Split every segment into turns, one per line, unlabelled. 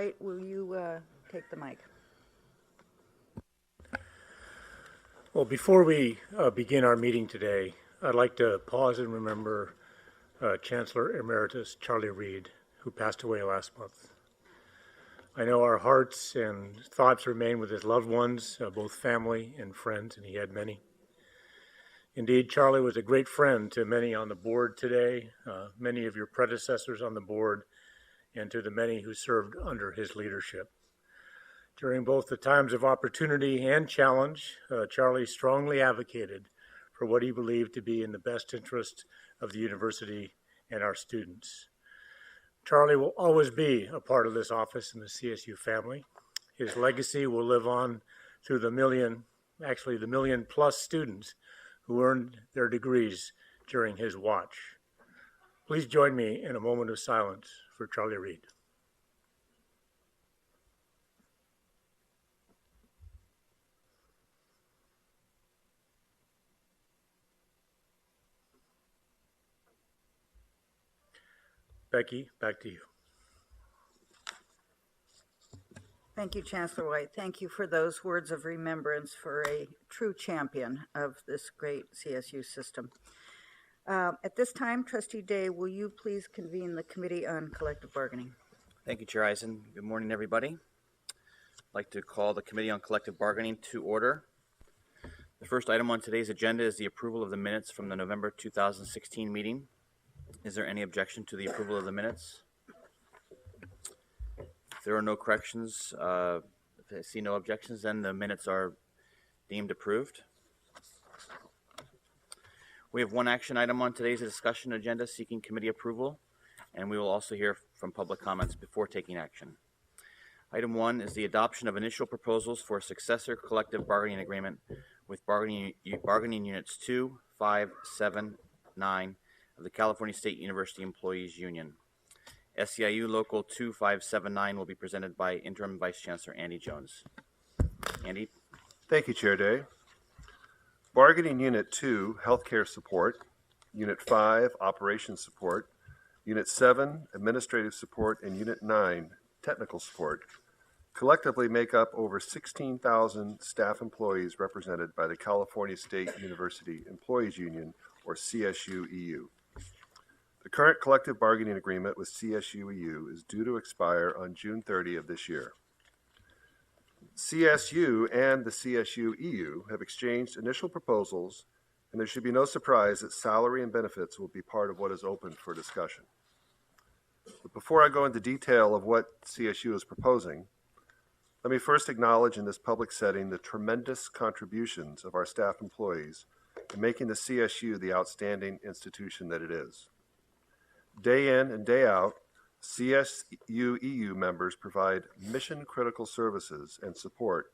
Right, will you take the mic?
Well, before we begin our meeting today, I'd like to pause and remember Chancellor Emeritus Charlie Reid, who passed away last month. I know our hearts and thoughts remain with his loved ones, both family and friends, and he had many. Indeed, Charlie was a great friend to many on the board today, many of your predecessors on the board, and to the many who served under his leadership. During both the times of opportunity and challenge, Charlie strongly advocated for what he believed to be in the best interest of the university and our students. Charlie will always be a part of this office and the CSU family. His legacy will live on through the million plus students who earned their degrees during his watch. Please join me in a moment of silence for Charlie Reid. Becky, back to you.
Thank you, Chancellor White. Thank you for those words of remembrance for a true champion of this great CSU system. At this time, Trustee Day, will you please convene the Committee on Collective Bargaining?
Thank you, Chair Eisen. Good morning, everybody. I'd like to call the Committee on Collective Bargaining to order. The first item on today's agenda is the approval of the minutes from the November 2016 meeting. Is there any objection to the approval of the minutes? If there are no corrections, if I see no objections, then the minutes are deemed approved. We have one action item on today's discussion agenda seeking committee approval, and we will also hear from public comments before taking action. Item 1 is the adoption of initial proposals for a successor collective bargaining agreement with bargaining units 2, 5, 7, 9 of the California State University Employees Union. SEIU Local 2579 will be presented by Interim Vice Chancellor Andy Jones. Andy?
Thank you, Chair Day. Bargaining Unit 2, Healthcare Support, Unit 5, Operations Support, Unit 7, Administrative Support, and Unit 9, Technical Support, collectively make up over 16,000 staff employees represented by the California State University Employees Union, or CSU-EU. The current collective bargaining agreement with CSU-EU is due to expire on June 30 of this year. CSU and the CSU-EU have exchanged initial proposals, and there should be no surprise that salary and benefits will be part of what is open for discussion. But before I go into detail of what CSU is proposing, let me first acknowledge in this public setting the tremendous contributions of our staff employees in making the CSU the outstanding institution that it is. Day in and day out, CSU-EU members provide mission-critical services and support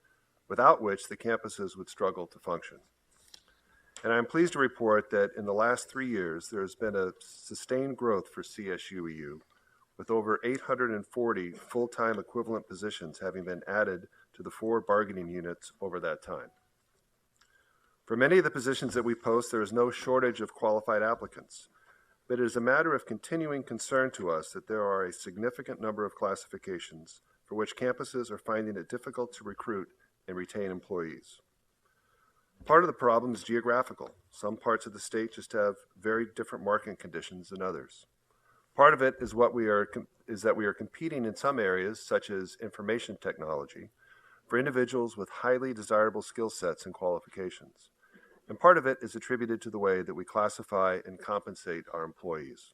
without which the campuses would struggle to function. And I'm pleased to report that in the last 3 years, there has been a sustained growth for CSU-EU, with over 840 full-time equivalent positions having been added to the 4 bargaining units over that time. For many of the positions that we post, there is no shortage of qualified applicants, but it is a matter of continuing concern to us that there are a significant number of classifications for which campuses are finding it difficult to recruit and retain employees. Part of the problem is geographical. Some parts of the state just have very different market conditions than others. Part of it is that we are competing in some areas, such as information technology, for individuals with highly desirable skill sets and qualifications. And part of it is attributed to the way that we classify and compensate our employees.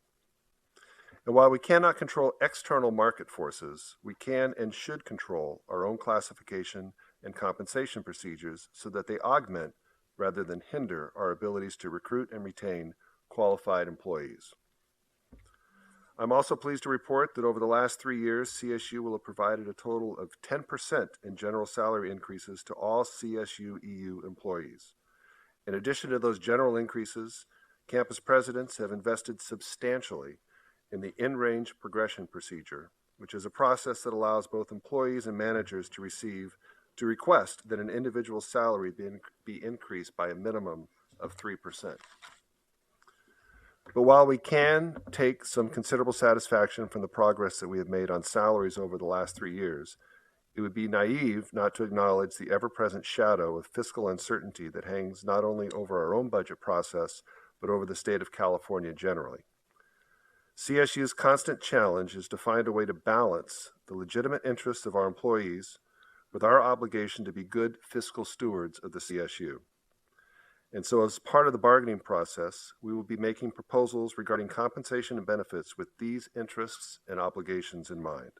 And while we cannot control external market forces, we can and should control our own classification and compensation procedures so that they augment rather than hinder our abilities to recruit and retain qualified employees. I'm also pleased to report that over the last 3 years, CSU will have provided a total of 10% in general salary increases to all CSU-EU employees. In addition to those general increases, campus presidents have invested substantially in the in-range progression procedure, which is a process that allows both employees and managers to request that an individual's salary be increased by a minimum of 3%. But while we can take some considerable satisfaction from the progress that we have made on salaries over the last 3 years, it would be naive not to acknowledge the ever-present shadow of fiscal uncertainty that hangs not only over our own budget process, but over the state of California generally. CSU's constant challenge is to find a way to balance the legitimate interests of our employees with our obligation to be good fiscal stewards of the CSU. And so as part of the bargaining process, we will be making proposals regarding compensation and benefits with these interests and obligations in mind.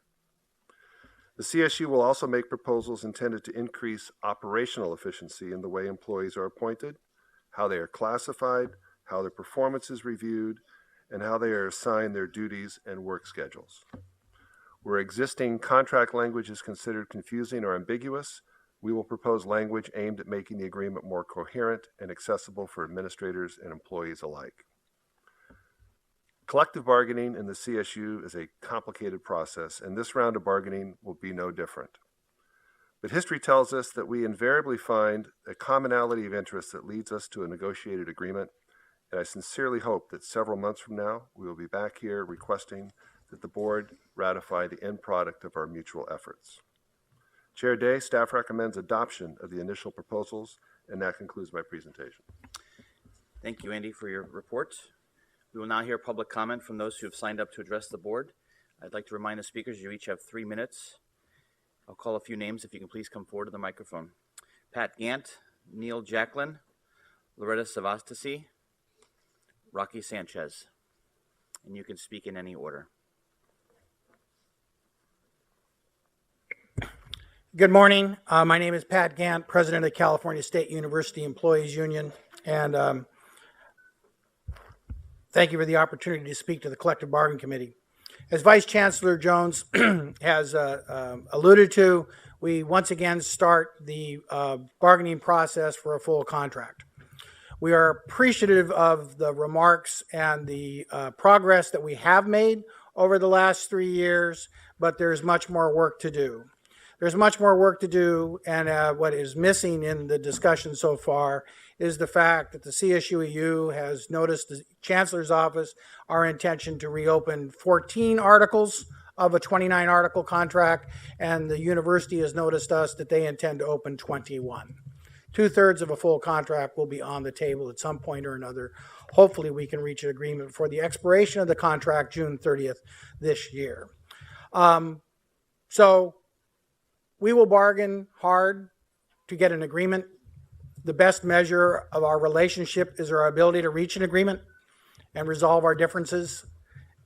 The CSU will also make proposals intended to increase operational efficiency in the way employees are appointed, how they are classified, how their performance is reviewed, and how they are assigned their duties and work schedules. Where existing contract language is considered confusing or ambiguous, we will propose language aimed at making the agreement more coherent and accessible for administrators and employees alike. Collective bargaining in the CSU is a complicated process, and this round of bargaining will be no different. But history tells us that we invariably find a commonality of interest that leads us to a negotiated agreement, and I sincerely hope that several months from now, we will be back here requesting that the board ratify the end product of our mutual efforts. Chair Day, staff recommends adoption of the initial proposals, and that concludes my presentation.
Thank you, Andy, for your report. We will now hear public comment from those who have signed up to address the board. I'd like to remind the speakers you each have 3 minutes. I'll call a few names if you can please come forward to the microphone. Pat Gant, Neil Jacklin, Loretta Savastasi, Rocky Sanchez. And you can speak in any order.
Good morning. My name is Pat Gant, president of California State University Employees Union, and thank you for the opportunity to speak to the Collective Bargaining Committee. As Vice Chancellor Jones has alluded to, we once again start the bargaining process for a full contract. We are appreciative of the remarks and the progress that we have made over the last 3 years, but there's much more work to do. There's much more work to do, and what is missing in the discussion so far is the fact that the CSUEU has noticed the Chancellor's Office our intention to reopen 14 articles of a 29-article contract, and the university has noticed us that they intend to open 21. 2/3 of a full contract will be on the table at some point or another. Hopefully we can reach an agreement before the expiration of the contract, June 30th this year. So we will bargain hard to get an agreement. The best measure of our relationship is our ability to reach an agreement and resolve our differences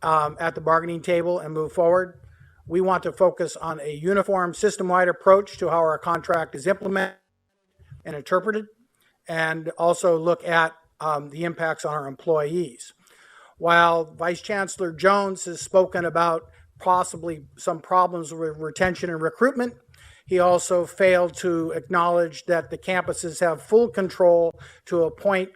at the bargaining table and move forward. We want to focus on a uniform system-wide approach to how our contract is implemented and interpreted, and also look at the impacts on our employees. While Vice Chancellor Jones has spoken about possibly some problems with retention and recruitment, he also failed to acknowledge that the campuses have full control to appoint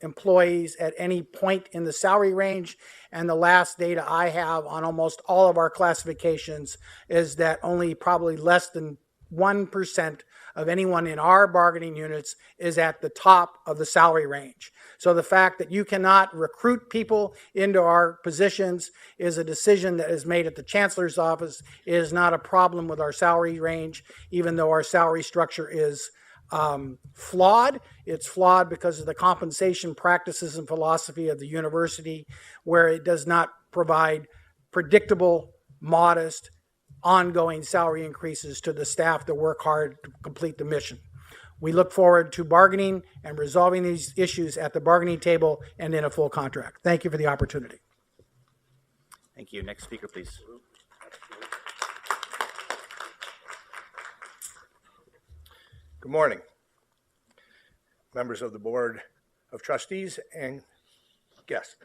employees at any point in the salary range. And the last data I have on almost all of our classifications is that only probably less than 1% of anyone in our bargaining units is at the top of the salary range. So the fact that you cannot recruit people into our positions is a decision that is made at the Chancellor's Office. It is not a problem with our salary range, even though our salary structure is flawed. It's flawed because of the compensation practices and philosophy of the university, where it does not provide predictable, modest, ongoing salary increases to the staff that work hard to complete the mission. We look forward to bargaining and resolving these issues at the bargaining table and in a full contract. Thank you for the opportunity.
Thank you. Next speaker, please.
Good morning, members of the Board of Trustees and guests.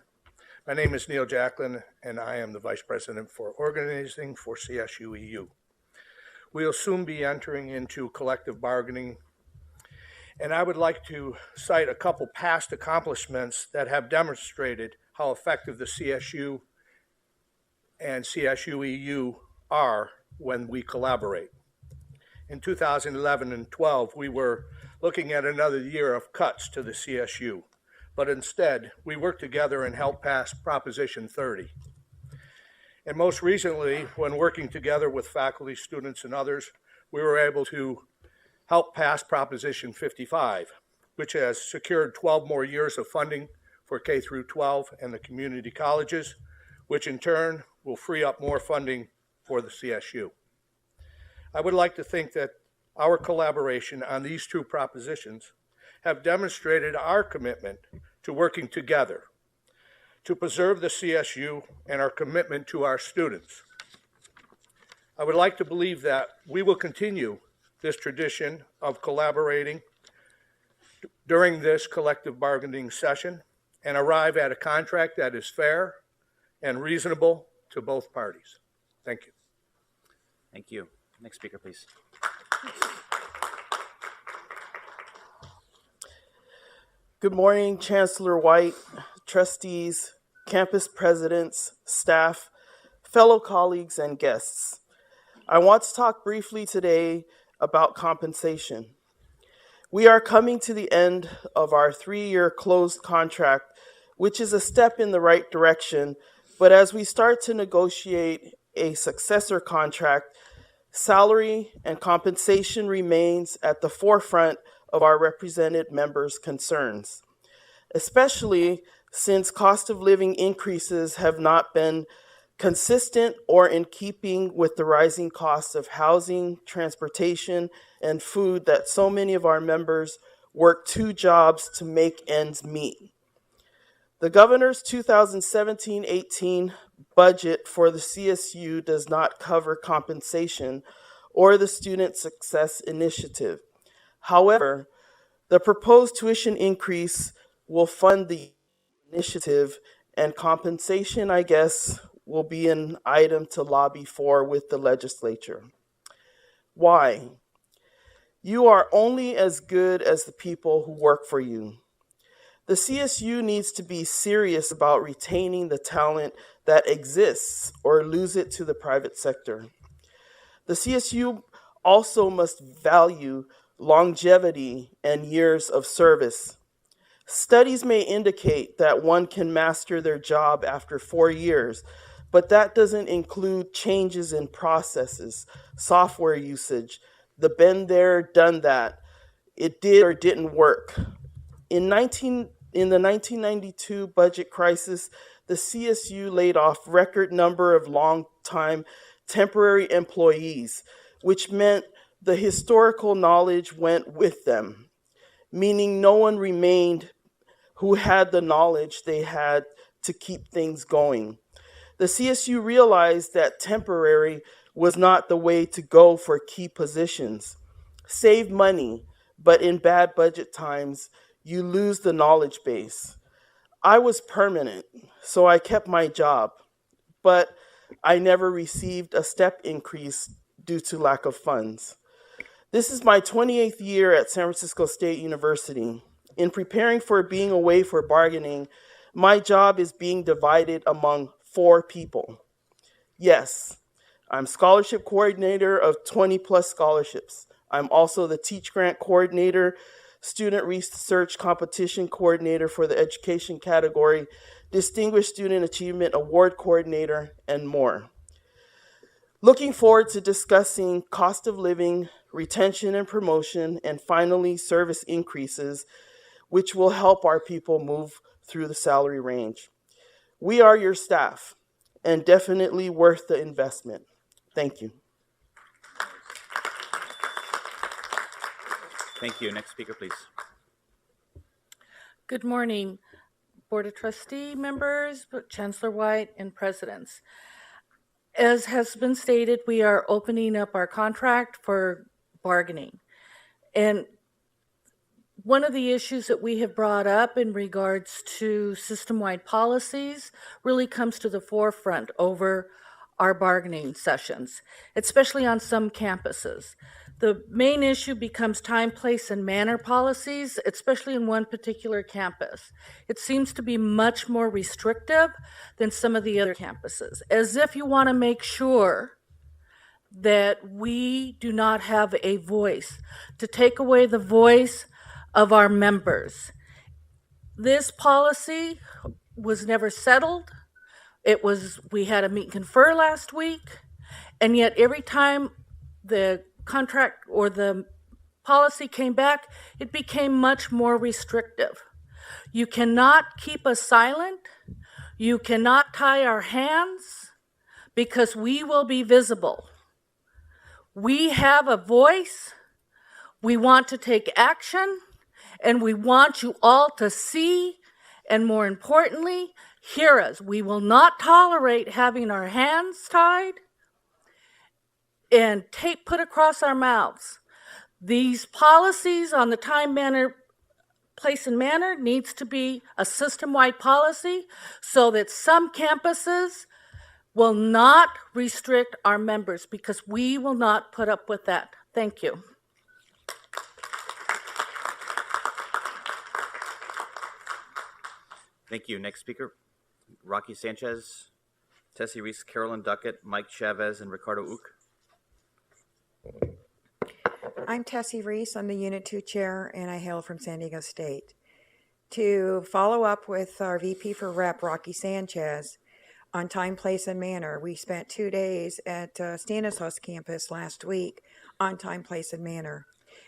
My name is Neil Jacklin, and I am the Vice President for Organizing for CSUEU. We'll soon be entering into collective bargaining, and I would like to cite a couple past accomplishments that have demonstrated how effective the CSU and CSUEU are when we collaborate. In 2011 and 12, we were looking at another year of cuts to the CSU. but instead we worked together and helped pass Proposition 30. And most recently, when working together with faculty, students, and others, we were able to help pass Proposition 55, which has secured 12 more years of funding for K through 12 and the community colleges, which in turn will free up more funding for the CSU. I would like to think that our collaboration on these two propositions have demonstrated our commitment to working together to preserve the CSU and our commitment to our students. I would like to believe that we will continue this tradition of collaborating during this collective bargaining session and arrive at a contract that is fair and reasonable to both parties. Thank you.
Thank you. Next speaker, please.
Good morning, Chancellor White, trustees, campus presidents, staff, fellow colleagues, and guests. I want to talk briefly today about compensation. We are coming to the end of our 3-year closed contract, which is a step in the right direction, but as we start to negotiate a successor contract, salary and compensation remains at the forefront of our represented members' concerns, especially since cost of living increases have not been consistent or in keeping with the rising costs of housing, transportation, and food that so many of our members work 2 jobs to make ends meet. The governor's 2017-18 budget for the CSU does not cover compensation or the Student Success Initiative. However, the proposed tuition increase will fund the initiative, and compensation, I guess, will be an item to lobby for with the legislature. Why? You are only as good as the people who work for you. The CSU needs to be serious about retaining the talent that exists or lose it to the private sector. The CSU also must value longevity and years of service. Studies may indicate that one can master their job after 4 years, but that doesn't include changes in processes, software usage, the been there, done that, it did or didn't work. In the 1992 budget crisis, the CSU laid off record number of long-time temporary employees, which meant the historical knowledge went with them, meaning no one remained who had the knowledge they had to keep things going. The CSU realized that temporary was not the way to go for key positions. Save money, but in bad budget times, you lose the knowledge base. I was permanent, so I kept my job, but I never received a step increase due to lack of funds. This is my 28th year at San Francisco State University. In preparing for being away for bargaining, my job is being divided among 4 people. Yes, I'm scholarship coordinator of 20 plus scholarships. I'm also the Teach Grant coordinator, student research competition coordinator for the education category, Distinguished Student Achievement Award coordinator, and more. Looking forward to discussing cost of living, retention and promotion, and finally service increases, which will help our people move through the salary range. We are your staff and definitely worth the investment. Thank you.
Thank you. Next speaker, please.
Good morning, Board of Trustee members, Chancellor White, and presidents. As has been stated, we are opening up our contract for bargaining. And one of the issues that we have brought up in regards to system-wide policies really comes to the forefront over our bargaining sessions, especially on some campuses. The main issue becomes time, place, and manner policies, especially in one particular campus. It seems to be much more restrictive than some of the other campuses, as if you want to make sure that we do not have a voice, to take away the voice of our members. This policy was never settled. We had a meet and confer last week, and yet every time the contract or the policy came back, it became much more restrictive. You cannot keep us silent. You cannot tie our hands because we will be visible. We have a voice. We want to take action, and we want you all to see, and more importantly, hear us. We will not tolerate having our hands tied and tape put across our mouths. These policies on the time, manner, place, and manner needs to be a system-wide policy so that some campuses will not restrict our members, because we will not put up with that. Thank you.
Thank you. Next speaker, Rocky Sanchez, Tessie Reese, Carolyn Duckett, Mike Chavez, and Ricardo Uch.
I'm Tessie Reese. I'm the Unit 2 Chair, and I hail from San Diego State. To follow up with our VP for Rep, Rocky Sanchez, on time, place, and manner, we spent 2 days at Stanislaus campus last week on time, place, and manner.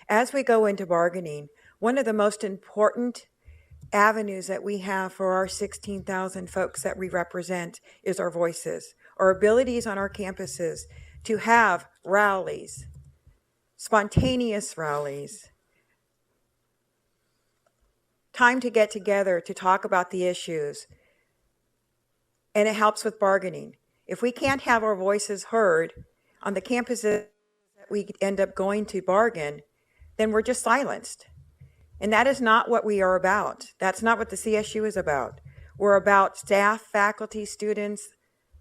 As we go into bargaining, one of the most important avenues that we have for our 16,000 folks that we represent is our voices, our abilities on our campuses to have rallies, spontaneous rallies, time to get together to talk about the issues, and it helps with bargaining. If we can't have our voices heard on the campuses that we end up going to bargain, then we're just silenced. And that is not what we are about. That's not what the CSU is about. We're about staff, faculty, students,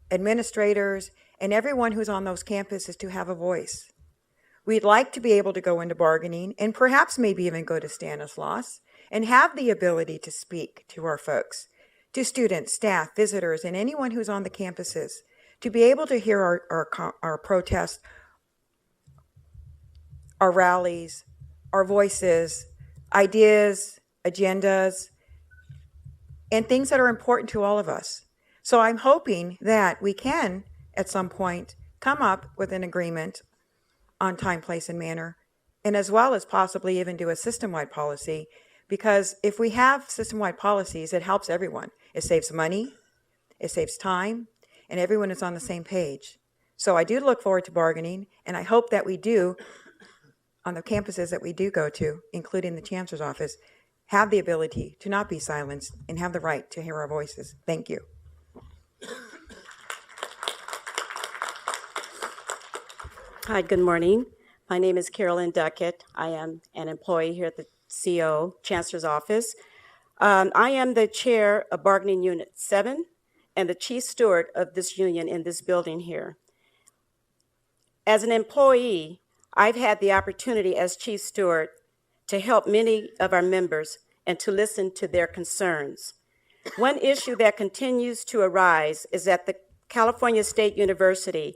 administrators, and everyone who's on those campuses to have a voice. We'd like to be able to go into bargaining and perhaps maybe even go to Stanislaus and have the ability to speak to our folks, to students, staff, visitors, and anyone who's on the campuses, to be able to hear our protests, our rallies, our voices, ideas, agendas, and things that are important to all of us. So I'm hoping that we can, at some point, come up with an agreement on time, place, and manner, and as well as possibly even do a system-wide policy, because if we have system-wide policies, it helps everyone. It saves money, it saves time, and everyone is on the same page. So I do look forward to bargaining, and I hope that we do, on the campuses that we do go to, including the Chancellor's office, have the ability to not be silenced and have the right to hear our voices. Thank you.
Hi, good morning. My name is Carolyn Duckett. I am an employee here at the CO, Chancellor's Office. I am the chair of Bargaining Unit 7 and the chief steward of this union in this building here. As an employee, I've had the opportunity as chief steward to help many of our members and to listen to their concerns. One issue that continues to arise is that the California State University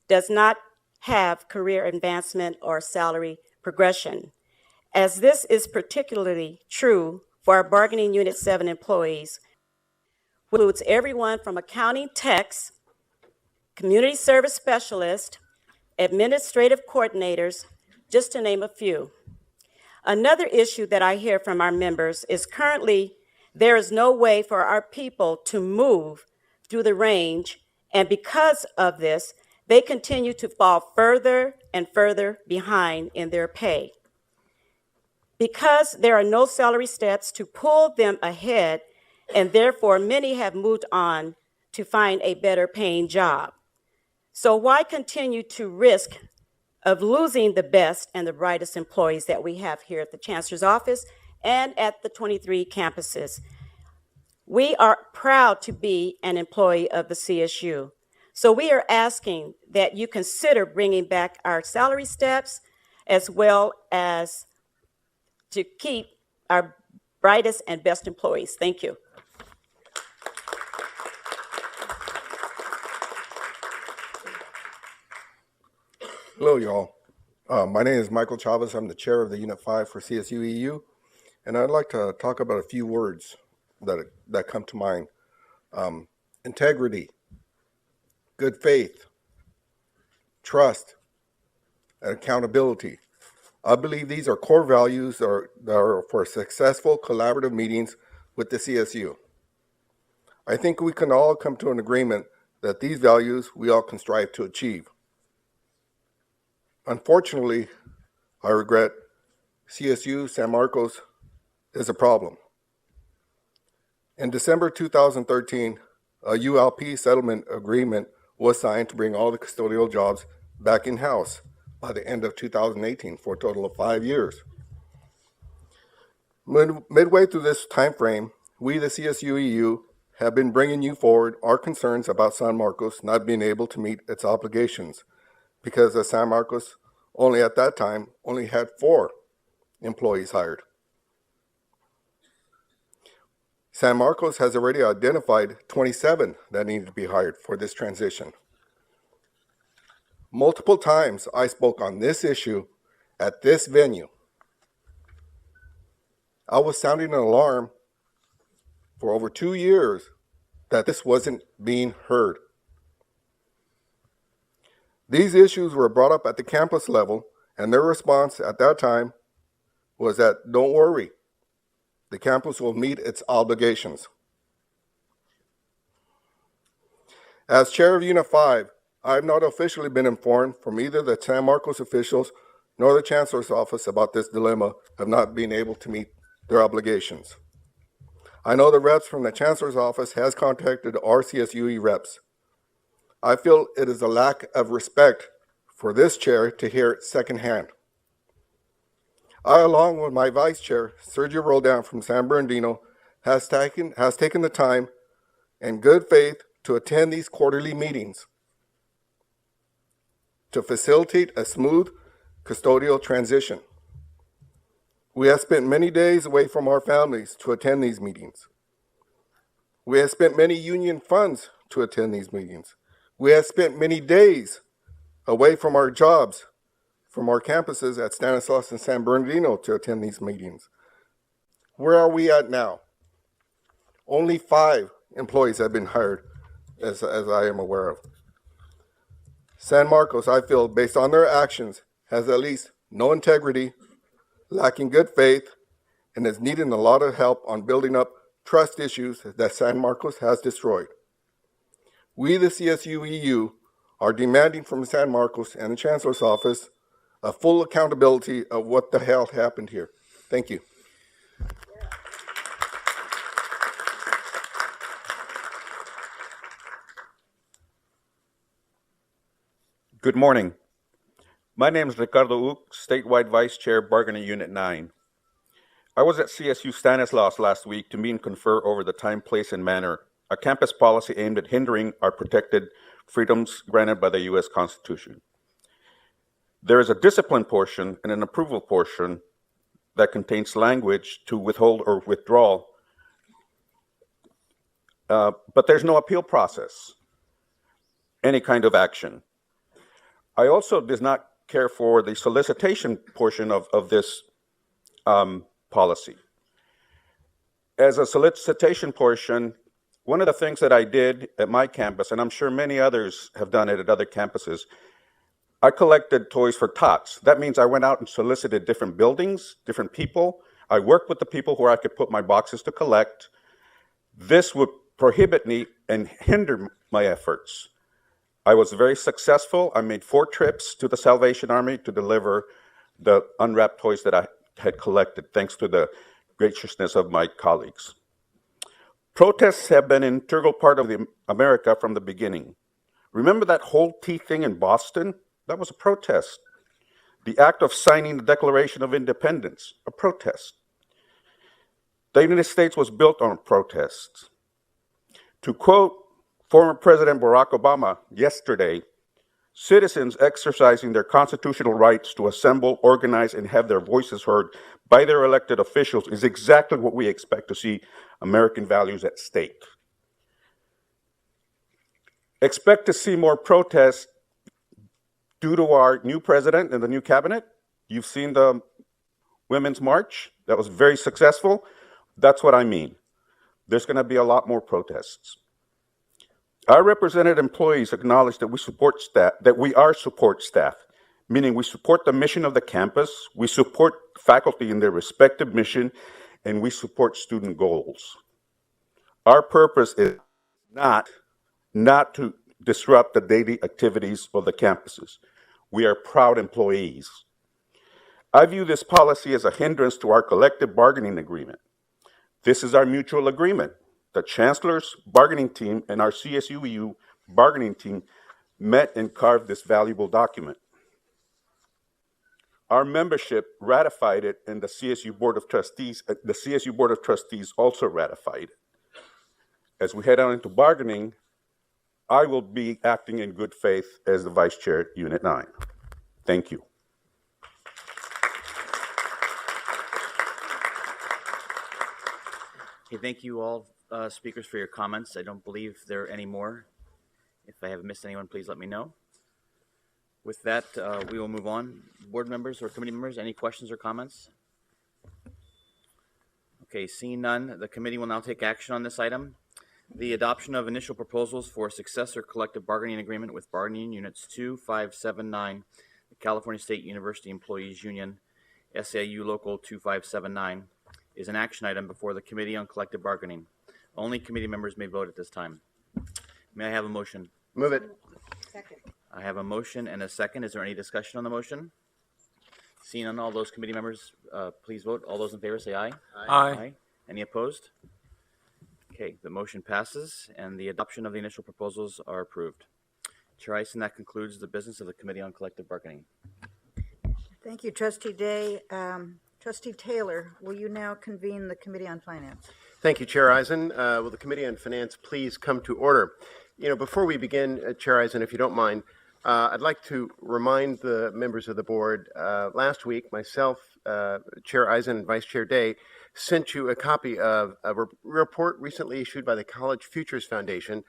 does not have career advancement or salary progression. As this is particularly true for our Bargaining Unit 7 employees, which includes everyone from accounting techs, community service specialists, administrative coordinators, just to name a few. Another issue that I hear from our members is currently there is no way for our people to move through the range, and because of this, they continue to fall further and further behind in their pay. Because there are no salary steps to pull them ahead, and therefore many have moved on to find a better paying job. So why continue to risk of losing the best and the brightest employees that we have here at the Chancellor's Office and at the 23 campuses? We are proud to be an employee of the CSU. So we are asking that you consider bringing back our salary steps as well as to keep our brightest and best employees. Thank you.
Hello, y'all. My name is Michael Chavez. I'm the chair of the Unit 5 for CSU EU, and I'd like to talk about a few words that come to mind. Integrity, good faith, trust, and accountability. I believe these are core values that are for successful collaborative meetings with the CSU. I think we can all come to an agreement that these values we all can strive to achieve. Unfortunately, I regret CSU San Marcos is a problem. In December 2013, a ULP settlement agreement was signed to bring all the custodial jobs back in-house by the end of 2018 for a total of 5 years. Midway through this time frame, we, the CSUEU, have been bringing you forward our concerns about San Marcos not being able to meet its obligations because the San Marcos only at that time only had 4 employees hired. San Marcos has already identified 27 that need to be hired for this transition. Multiple times I spoke on this issue at this venue. I was sounding an alarm for over 2 years that this wasn't being heard. These issues were brought up at the campus level, and their response at that time was that, don't worry, the campus will meet its obligations. As chair of Unit 5, I have not officially been informed from either the San Marcos officials nor the Chancellor's office about this dilemma of not being able to meet their obligations. I know the reps from the Chancellor's office has contacted our CSUE reps. I feel it is a lack of respect for this chair to hear it secondhand. I, along with my vice chair, Sergio Roldan from San Bernardino, has taken the time in good faith to attend these quarterly meetings to facilitate a smooth custodial transition. We have spent many days away from our families to attend these meetings. We have spent many union funds to attend these meetings. We have spent many days away from our jobs, from our campuses at Stanislaus and San Bernardino to attend these meetings. Where are we at now? Only 5 employees have been hired, as I am aware of. San Marcos, I feel, based on their actions, has at least no integrity, lacking good faith, and is needing a lot of help on building up trust issues that San Marcos has destroyed. We, the CSUEU, are demanding from San Marcos and the Chancellor's office a full accountability of what the hell happened here. Thank you.
Good morning. My name is Ricardo Uc, Statewide Vice Chair, Bargaining Unit 9. I was at CSU Stanislaus last week to meet and confer over the time, place, and manner, a campus policy aimed at hindering our protected freedoms granted by the U.S. Constitution. There is a discipline portion and an approval portion that contains language to withhold or withdraw, but there's no appeal process, any kind of action. I also did not care for the solicitation portion of this policy. As a solicitation portion, one of the things that I did at my campus, and I'm sure many others have done it at other campuses, I collected toys for tots. That means I went out and solicited different buildings, different people. I worked with the people where I could put my boxes to collect. This would prohibit me and hinder my efforts. I was very successful. I made 4 trips to the Salvation Army to deliver the unwrapped toys that I had collected, thanks to the graciousness of my colleagues. Protests have been an integral part of America from the beginning. Remember that whole tea thing in Boston? That was a protest. The act of signing the Declaration of Independence, a protest. The United States was built on protests. To quote former President Barack Obama yesterday, citizens exercising their constitutional rights to assemble, organize, and have their voices heard by their elected officials is exactly what we expect to see American values at stake. Expect to see more protests due to our new president and the new cabinet. You've seen the Women's March. That was very successful. That's what I mean. there's going to be a lot more protests. Our represented employees acknowledge that we are support staff, meaning we support the mission of the campus, we support faculty in their respective mission, and we support student goals. Our purpose is not to disrupt the daily activities of the campuses. We are proud employees. I view this policy as a hindrance to our collective bargaining agreement. This is our mutual agreement. The Chancellor's bargaining team and our CSUEU bargaining team met and carved this valuable document. Our membership ratified it, and the CSU Board of Trustees also ratified it. As we head on into bargaining, I will be acting in good faith as the Vice Chair, Unit 9. Thank you.
Okay, thank you all speakers for your comments. I don't believe there are any more. If I have missed anyone, please let me know. With that, we will move on. Board members or committee members, any questions or comments? Okay, seeing none, the committee will now take action on this item. The adoption of initial proposals for a successor collective bargaining agreement with bargaining units 2, 5, 7, 9, the California State University Employees Union, SAU Local 2579, is an action item before the Committee on Collective Bargaining. Only committee members may vote at this time. May I have a motion?
Move it.
Second.
I have a motion and a second. Is there any discussion on the motion? Seeing none, all those committee members, please vote. All those in favor say aye.
Aye.
Any opposed? Okay, the motion passes and the adoption of the initial proposals are approved. Chair Eisen, that concludes the business of the Committee on Collective Bargaining.
Thank you, Trustee Day. Trustee Taylor, will you now convene the Committee on Finance?
Thank you, Chair Eisen. Will the Committee on Finance please come to order? Before we begin, Chair Eisen, if you don't mind, I'd like to remind the members of the board, last week, myself, Chair Eisen and Vice Chair Day, sent you a copy of a report recently issued by the College Futures Foundation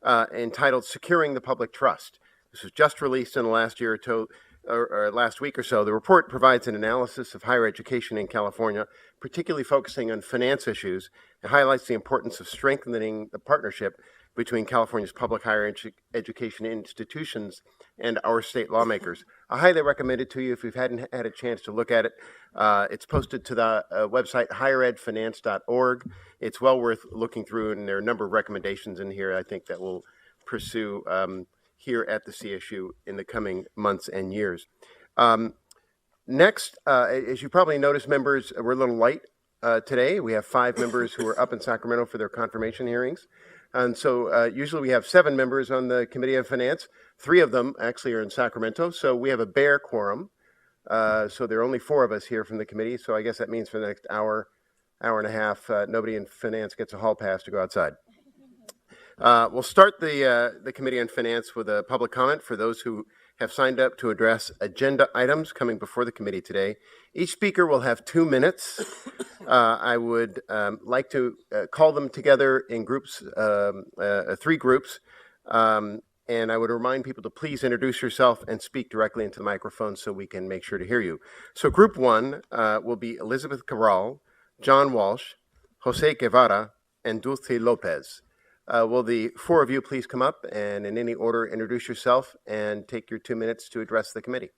entitled Securing the Public Trust. This was just released in the last year or last week or so. The report provides an analysis of higher education in California, particularly focusing on finance issues, and highlights the importance of strengthening the partnership between California's public higher education institutions and our state lawmakers. I highly recommend it to you if you hadn't had a chance to look at it. It's posted to the website higheredfinance.org. It's well worth looking through, and there are a number of recommendations in here I think that we'll pursue here at the CSU in the coming months and years. Next, as you probably noticed, members, we're a little light today. We have 5 members who are up in Sacramento for their confirmation hearings. And so usually we have 7 members on the Committee of Finance. 3 of them actually are in Sacramento. So we have a bare quorum. So there are only 4 of us here from the committee. So I guess that means for the next hour and a half, nobody in finance gets a hall pass to go outside. We'll start the Committee on Finance with a public comment for those who have signed up to address agenda items coming before the committee today. Each speaker will have 2 minutes. I would like to call them together in groups, 3 groups, and I would remind people to please introduce yourself and speak directly into the microphone so we can make sure to hear you. So group 1 will be Elizabeth Cabral, John Walsh, Jose Guevara, and Dulce Lopez. Will the 4 of you please come up and in any order introduce yourself and take your 2 minutes to address the committee.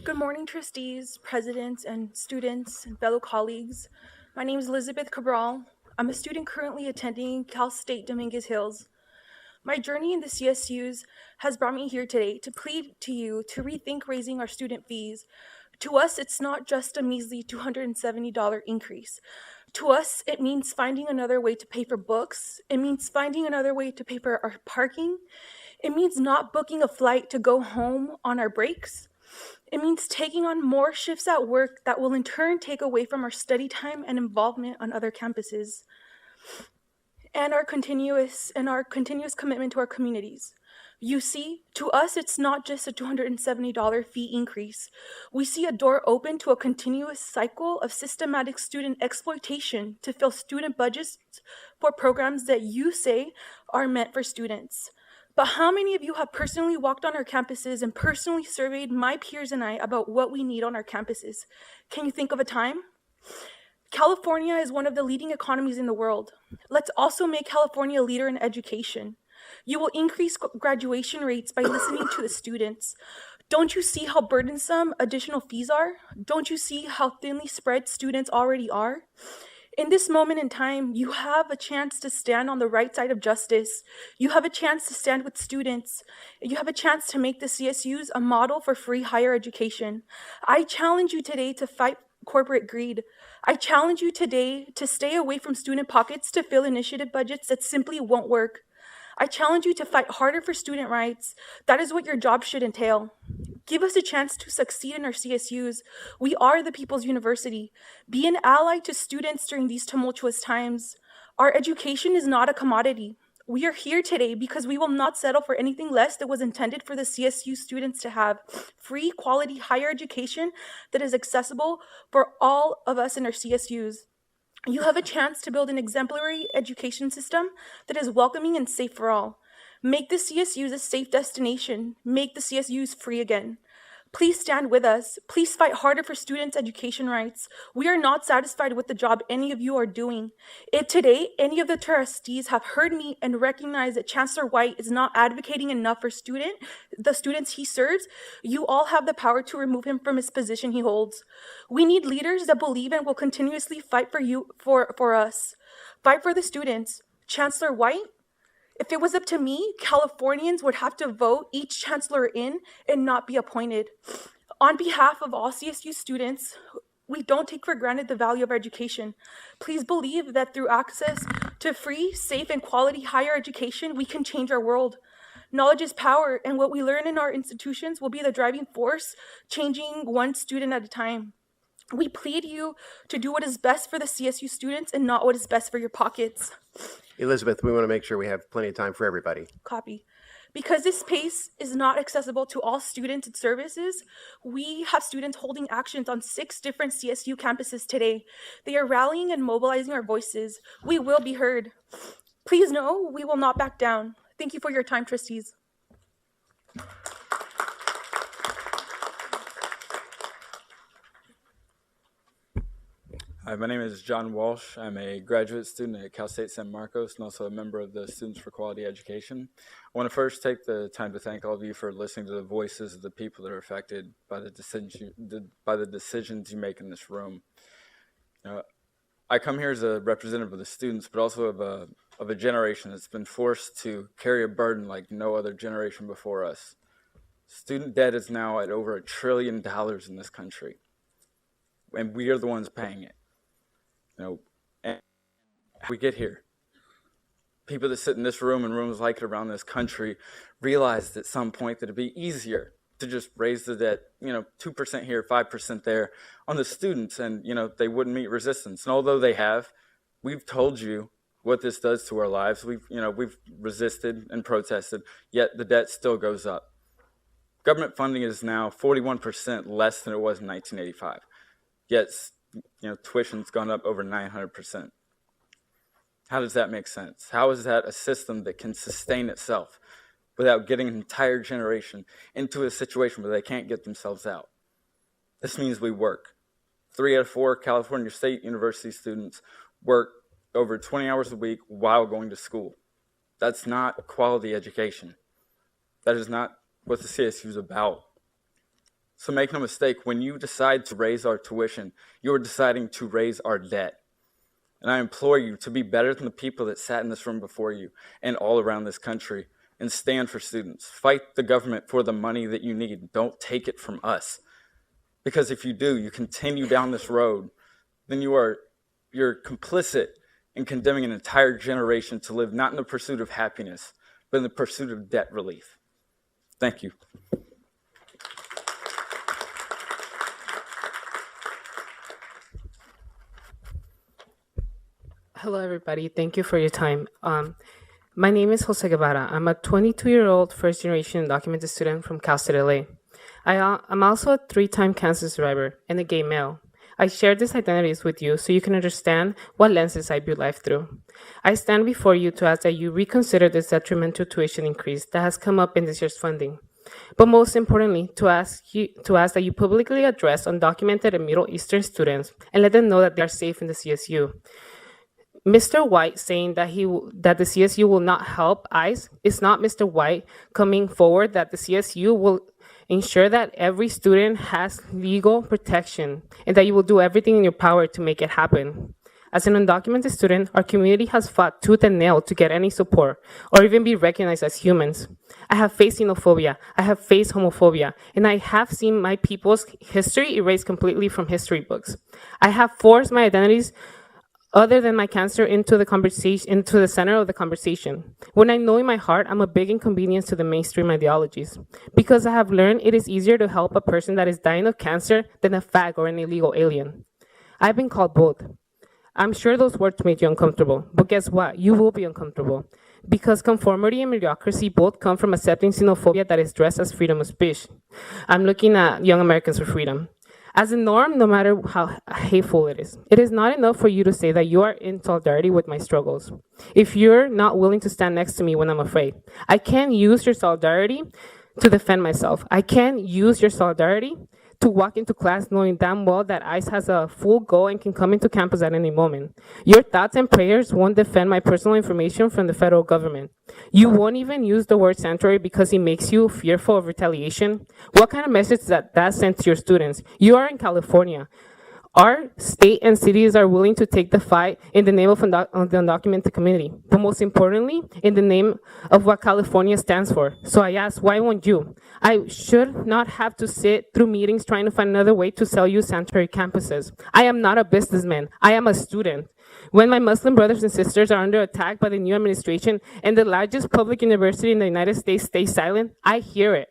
Good morning, trustees, presidents, and students, and fellow colleagues. My name is Elizabeth Cabral. I'm a student currently attending Cal State Dominguez Hills. My journey in the CSUs has brought me here today to plead to you to rethink raising our student fees. To us, it's not just a measly $270 increase. To us, it means finding another way to pay for books. It means finding another way to pay for our parking. It means not booking a flight to go home on our breaks. It means taking on more shifts at work that will in turn take away from our study time and involvement on other campuses, and our continuous commitment to our communities. You see, to us, it's not just a $270 fee increase. We see a door open to a continuous cycle of systematic student exploitation to fill student budgets for programs that you say are meant for students. But how many of you have personally walked on our campuses and personally surveyed my peers and I about what we need on our campuses? Can you think of a time? California is one of the leading economies in the world. Let's also make California a leader in education. You will increase graduation rates by listening to the students. Don't you see how burdensome additional fees are? Don't you see how thinly spread students already are? In this moment in time, you have a chance to stand on the right side of justice. You have a chance to stand with students. You have a chance to make the CSUs a model for free higher education. I challenge you today to fight corporate greed. I challenge you today to stay away from student pockets to fill initiative budgets that simply won't work. I challenge you to fight harder for student rights. That is what your job should entail. Give us a chance to succeed in our CSUs. We are the People's University. Be an ally to students during these tumultuous times. Our education is not a commodity. We are here today because we will not settle for anything less that was intended for the CSU students to have free, quality, higher education that is accessible for all of us in our CSUs. You have a chance to build an exemplary education system that is welcoming and safe for all. Make the CSUs a safe destination. Make the CSUs free again. Please stand with us. Please fight harder for students' education rights. We are not satisfied with the job any of you are doing. If today any of the trustees have heard me and recognized that Chancellor White is not advocating enough for the students he serves, you all have the power to remove him from his position he holds. We need leaders that believe and will continuously fight for us. Fight for the students. Chancellor White, if it was up to me, Californians would have to vote each chancellor in and not be appointed. On behalf of all CSU students, we don't take for granted the value of our education. Please believe that through access to free, safe, and quality higher education, we can change our world. Knowledge is power, and what we learn in our institutions will be the driving force, changing one student at a time. We plead you to do what is best for the CSU students and not what is best for your pockets.
Elizabeth, we want to make sure we have plenty of time for everybody.
Copy. Because this space is not accessible to all students and services, we have students holding actions on 6 different CSU campuses today. They are rallying and mobilizing our voices. We will be heard. Please know we will not back down. Thank you for your time, trustees.
Hi, my name is John Walsh. I'm a graduate student at Cal State San Marcos and also a member of the Students for Quality Education. I want to first take the time to thank all of you for listening to the voices of the people that are affected by the decisions you make in this room. I come here as a representative of the students, but also of a generation that's been forced to carry a burden like no other generation before us. Student debt is now at over $1 trillion in this country, and we are the ones paying it. And we get here. People that sit in this room and rooms like it around this country realized at some point that it'd be easier to just raise the debt, 2% here, 5% there on the students, and, they wouldn't meet resistance. And although they have, we've told you what this does to our lives. We've resisted and protested, yet the debt still goes up. Government funding is now 41% less than it was in 1985, yet tuition's gone up over 900%. How does that make sense? How is that a system that can sustain itself without getting an entire generation into a situation where they can't get themselves out? This means we work. 3 out of 4 California State University students work over 20 hours a week while going to school. That's not quality education. That is not what the CSU is about. So make no mistake, when you decide to raise our tuition, you're deciding to raise our debt. And I implore you to be better than the people that sat in this room before you and all around this country, and stand for students. Fight the government for the money that you need. Don't take it from us. Because if you do, you continue down this road, then you're complicit in condemning an entire generation to live not in the pursuit of happiness, but in the pursuit of debt relief. Thank you.
Hello, everybody. Thank you for your time. My name is Jose Guevara. I'm a 22-year-old first-generation undocumented student from Cal State LA. I'm also a 3-time cancer survivor and a gay male. I share these identities with you so you can understand what lenses I view life through. I stand before you to ask that you reconsider this detrimental tuition increase that has come up in this year's funding. But most importantly, to ask that you publicly address undocumented and Middle Eastern students and let them know that they are safe in the CSU. Mr. White saying that that the CSU will not help ICE is not Mr. White coming forward that the CSU will ensure that every student has legal protection and that you will do everything in your power to make it happen. As an undocumented student, our community has fought tooth and nail to get any support or even be recognized as humans. I have faced xenophobia, I have faced homophobia, and I have seen my people's history erased completely from history books. I have forced my identities other than my cancer into the center of the conversation. When I know in my heart I'm a big inconvenience to the mainstream ideologies. Because I have learned it is easier to help a person that is dying of cancer than a fag or an illegal alien. I've been called both. I'm sure those words made you uncomfortable, but guess what? You will be uncomfortable. Because conformity and mediocrity both come from accepting xenophobia that is dressed as freedom of speech. I'm looking at Young Americans for Freedom. As a norm, no matter how hateful it is not enough for you to say that you are in solidarity with my struggles. If you're not willing to stand next to me when I'm afraid, I can't use your solidarity to defend myself. I can't use your solidarity to walk into class knowing damn well that ICE has a full go and can come into campus at any moment. Your thoughts and prayers won't defend my personal information from the federal government. You won't even use the word sanctuary because it makes you fearful of retaliation. What kind of message does that send to your students? You are in California. Our state and cities are willing to take the fight in the name of the undocumented community, but most importantly, in the name of what California stands for. So I ask, why won't you? I should not have to sit through meetings trying to find another way to sell you sanctuary campuses. I am not a businessman. I am a student. When my Muslim brothers and sisters are under attack by the new administration and the largest public university in the United States stays silent, I hear it.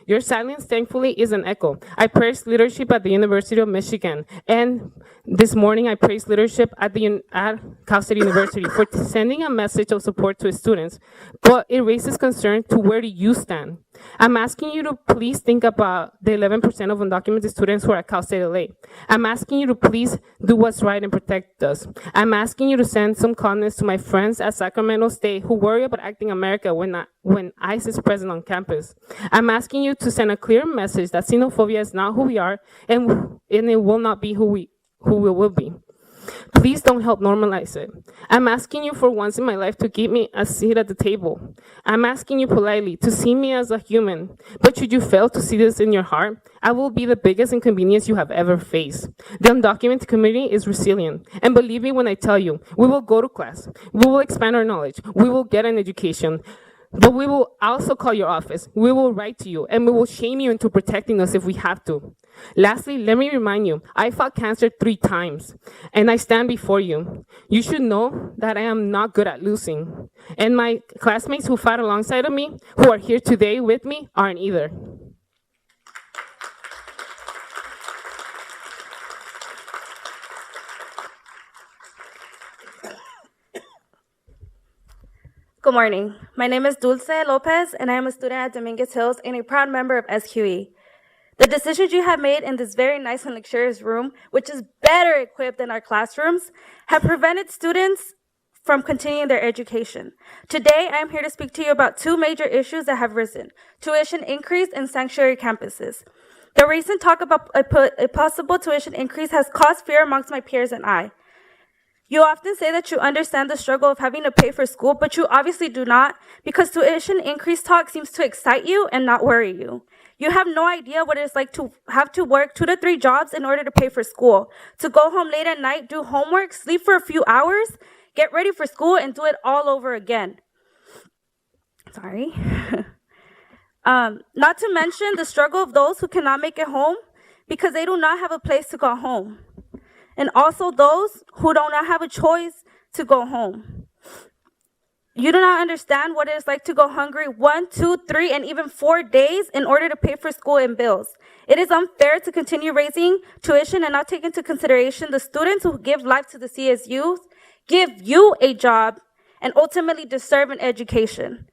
Your silence, thankfully, is an echo. I praise leadership at the University of Michigan, and this morning I praise leadership at Cal State University for sending a message of support to its students, but it raises concern to where do you stand? I'm asking you to please think about the 11% of undocumented students who are at Cal State LA. I'm asking you to please do what's right and protect us. I'm asking you to send some kindness to my friends at Sacramento State who worry about acting America when ICE is present on campus. I'm asking you to send a clear message that xenophobia is not who we are and it will not be who we will be. Please don't help normalize it. I'm asking you for once in my life to give me a seat at the table. I'm asking you politely to see me as a human. But should you fail to see this in your heart, I will be the biggest inconvenience you have ever faced. The undocumented community is resilient. And believe me when I tell you, we will go to class. We will expand our knowledge. We will get an education. But we will also call your office. We will write to you, and we will shame you into protecting us if we have to. Lastly, let me remind you, I fought cancer 3 times, and I stand before you. You should know that I am not good at losing. And my classmates who fought alongside of me, who are here today with me, aren't either.
Good morning. My name is Dulce Lopez, and I am a student at Dominguez Hills and a proud member of SQE. The decisions you have made in this very nice and luxurious room, which is better equipped than our classrooms, have prevented students from continuing their education. Today, I am here to speak to you about 2 major issues that have risen: tuition increase and sanctuary campuses. The recent talk about a possible tuition increase has caused fear amongst my peers and I. You often say that you understand the struggle of having to pay for school, but you obviously do not, because tuition increase talk seems to excite you and not worry you. You have no idea what it's like to have to work 2 to 3 jobs in order to pay for school, to go home late at night, do homework, sleep for a few hours, get ready for school, and do it all over again. Sorry. Not to mention the struggle of those who cannot make it home because they do not have a place to go home. And also those who do not have a choice to go home. You do not understand what it is like to go hungry 1, 2, 3, and even 4 days in order to pay for school and bills. It is unfair to continue raising tuition and not take into consideration the students who give life to the CSUs, give you a job, and ultimately deserve an education.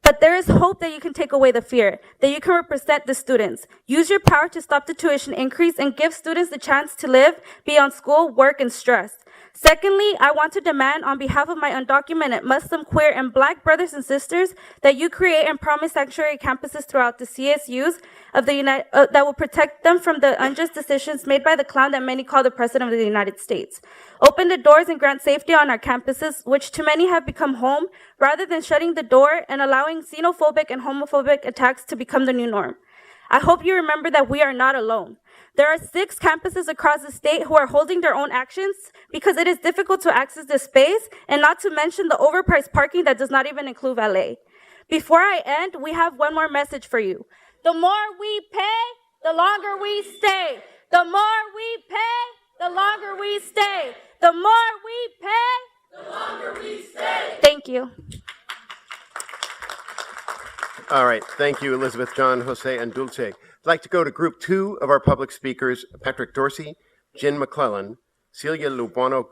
But there is hope that you can take away the fear, that you can represent the students. Use your power to stop the tuition increase and give students the chance to live beyond school, work, and stress. Secondly, I want to demand on behalf of my undocumented Muslim, queer, and Black brothers and sisters that you create and promise sanctuary campuses throughout the CSUs of the that will protect them from the unjust decisions made by the clown that many call the President of the United States. Open the doors and grant safety on our campuses, which to many have become home, rather than shutting the door and allowing xenophobic and homophobic attacks to become the new norm. I hope you remember that we are not alone. There are 6 campuses across the state who are holding their own actions because it is difficult to access this space, and not to mention the overpriced parking that does not even include valet. Before I end, we have one more message for you. The more we pay, the longer we stay. The more we pay, the longer we stay. The more we pay, the longer we stay. Thank you.
All right. Thank you, Elizabeth, John, Jose, and Dulce. I'd like to go to group 2 of our public speakers, Patrick Dorsey, Jen McClellan, Celia Lubuano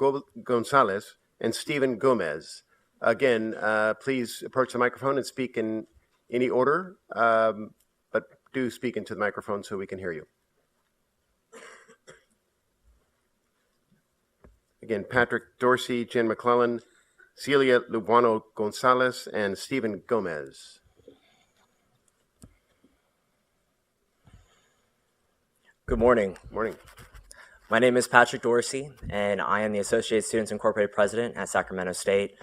Gonzalez, and Stephen Gomez. Again, please approach the microphone and speak in any order, but do speak into the microphone so we can hear you. Again, Patrick Dorsey, Jen McClellan, Celia Lubuano Gonzalez, and Stephen Gomez.
Good morning.
Morning.
My name is Patrick Dorsey, and I am the Associated Students Incorporated President at Sacramento State.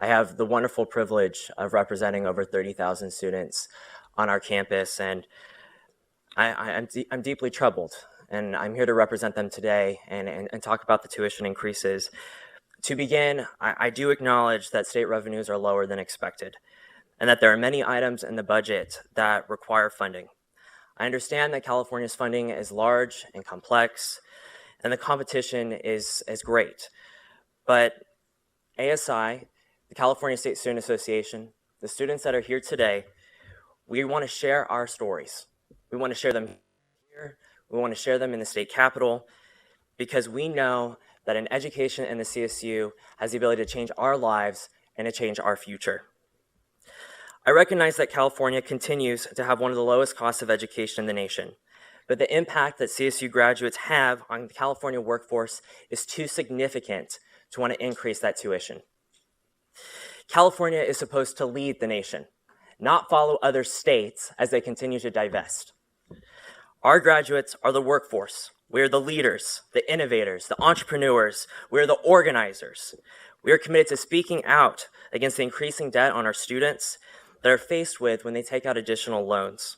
I have the wonderful privilege of representing over 30,000 students on our campus, and I'm deeply troubled, and I'm here to represent them today and talk about the tuition increases. To begin, I do acknowledge that state revenues are lower than expected, and that there are many items in the budget that require funding. I understand that California's funding is large and complex, and the competition is great. But ASI, the California State Student Association, the students that are here today, we want to share our stories. We want to share them here. We want to share them in the state capitol, because we know that an education in the CSU has the ability to change our lives and to change our future. I recognize that California continues to have one of the lowest costs of education in the nation, but the impact that CSU graduates have on the California workforce is too significant to want to increase that tuition. California is supposed to lead the nation, not follow other states as they continue to divest. Our graduates are the workforce. We are the leaders, the innovators, the entrepreneurs. We are the organizers. We are committed to speaking out against the increasing debt on our students that are faced with when they take out additional loans.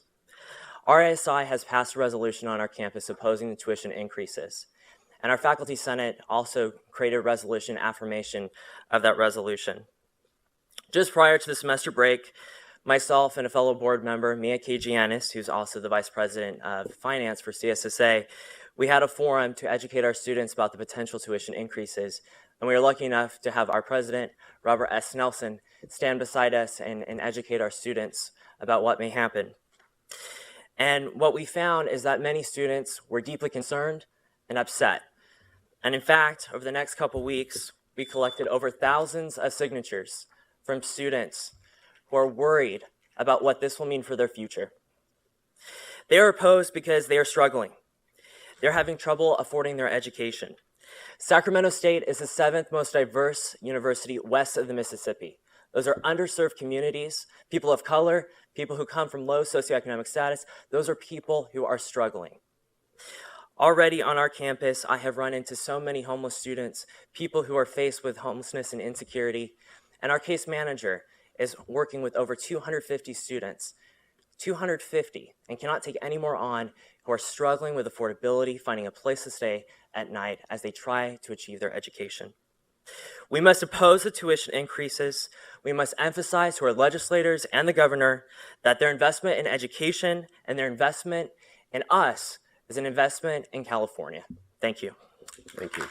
RSI has passed a resolution on our campus opposing the tuition increases, and our faculty senate also created a resolution affirmation of that resolution. Just prior to the semester break, myself and a fellow board member, Mia Kajianis, who's also the vice president of finance for CSSA, we had a forum to educate our students about the potential tuition increases, and we were lucky enough to have our president, Robert S. Nelson, stand beside us and educate our students about what may happen. And what we found is that many students were deeply concerned and upset. And in fact, over the next couple weeks, we collected over thousands of signatures from students who are worried about what this will mean for their future. They are opposed because they are struggling. They're having trouble affording their education. Sacramento State is the 7th most diverse university west of the Mississippi. Those are underserved communities, people of color, people who come from low socioeconomic status. Those are people who are struggling. Already on our campus, I have run into so many homeless students, people who are faced with homelessness and insecurity, and our case manager is working with over 250 students, 250, and cannot take any more on, who are struggling with affordability, finding a place to stay at night as they try to achieve their education. We must oppose the tuition increases. We must emphasize to our legislators and the governor that their investment in education and their investment in us is an investment in California. Thank you.
Thank you.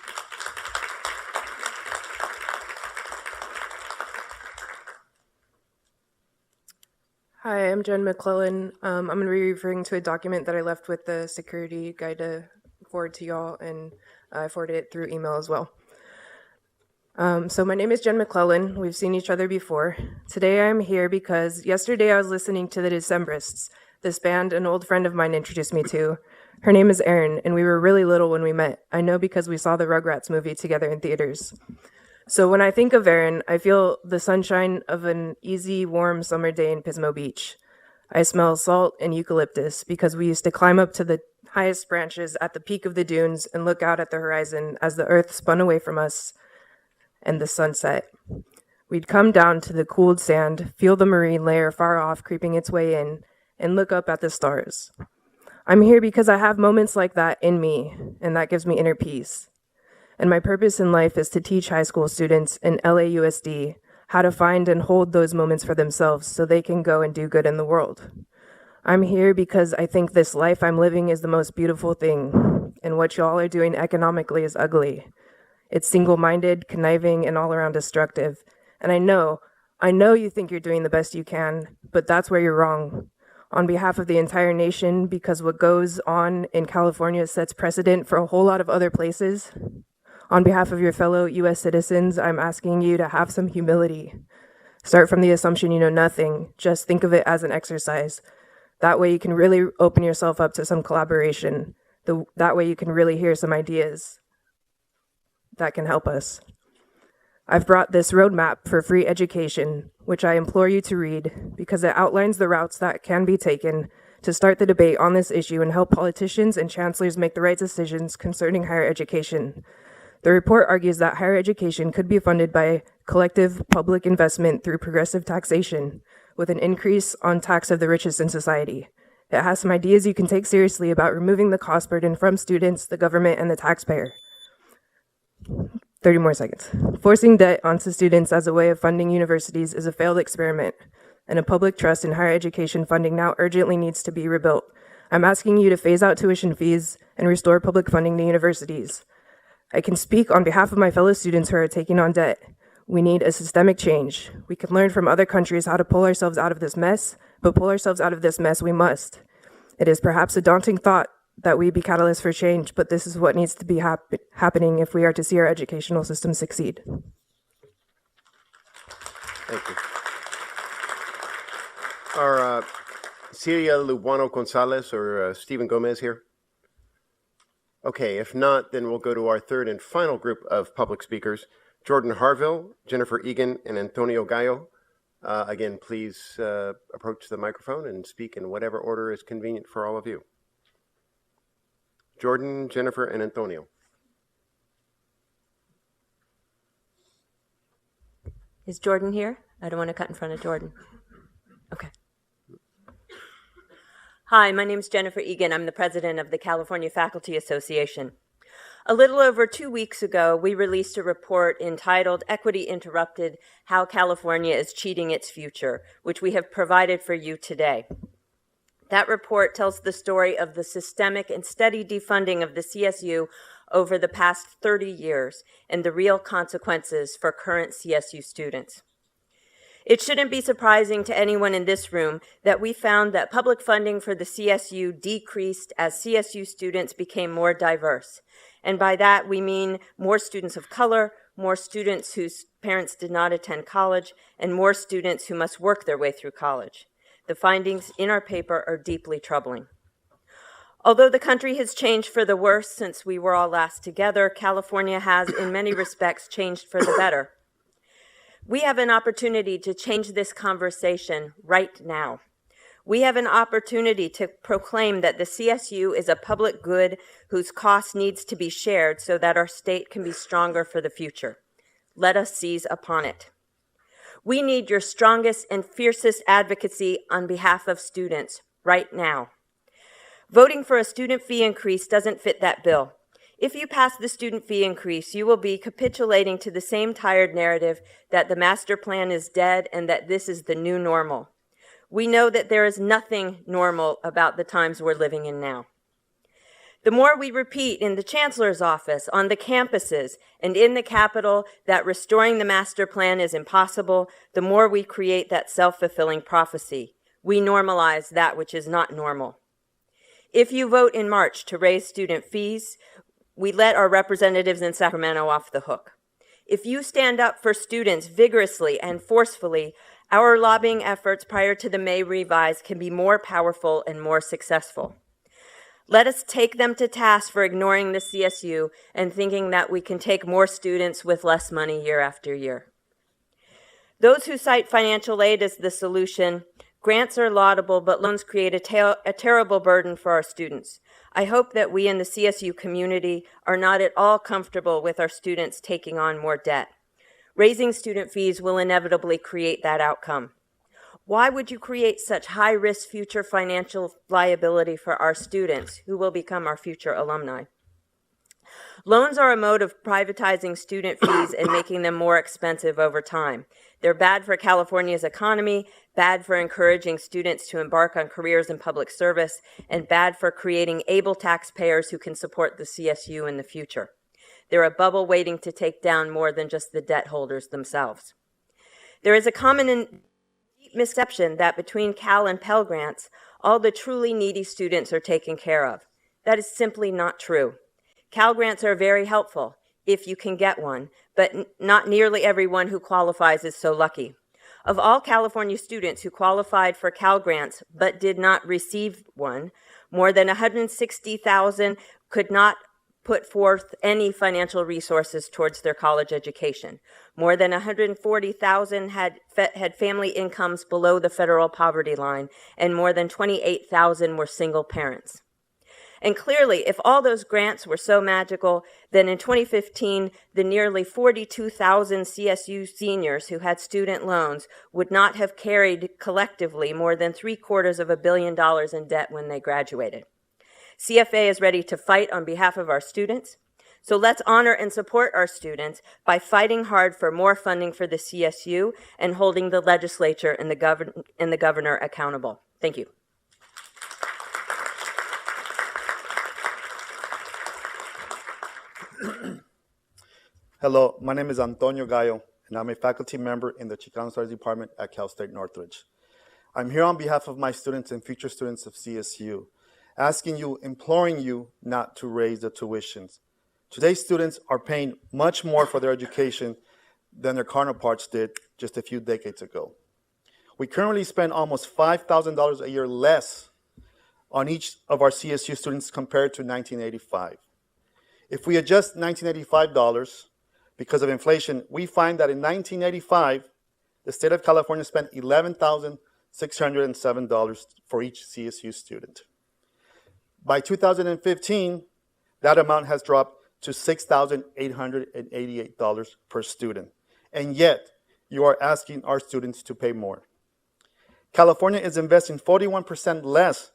Hi, I'm Jen McClellan. I'm going to be referring to a document that I left with the security guide to forward to y'all, and I forwarded it through email as well. So my name is Jen McClellan. We've seen each other before. Today I'm here because yesterday I was listening to the Decemberists, this band an old friend of mine introduced me to. Her name is Erin, and we were really little when we met. I know because we saw the Rugrats movie together in theaters. So when I think of Erin, I feel the sunshine of an easy, warm summer day in Pismo Beach. I smell salt and eucalyptus because we used to climb up to the highest branches at the peak of the dunes and look out at the horizon as the earth spun away from us and the sunset. We'd come down to the cooled sand, feel the marine layer far off creeping its way in, and look up at the stars. I'm here because I have moments like that in me, and that gives me inner peace. And my purpose in life is to teach high school students in LAUSD how to find and hold those moments for themselves so they can go and do good in the world. I'm here because I think this life I'm living is the most beautiful thing, and what y'all are doing economically is ugly. It's single-minded, conniving, and all-around destructive. And I know you think you're doing the best you can, but that's where you're wrong. On behalf of the entire nation, because what goes on in California sets precedent for a whole lot of other places. On behalf of your fellow U.S. citizens, I'm asking you to have some humility. Start from the assumption you know nothing. Just think of it as an exercise. That way you can really open yourself up to some collaboration. That way you can really hear some ideas that can help us. I've brought this roadmap for free education, which I implore you to read because it outlines the routes that can be taken to start the debate on this issue and help politicians and chancellors make the right decisions concerning higher education. The report argues that higher education could be funded by collective public investment through progressive taxation, with an increase on tax of the richest in society. It has some ideas you can take seriously about removing the cost burden from students, the government, and the taxpayer. 30 more seconds. Forcing debt onto students as a way of funding universities is a failed experiment, and a public trust in higher education funding now urgently needs to be rebuilt. I'm asking you to phase out tuition fees and restore public funding to universities. I can speak on behalf of my fellow students who are taking on debt. We need a systemic change. We can learn from other countries how to pull ourselves out of this mess, but pull ourselves out of this mess we must. It is perhaps a daunting thought that we be catalysts for change, but this is what needs to be happening if we are to see our educational system succeed.
Thank you. Are Celia Lubano Gonzalez or Stephen Gomez here? Okay, if not, then we'll go to our third and final group of public speakers, Jordan Harville, Jennifer Egan, and Antonio Gallo. Again, please approach the microphone and speak in whatever order is convenient for all of you. Jordan, Jennifer, and Antonio.
Is Jordan here? I don't want to cut in front of Jordan. Okay. Hi, my name is Jennifer Egan. I'm the president of the California Faculty Association. A little over 2 weeks ago, we released a report entitled Equity Interrupted: How California is Cheating Its Future, which we have provided for you today. That report tells the story of the systemic and steady defunding of the CSU over the past 30 years and the real consequences for current CSU students. It shouldn't be surprising to anyone in this room that we found that public funding for the CSU decreased as CSU students became more diverse. And by that, we mean more students of color, more students whose parents did not attend college, and more students who must work their way through college. The findings in our paper are deeply troubling. Although the country has changed for the worse since we were all last together, California has, in many respects, changed for the better. We have an opportunity to change this conversation right now. We have an opportunity to proclaim that the CSU is a public good whose cost needs to be shared so that our state can be stronger for the future. Let us seize upon it. We need your strongest and fiercest advocacy on behalf of students right now. Voting for a student fee increase doesn't fit that bill. If you pass the student fee increase, you will be capitulating to the same tired narrative that the master plan is dead and that this is the new normal. We know that there is nothing normal about the times we're living in now. The more we repeat in the chancellor's office, on the campuses, and in the Capitol that restoring the master plan is impossible, the more we create that self-fulfilling prophecy. We normalize that which is not normal. If you vote in March to raise student fees, we let our representatives in Sacramento off the hook. If you stand up for students vigorously and forcefully, our lobbying efforts prior to the May revise can be more powerful and more successful. Let us take them to task for ignoring the CSU and thinking that we can take more students with less money year after year. Those who cite financial aid as the solution, grants are laudable, but loans create a terrible burden for our students. I hope that we in the CSU community are not at all comfortable with our students taking on more debt. Raising student fees will inevitably create that outcome. Why would you create such high-risk future financial liability for our students who will become our future alumni? Loans are a mode of privatizing student fees and making them more expensive over time. They're bad for California's economy, bad for encouraging students to embark on careers in public service, and bad for creating able taxpayers who can support the CSU in the future. They're a bubble waiting to take down more than just the debt holders themselves. There is a common and deep misconception that between Cal and Pell Grants, all the truly needy students are taken care of. That is simply not true. Cal Grants are very helpful if you can get one, but not nearly everyone who qualifies is so lucky. Of all California students who qualified for Cal Grants but did not receive one, more than 160,000 could not put forth any financial resources towards their college education. More than 140,000 had family incomes below the federal poverty line, and more than 28,000 were single parents. And clearly, if all those grants were so magical, then in 2015, the nearly 42,000 CSU seniors who had student loans would not have carried collectively more than $750 million in debt when they graduated. CFA is ready to fight on behalf of our students. So let's honor and support our students by fighting hard for more funding for the CSU and holding the legislature and the governor accountable. Thank you.
Hello, my name is Antonio Gallo, and I'm a faculty member in the Chicano Studies Department at Cal State Northridge. I'm here on behalf of my students and future students of CSU, asking you, imploring you not to raise the tuitions. Today's students are paying much more for their education than their counterparts did just a few decades ago. We currently spend almost $5,000 a year less on each of our CSU students compared to 1985. If we adjust 1985 dollars because of inflation, we find that in 1985, the state of California spent $11,607 for each CSU student. By 2015, that amount has dropped to $6,888 per student. And yet, you are asking our students to pay more. California is investing 41% less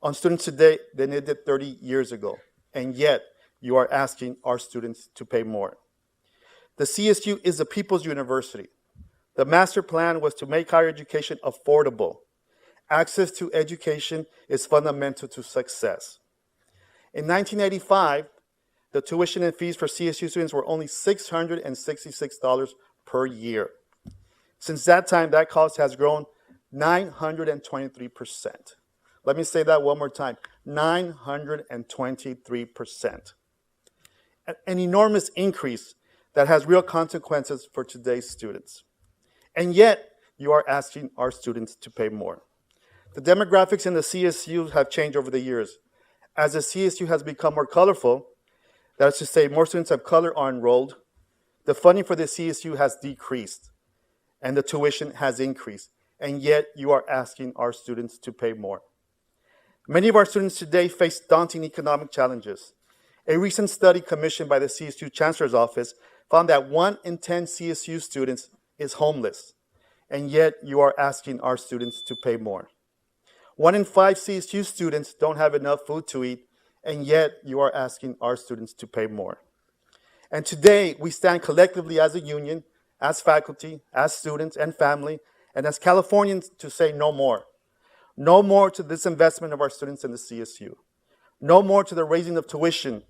on students today than it did 30 years ago. And yet, you are asking our students to pay more. The CSU is a people's university. The master plan was to make higher education affordable. Access to education is fundamental to success. In 1985, the tuition and fees for CSU students were only $666 per year. Since that time, that cost has grown 923%. Let me say that one more time, 923%. An enormous increase that has real consequences for today's students. And yet, you are asking our students to pay more. The demographics in the CSU have changed over the years. As the CSU has become more colorful, that is to say, more students of color are enrolled, the funding for the CSU has decreased, and the tuition has increased. And yet, you are asking our students to pay more. Many of our students today face daunting economic challenges. A recent study commissioned by the CSU Chancellor's Office found that 1 in 10 CSU students is homeless, and yet you are asking our students to pay more. 1 in 5 CSU students don't have enough food to eat, and yet you are asking our students to pay more. And today, we stand collectively as a union, as faculty, as students and family, and as Californians to say no more. No more to this investment of our students in the CSU. No more to the raising of tuition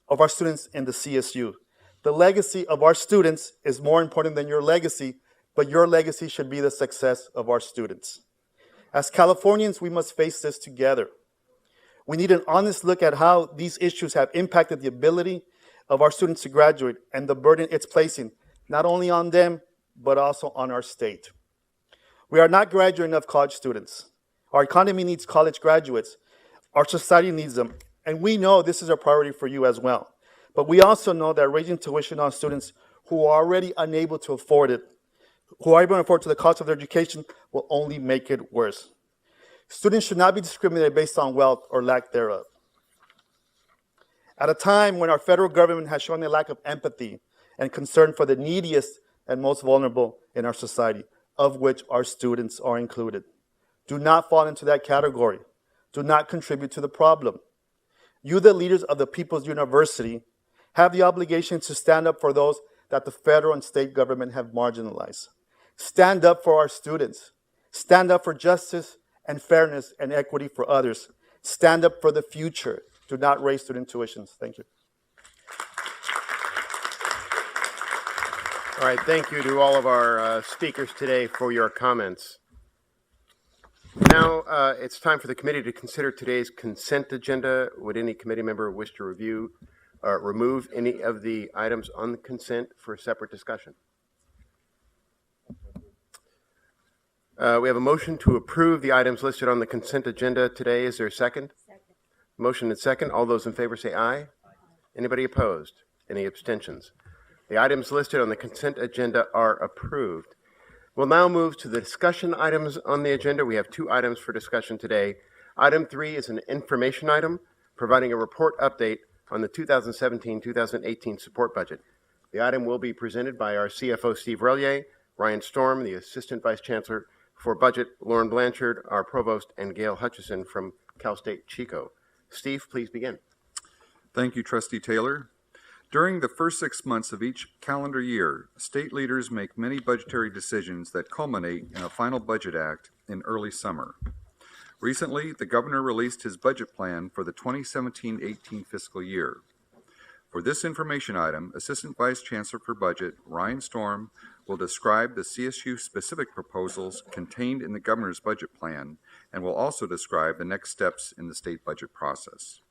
of our students in the CSU. The legacy of our students is more important than your legacy, but your legacy should be the success of our students. As Californians, we must face this together. We need an honest look at how these issues have impacted the ability of our students to graduate and the burden it's placing not only on them, but also on our state. We are not graduating enough college students. Our economy needs college graduates. Our society needs them. And we know this is a priority for you as well. But we also know that raising tuition on students who are already unable to afford it, who are able to afford to the cost of their education, will only make it worse. Students should not be discriminated based on wealth or lack thereof. At a time when our federal government has shown a lack of empathy and concern for the neediest and most vulnerable in our society, of which our students are included. Do not fall into that category. Do not contribute to the problem. You, the leaders of the People's University, have the obligation to stand up for those that the federal and state government have marginalized. Stand up for our students. Stand up for justice and fairness and equity for others. Stand up for the future. Do not raise student tuitions. Thank you.
All right, thank you to all of our speakers today for your comments. Now it's time for the committee to consider today's consent agenda. Would any committee member wish to remove any of the items on the consent for separate discussion? We have a motion to approve the items listed on the consent agenda today. Is there a second? Second. Motion and second. All those in favor say aye. Anybody opposed? Any abstentions? The items listed on the consent agenda are approved. We'll now move to the discussion items on the agenda. We have 2 items for discussion today. Item 3 is an information item providing a report update on the 2017-2018 support budget. The item will be presented by our CFO, Steve Relier, Ryan Storm, the Assistant Vice Chancellor for Budget, Lauren Blanchard, our Provost, and Gail Hutchison from Cal State Chico. Steve, please begin.
Thank you, Trustee Taylor. During the first 6 months of each calendar year, state leaders make many budgetary decisions that culminate in a final budget act in early summer. Recently, the governor released his budget plan for the 2017-18 fiscal year. For this information item, Assistant Vice Chancellor for Budget, Ryan Storm, will describe the CSU-specific proposals contained in the governor's budget plan and will also describe the next steps in the state budget process.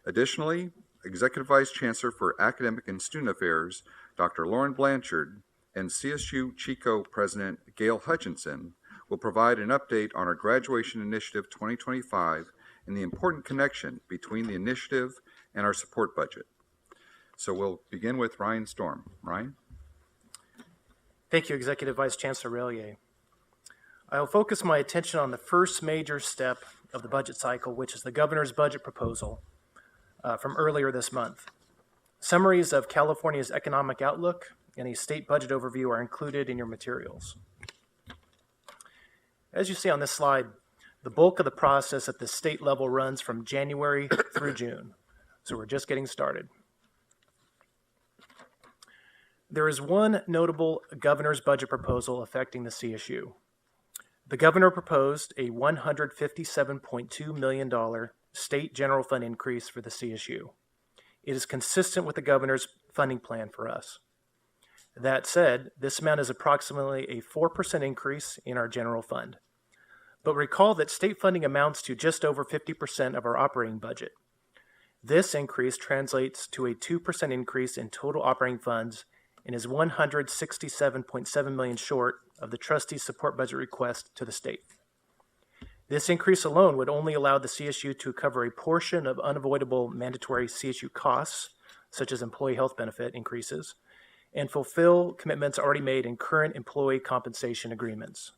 Additionally, Executive Vice Chancellor for Academic and Student Affairs, Dr. Lauren Blanchard, and CSU Chico President Gail Hutchinson will provide an update on our Graduation Initiative 2025 and the important connection between the initiative and our support budget. So we'll begin with Ryan Storm. Ryan?
Thank you, Executive Vice Chancellor Relier. I will focus my attention on the first major step of the budget cycle, which is the governor's budget proposal from earlier this month. Summaries of California's economic outlook and a state budget overview are included in your materials. As you see on this slide, the bulk of the process at the state level runs from January through June, so we're just getting started. There is one notable governor's budget proposal affecting the CSU. The governor proposed a $157.2 million state general fund increase for the CSU. It is consistent with the governor's funding plan for us. That said, this amount is approximately a 4% increase in our general fund. But recall that state funding amounts to just over 50% of our operating budget. This increase translates to a 2% increase in total operating funds and is $167.7 million short of the trustees' support budget request to the state. This increase alone would only allow the CSU to cover a portion of unavoidable mandatory CSU costs, such as employee health benefit increases, and fulfill commitments already made in current employee compensation agreements.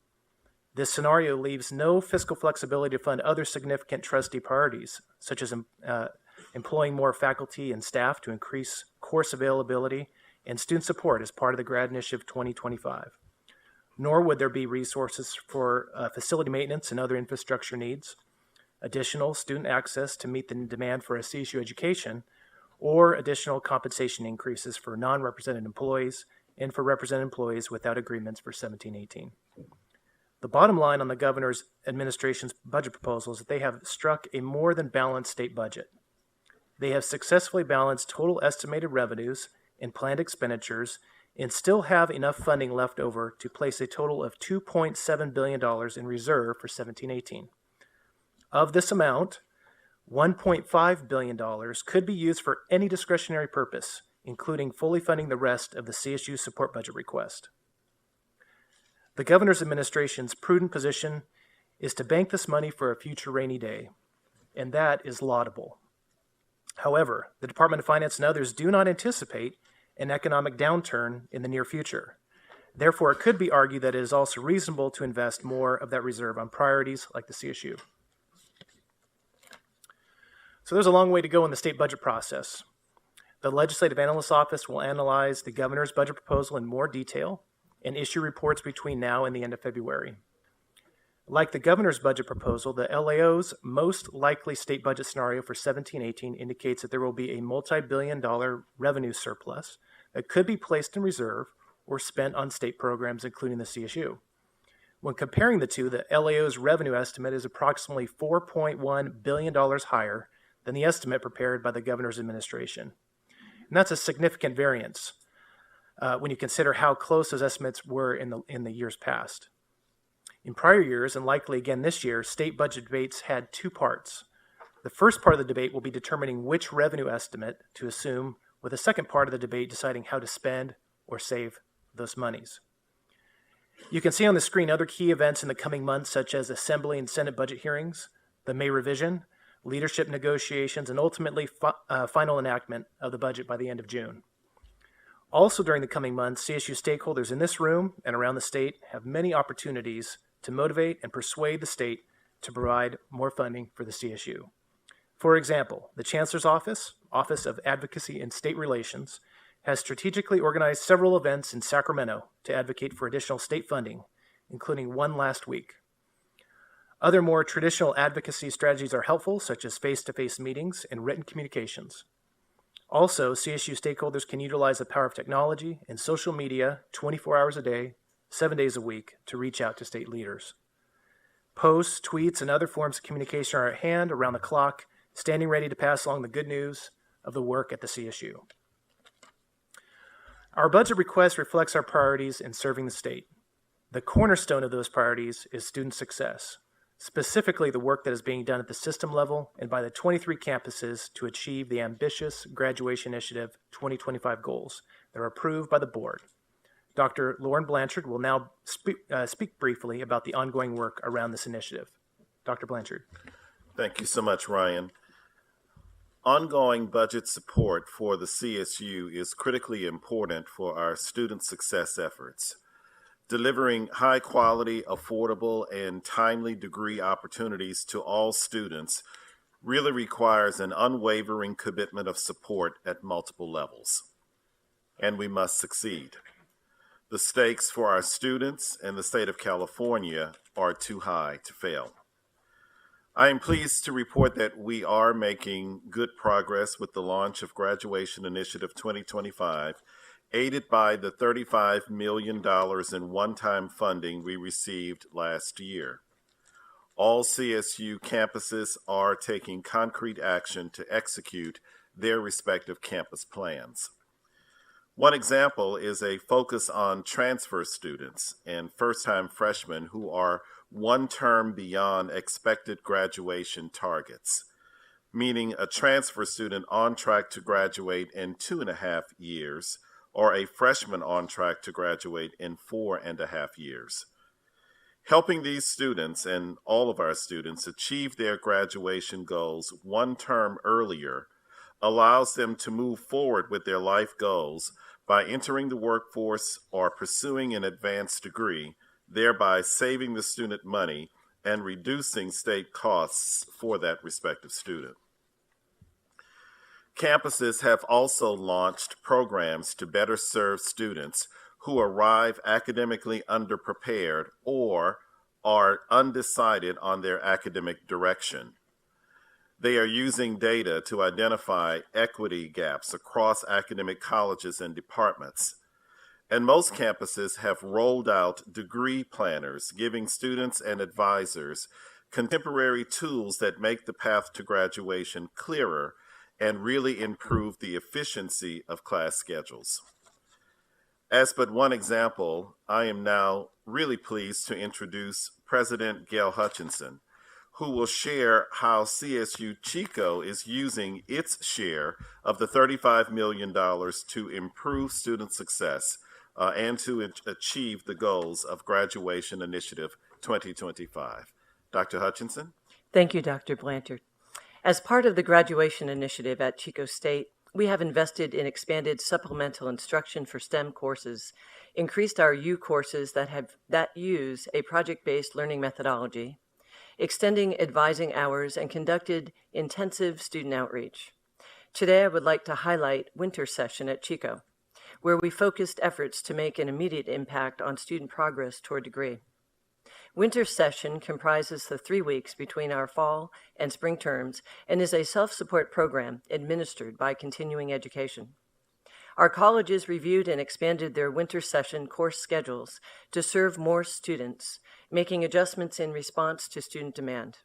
This scenario leaves no fiscal flexibility to fund other significant trustee priorities, such as employing more faculty and staff to increase course availability and student support as part of the Grad Initiative 2025. Nor would there be resources for facility maintenance and other infrastructure needs, additional student access to meet the demand for a CSU education, or additional compensation increases for non-represented employees and for represented employees without agreements for 17-18. The bottom line on the governor's administration's budget proposal is that they have struck a more than balanced state budget. They have successfully balanced total estimated revenues and planned expenditures and still have enough funding left over to place a total of $2.7 billion in reserve for 17-18. Of this amount, $1.5 billion could be used for any discretionary purpose, including fully funding the rest of the CSU support budget request. The governor's administration's prudent position is to bank this money for a future rainy day, and that is laudable. However, the Department of Finance and others do not anticipate an economic downturn in the near future. Therefore, it could be argued that it is also reasonable to invest more of that reserve on priorities like the CSU. So there's a long way to go in the state budget process. The Legislative Analyst's Office will analyze the governor's budget proposal in more detail and issue reports between now and the end of February. Like the governor's budget proposal, the LAO's most likely state budget scenario for 17-18 indicates that there will be a multi-billion-dollar revenue surplus that could be placed in reserve or spent on state programs, including the CSU. When comparing the two, the LAO's revenue estimate is approximately $4.1 billion higher than the estimate prepared by the governor's administration. And that's a significant variance when you consider how close those estimates were in the years past. In prior years, and likely again this year, state budget debates had two parts. The first part of the debate will be determining which revenue estimate to assume, with the second part of the debate deciding how to spend or save those monies. You can see on the screen other key events in the coming months, such as Assembly and Senate budget hearings, the May revision, leadership negotiations, and ultimately final enactment of the budget by the end of June. Also during the coming months, CSU stakeholders in this room and around the state have many opportunities to motivate and persuade the state to provide more funding for the CSU. For example, the Chancellor's Office of Advocacy and State Relations, has strategically organized several events in Sacramento to advocate for additional state funding, including one last week. Other more traditional advocacy strategies are helpful, such as face-to-face meetings and written communications. Also, CSU stakeholders can utilize the power of technology and social media 24 hours a day, 7 days a week to reach out to state leaders. Posts, tweets, and other forms of communication are at hand around the clock, standing ready to pass along the good news of the work at the CSU. Our budget request reflects our priorities in serving the state. The cornerstone of those priorities is student success, specifically the work that is being done at the system level and by the 23 campuses to achieve the ambitious Graduation Initiative 2025 goals that are approved by the board. Dr. Lauren Blanchard will now speak briefly about the ongoing work around this initiative. Dr. Blanchard.
Thank you so much, Ryan. Ongoing budget support for the CSU is critically important for our student success efforts. Delivering high-quality, affordable, and timely degree opportunities to all students really requires an unwavering commitment of support at multiple levels. And we must succeed. The stakes for our students and the state of California are too high to fail. I am pleased to report that we are making good progress with the launch of Graduation Initiative 2025, aided by the $35 million in one-time funding we received last year. All CSU campuses are taking concrete action to execute their respective campus plans. One example is a focus on transfer students and first-time freshmen who are one term beyond expected graduation targets, meaning a transfer student on track to graduate in 2.5 years or a freshman on track to graduate in 4.5 years. Helping these students and all of our students achieve their graduation goals one term earlier allows them to move forward with their life goals by entering the workforce or pursuing an advanced degree, thereby saving the student money and reducing state costs for that respective student. Campuses have also launched programs to better serve students who arrive academically underprepared or are undecided on their academic direction. They are using data to identify equity gaps across academic colleges and departments. And most campuses have rolled out degree planners, giving students and advisors contemporary tools that make the path to graduation clearer and really improve the efficiency of class schedules. As but one example, I am now really pleased to introduce President Gail Hutchinson, who will share how CSU Chico is using its share of the $35 million to improve student success and to achieve the goals of Graduation Initiative 2025. Dr. Hutchinson?
Thank you, Dr. Blanchard. As part of the Graduation Initiative at Chico State, we have invested in expanded supplemental instruction for STEM courses, increased our U courses that use a project-based learning methodology, extending advising hours, and conducted intensive student outreach. Today, I would like to highlight Winter Session at Chico, where we focused efforts to make an immediate impact on student progress toward degree. Winter Session comprises the 3 weeks between our fall and spring terms and is a self-support program administered by Continuing Education. Our colleges reviewed and expanded their Winter Session course schedules to serve more students, making adjustments in response to student demand.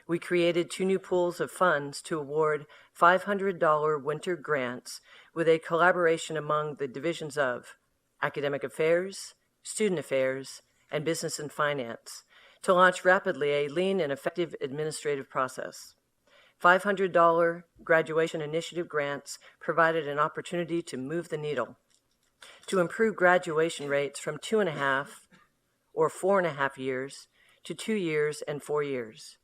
We created 2 new pools of funds to award $500 winter grants with a collaboration among the divisions of Academic Affairs, Student Affairs, and Business and Finance to launch rapidly a lean and effective administrative process. $500 Graduation Initiative grants provided an opportunity to move the needle, to improve graduation rates from 2.5 or 4.5 years to 2 years and 4 years.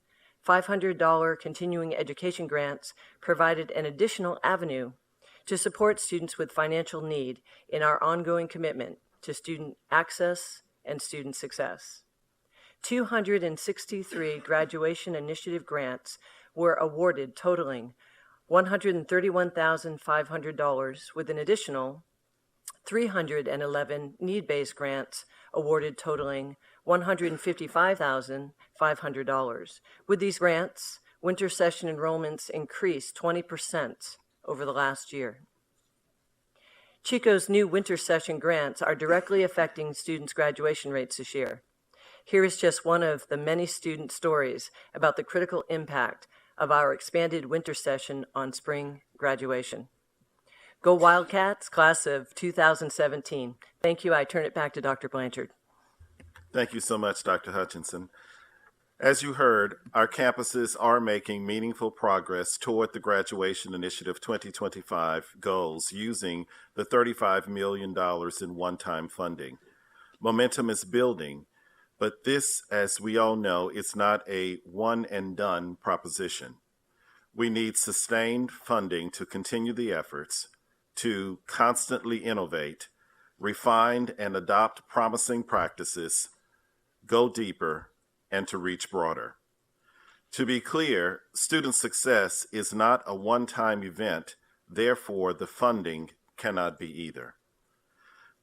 $500 continuing education grants provided an additional avenue to support students with financial need in our ongoing commitment to student access and student success. 263 Graduation Initiative grants were awarded totaling $131,500 with an additional 311 need-based grants awarded totaling $155,500. With these grants, Winter Session enrollments increased 20% over the last year. Chico's new Winter Session grants are directly affecting students' graduation rates this year. Here is just one of the many student stories about the critical impact of our expanded Winter Session on spring graduation. Go Wildcats, class of 2017. Thank you. I turn it back to Dr. Blanchard.
Thank you so much, Dr. Hutchinson. As you heard, our campuses are making meaningful progress toward the Graduation Initiative 2025 goals using the $35 million in one-time funding. Momentum is building, but this, as we all know, is not a one-and-done proposition. We need sustained funding to continue the efforts, to constantly innovate, refine and adopt promising practices, go deeper, and to reach broader. To be clear, student success is not a one-time event, therefore the funding cannot be either.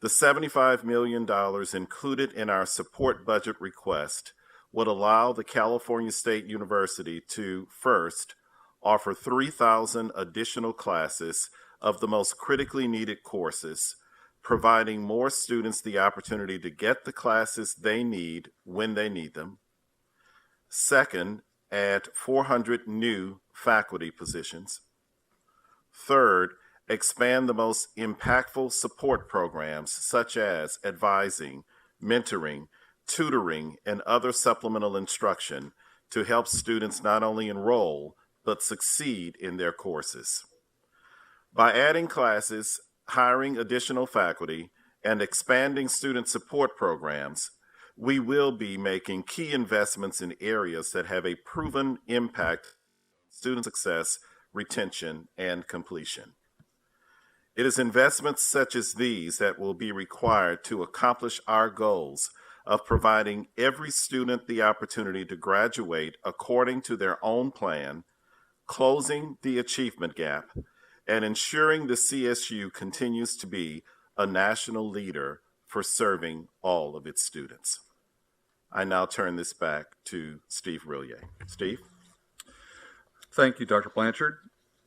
The $75 million included in our support budget request would allow the California State University to, first, offer 3,000 additional classes of the most critically needed courses, providing more students the opportunity to get the classes they need when they need them. Second, add 400 new faculty positions. Third, expand the most impactful support programs such as advising, mentoring, tutoring, and other supplemental instruction to help students not only enroll, but succeed in their courses. By adding classes, hiring additional faculty, and expanding student support programs, we will be making key investments in areas that have a proven impact on student success, retention, and completion. It is investments such as these that will be required to accomplish our goals of providing every student the opportunity to graduate according to their own plan, closing the achievement gap, and ensuring the CSU continues to be a national leader for serving all of its students. I now turn this back to Steve Rillier. Steve?
Thank you, Dr. Blanchard.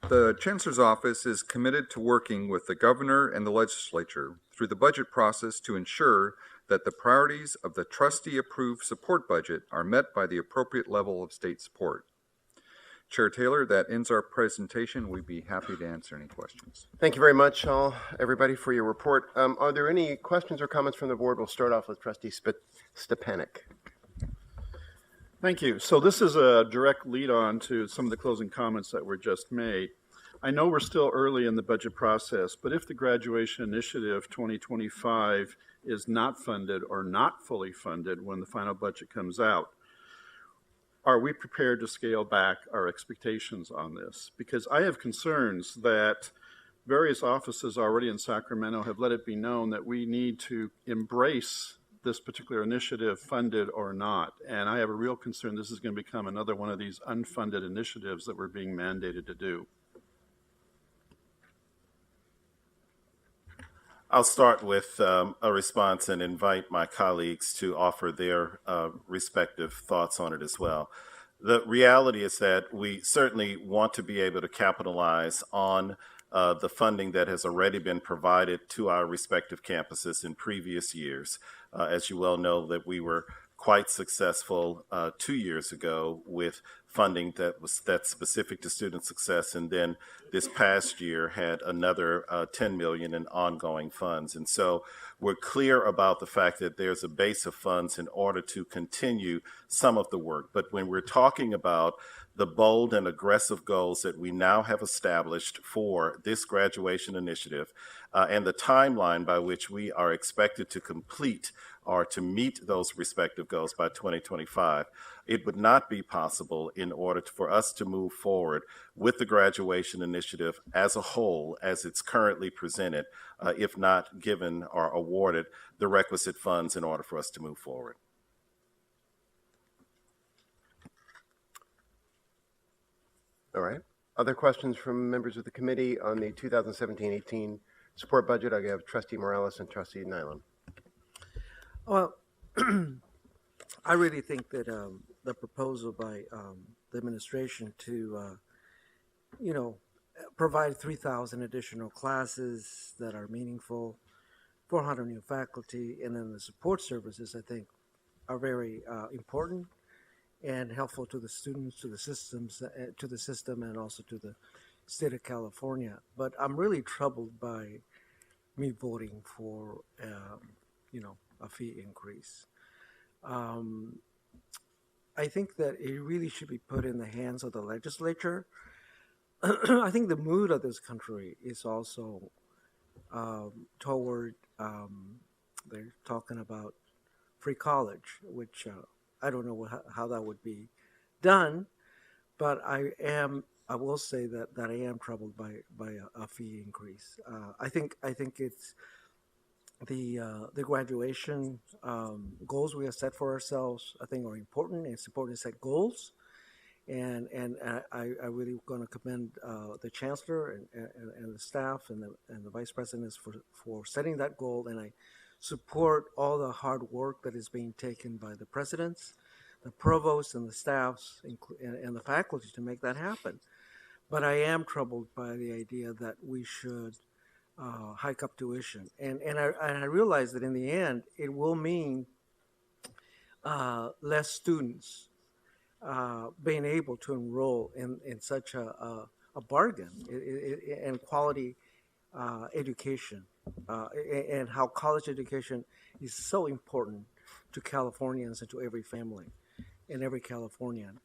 The Chancellor's Office is committed to working with the Governor and the Legislature through the budget process to ensure that the priorities of the trustee-approved support budget are met by the appropriate level of state support. Chair Taylor, that ends our presentation. We'd be happy to answer any questions.
Thank you very much, everybody, for your report. Are there any questions or comments from the board? We'll start off with Trustee Stepanek.
Thank you. So this is a direct lead on to some of the closing comments that were just made. I know we're still early in the budget process, but if the Graduation Initiative 2025 is not funded or not fully funded when the final budget comes out, are we prepared to scale back our expectations on this? Because I have concerns that various offices already in Sacramento have let it be known that we need to embrace this particular initiative, funded or not. And I have a real concern this is going to become another one of these unfunded initiatives that we're being mandated to do.
I'll start with a response and invite my colleagues to offer their respective thoughts on it as well. The reality is that we certainly want to be able to capitalize on the funding that has already been provided to our respective campuses in previous years. As you well know, that we were quite successful 2 years ago with funding that's specific to student success, and then this past year had another $10 million in ongoing funds. And so we're clear about the fact that there's a base of funds in order to continue some of the work. But when we're talking about the bold and aggressive goals that we now have established for this graduation initiative and the timeline by which we are expected to complete or to meet those respective goals by 2025, it would not be possible in order for us to move forward with the graduation initiative as a whole, as it's currently presented, if not given or awarded the requisite funds in order for us to move forward.
All right. Other questions from members of the committee on the 2017-18 support budget? I have Trustee Morales and Trustee Nyland.
Well, I really think that the proposal by the administration to, provide 3,000 additional classes that are meaningful, 400 new faculty, and then the support services, I think, are very important and helpful to the students, to the systems, to the system, and also to the state of California. But I'm really troubled by me voting for, a fee increase. I think that it really should be put in the hands of the legislature. I think the mood of this country is also toward, they're talking about free college, which I don't know how that would be done, but I will say that I am troubled by a fee increase. I think it's the graduation goals we have set for ourselves, I think, are important. It's important to set goals, and I really going to commend the chancellor and the staff and the vice presidents for setting that goal, and I support all the hard work that is being taken by the presidents, the provosts, and the staffs, and the faculty to make that happen. But I am troubled by the idea that we should hike up tuition, and I realize that in the end it will mean less students being able to enroll in such a bargain and quality education, and how college education is so important to Californians and to every family and every Californian.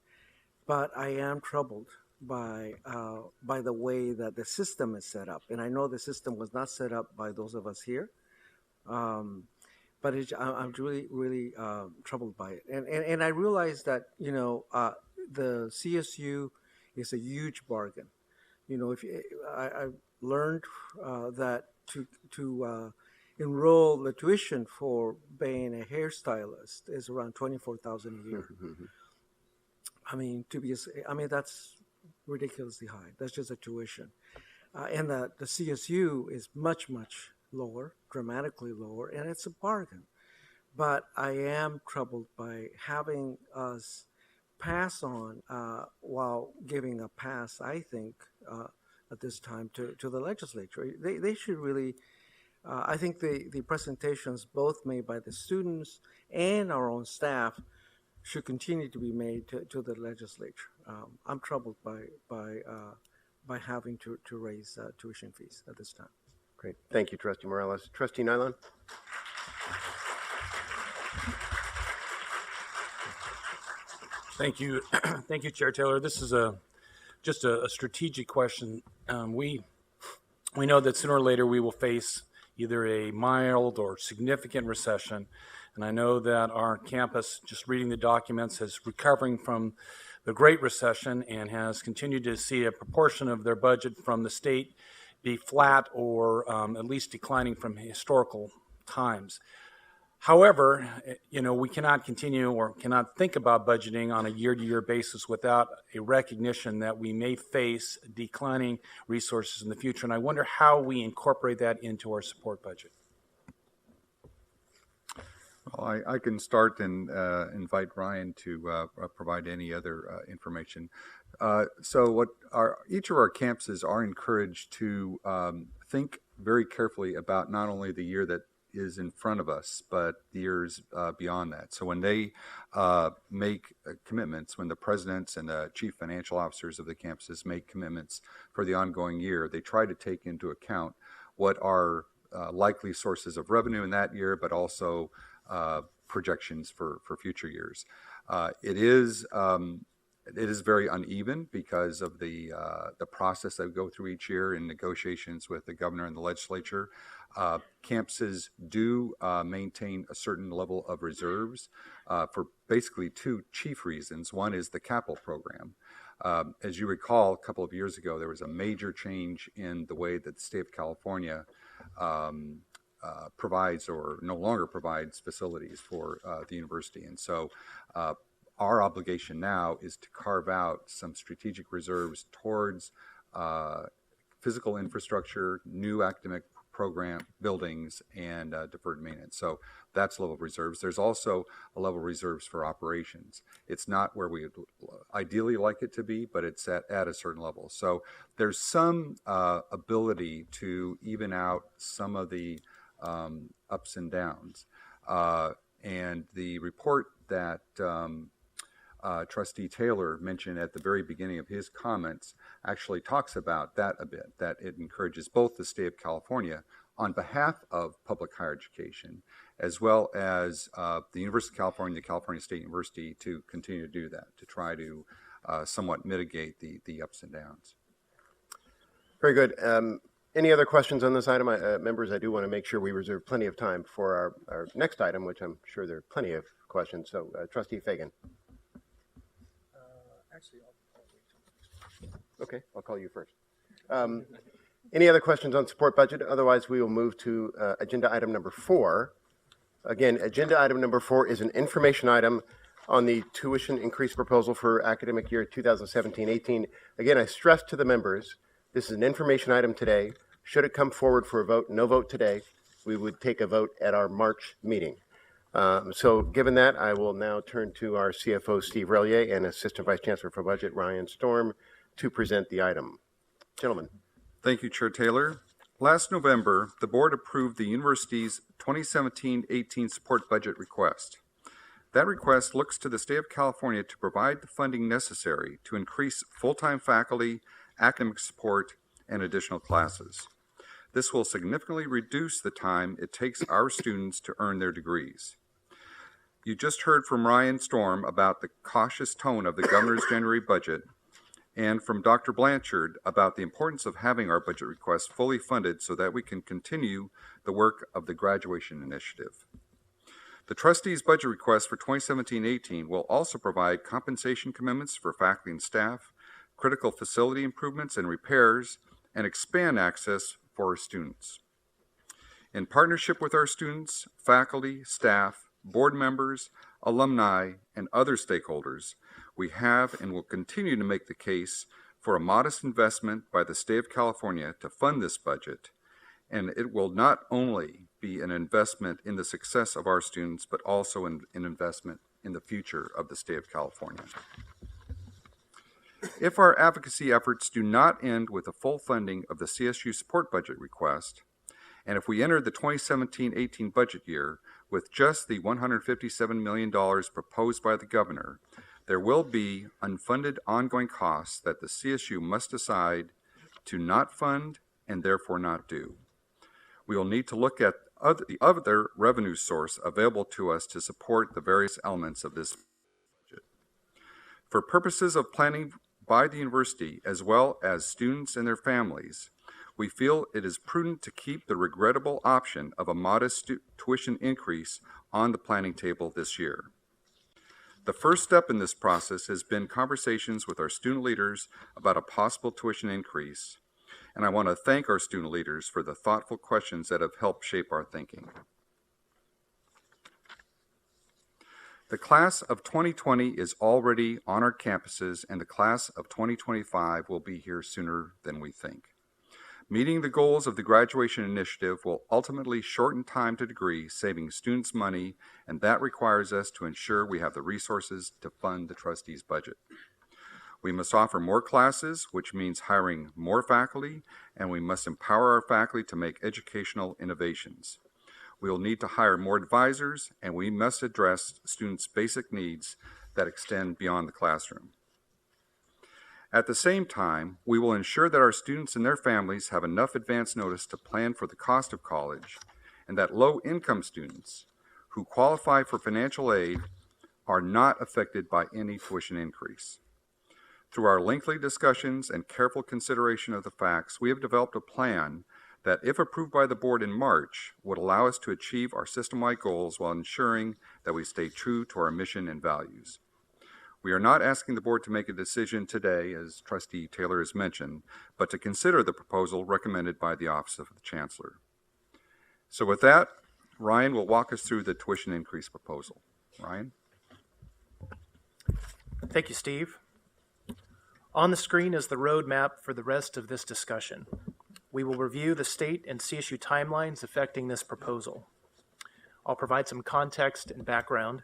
But I am troubled by the way that the system is set up, and I know the system was not set up by those of us here, but I'm really troubled by it, and I realize that the CSU is a huge bargain. If I learned that to enroll the tuition for being a hairstylist is around $24,000 a year. I mean, that's ridiculously high. That's just a tuition. And the CSU is much, much lower, dramatically lower, and it's a bargain. But I am troubled by having us pass on while giving a pass, I think, at this time to the legislature. They should really, I think the presentations both made by the students and our own staff should continue to be made to the legislature. I'm troubled by having to raise tuition fees at this time.
Great. Thank you, Trustee Morales. Trustee Nyland?
Thank you. Thank you, Chair Taylor. This is just a strategic question. We know that sooner or later we will face either a mild or significant recession. And I know that our campus, just reading the documents, is recovering from the Great Recession and has continued to see a proportion of their budget from the state be flat or at least declining from historical times. However, we cannot continue or cannot think about budgeting on a year-to-year basis without a recognition that we may face declining resources in the future. And I wonder how we incorporate that into our support budget.
Well, I can start and invite Ryan to provide any other information. So what each of our campuses are encouraged to think very carefully about not only the year that is in front of us, but the years beyond that. So when they make commitments, when the presidents and the chief financial officers of the campuses make commitments for the ongoing year, they try to take into account what are likely sources of revenue in that year, but also projections for future years. It is very uneven because of the process that we go through each year in negotiations with the governor and the legislature. Campuses do maintain a certain level of reserves for basically two chief reasons. One is the capital program. As you recall, a couple of years ago, there was a major change in the way that the state of California provides or no longer provides facilities for the university. And so our obligation now is to carve out some strategic reserves towards physical infrastructure, new academic program buildings, and deferred maintenance. So that's level of reserves. There's also a level of reserves for operations. It's not where we would ideally like it to be, but it's at a certain level. So there's some ability to even out some of the ups and downs. And the report that Trustee Taylor mentioned at the very beginning of his comments actually talks about that a bit, that it encourages both the state of California on behalf of public higher education, as well as the University of California, the California State University, to continue to do that, to try to somewhat mitigate the ups and downs.
Very good. Any other questions on this item? Members, I do want to make sure we reserve plenty of time for our next item, which I'm sure there are plenty of questions. So, Trustee Fagan. Okay, I'll call you first. Any other questions on support budget? Otherwise, we will move to agenda item number 4. Again, agenda item number 4 is an information item on the tuition increase proposal for academic year 2017-18. Again, I stress to the members, this is an information item today. Should it come forward for a vote, no vote today, we would take a vote at our March meeting. So given that, I will now turn to our CFO, Steve Relier, and Assistant Vice Chancellor for Budget, Ryan Storm, to present the item. Gentlemen.
Thank you, Chair Taylor. Last November, the board approved the university's 2017-18 support budget request. That request looks to the state of California to provide the funding necessary to increase full-time faculty, academic support, and additional classes. This will significantly reduce the time it takes our students to earn their degrees. You just heard from Ryan Storm about the cautious tone of the governor's January budget, and from Dr. Blanchard about the importance of having our budget request fully funded so that we can continue the work of the graduation initiative. The trustees' budget request for 2017-18 will also provide compensation commitments for faculty and staff, critical facility improvements and repairs, and expand access for our students. In partnership with our students, faculty, staff, board members, alumni, and other stakeholders, we have and will continue to make the case for a modest investment by the state of California to fund this budget, and it will not only be an investment in the success of our students, but also an investment in the future of the state of California. If our advocacy efforts do not end with the full funding of the CSU support budget request, and if we enter the 2017-18 budget year with just the $157 million proposed by the governor, there will be unfunded ongoing costs that the CSU must decide to not fund and therefore not do. We will need to look at the other revenue source available to us to support the various elements of this budget. For purposes of planning by the university, as well as students and their families, we feel it is prudent to keep the regrettable option of a modest tuition increase on the planning table this year. The first step in this process has been conversations with our student leaders about a possible tuition increase, and I want to thank our student leaders for the thoughtful questions that have helped shape our thinking. The class of 2020 is already on our campuses, and the class of 2025 will be here sooner than we think. Meeting the goals of the graduation initiative will ultimately shorten time to degree, saving students money, and that requires us to ensure we have the resources to fund the trustees' budget. We must offer more classes, which means hiring more faculty, and we must empower our faculty to make educational innovations. We will need to hire more advisors, and we must address students' basic needs that extend beyond the classroom. At the same time, we will ensure that our students and their families have enough advance notice to plan for the cost of college, and that low-income students who qualify for financial aid are not affected by any tuition increase. Through our lengthy discussions and careful consideration of the facts, we have developed a plan that, if approved by the board in March, would allow us to achieve our system-wide goals while ensuring that we stay true to our mission and values. We are not asking the board to make a decision today, as Trustee Taylor has mentioned, but to consider the proposal recommended by the Office of the Chancellor. So with that, Ryan will walk us through the tuition increase proposal. Ryan?
Thank you, Steve. On the screen is the roadmap for the rest of this discussion. We will review the state and CSU timelines affecting this proposal. I'll provide some context and background,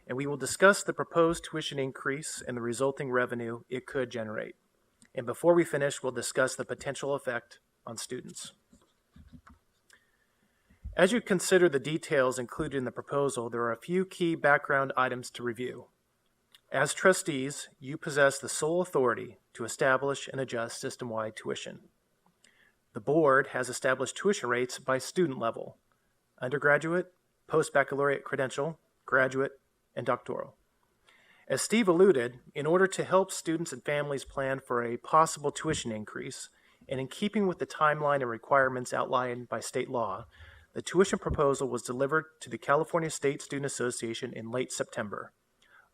and we will discuss the proposed tuition increase and the resulting revenue it could generate. And before we finish, we'll discuss the potential effect on students. As you consider the details included in the proposal, there are a few key background items to review. As trustees, you possess the sole authority to establish and adjust system-wide tuition. The board has established tuition rates by student level: undergraduate, post-baccalaureate credential, graduate, and doctoral. As Steve alluded, in order to help students and families plan for a possible tuition increase, and in keeping with the timeline and requirements outlined by state law, the tuition proposal was delivered to the California State Student Association in late September,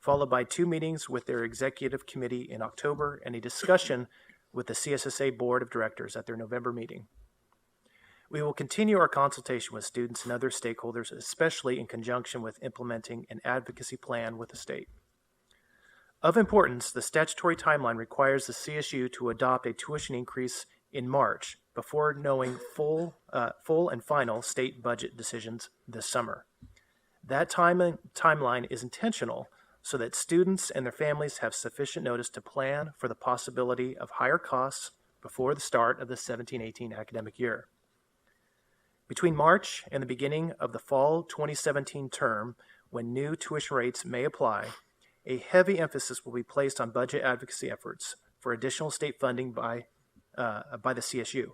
followed by 2 meetings with their executive committee in October and a discussion with the CSSA Board of Directors at their November meeting. We will continue our consultation with students and other stakeholders, especially in conjunction with implementing an advocacy plan with the state. Of importance, the statutory timeline requires the CSU to adopt a tuition increase in March before knowing full and final state budget decisions this summer. That timeline is intentional so that students and their families have sufficient notice to plan for the possibility of higher costs before the start of the 17-18 academic year. Between March and the beginning of the fall 2017 term, when new tuition rates may apply, a heavy emphasis will be placed on budget advocacy efforts for additional state funding by the CSU,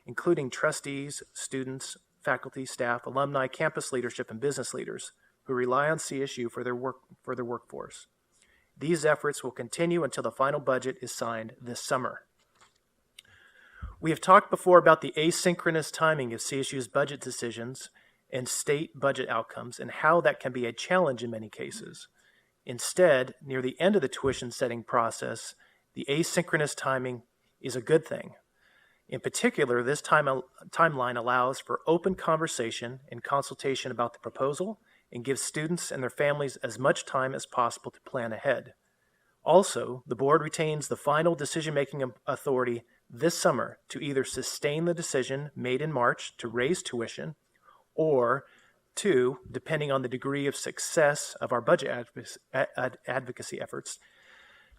including trustees, students, faculty, staff, alumni, campus leadership, and business leaders who rely on CSU for their workforce. These efforts will continue until the final budget is signed this summer. We have talked before about the asynchronous timing of CSU's budget decisions and state budget outcomes and how that can be a challenge in many cases. Instead, near the end of the tuition setting process, the asynchronous timing is a good thing. In particular, this timeline allows for open conversation and consultation about the proposal and gives students and their families as much time as possible to plan ahead. Also, the board retains the final decision-making authority this summer to either sustain the decision made in March to raise tuition, or to, depending on the degree of success of our budget advocacy efforts,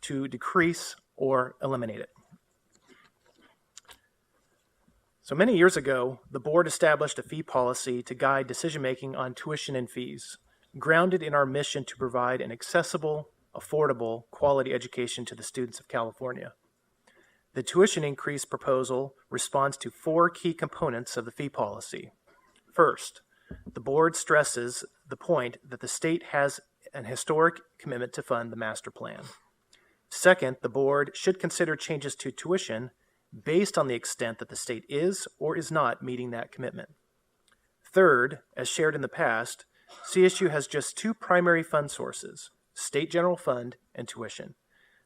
to decrease or eliminate it. So many years ago, the board established a fee policy to guide decision-making on tuition and fees, grounded in our mission to provide an accessible, affordable, quality education to the students of California. The tuition increase proposal responds to 4 key components of the fee policy. First, the board stresses the point that the state has an historic commitment to fund the master plan. Second, the board should consider changes to tuition based on the extent that the state is or is not meeting that commitment. Third, as shared in the past, CSU has just two primary fund sources, state general fund and tuition.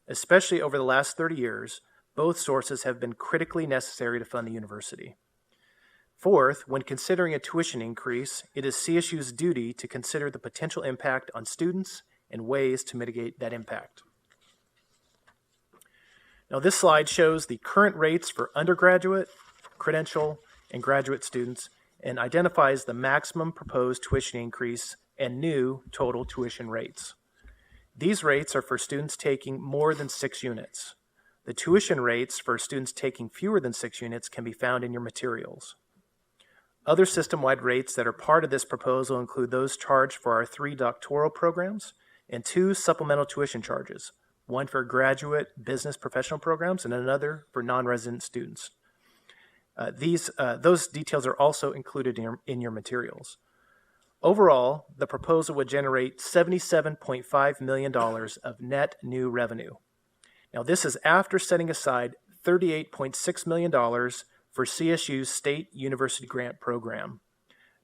Especially over the last 30 years, both sources have been critically necessary to fund the university. Fourth, when considering a tuition increase, it is CSU's duty to consider the potential impact on students and ways to mitigate that impact. Now, this slide shows the current rates for undergraduate, credential, and graduate students and identifies the maximum proposed tuition increase and new total tuition rates. These rates are for students taking more than 6 units. The tuition rates for students taking fewer than 6 units can be found in your materials. Other system-wide rates that are part of this proposal include those charged for our 3 doctoral programs and 2 supplemental tuition charges, one for graduate business professional programs and another for non-resident students. Those details are also included in your materials. Overall, the proposal would generate $77.5 million of net new revenue. Now, this is after setting aside $38.6 million for CSU's State University Grant Program.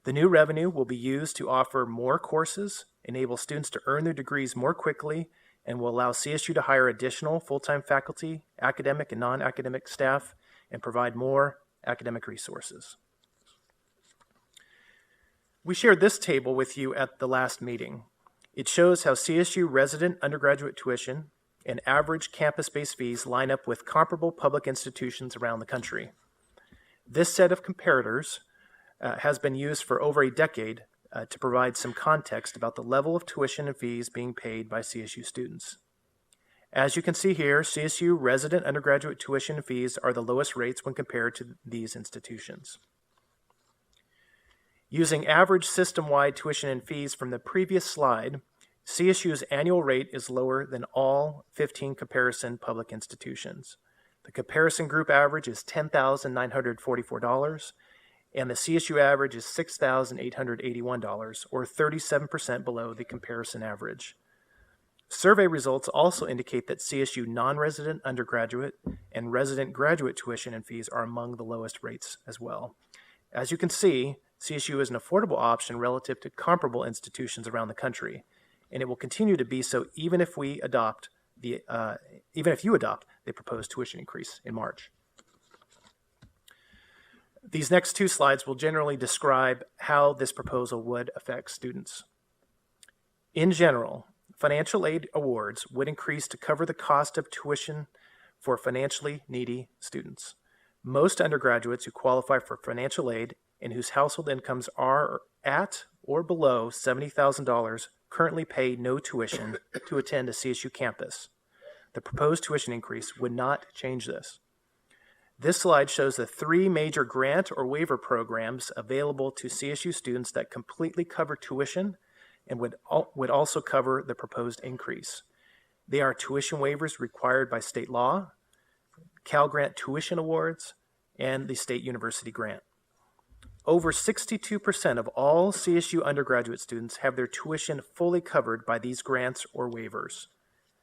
The new revenue will be used to offer more courses, enable students to earn their degrees more quickly, and will allow CSU to hire additional full-time faculty, academic and non-academic staff, and provide more academic resources. We shared this table with you at the last meeting. It shows how CSU resident undergraduate tuition and average campus-based fees line up with comparable public institutions around the country. This set of comparators has been used for over a decade to provide some context about the level of tuition and fees being paid by CSU students. As you can see here, CSU resident undergraduate tuition and fees are the lowest rates when compared to these institutions. Using average system-wide tuition and fees from the previous slide, CSU's annual rate is lower than all 15 comparison public institutions. The comparison group average is $10,944, and the CSU average is $6,881, or 37% below the comparison average. Survey results also indicate that CSU non-resident undergraduate and resident graduate tuition and fees are among the lowest rates as well. As you can see, CSU is an affordable option relative to comparable institutions around the country, and it will continue to be so even if you adopt the proposed tuition increase in March. These next 2 slides will generally describe how this proposal would affect students. In general, financial aid awards would increase to cover the cost of tuition for financially needy students. Most undergraduates who qualify for financial aid and whose household incomes are at or below $70,000 currently pay no tuition to attend a CSU campus. The proposed tuition increase would not change this. This slide shows the 3 major grant or waiver programs available to CSU students that completely cover tuition and would also cover the proposed increase. They are tuition waivers required by state law, Cal Grant tuition awards, and the State University Grant. Over 62% of all CSU undergraduate students have their tuition fully covered by these grants or waivers.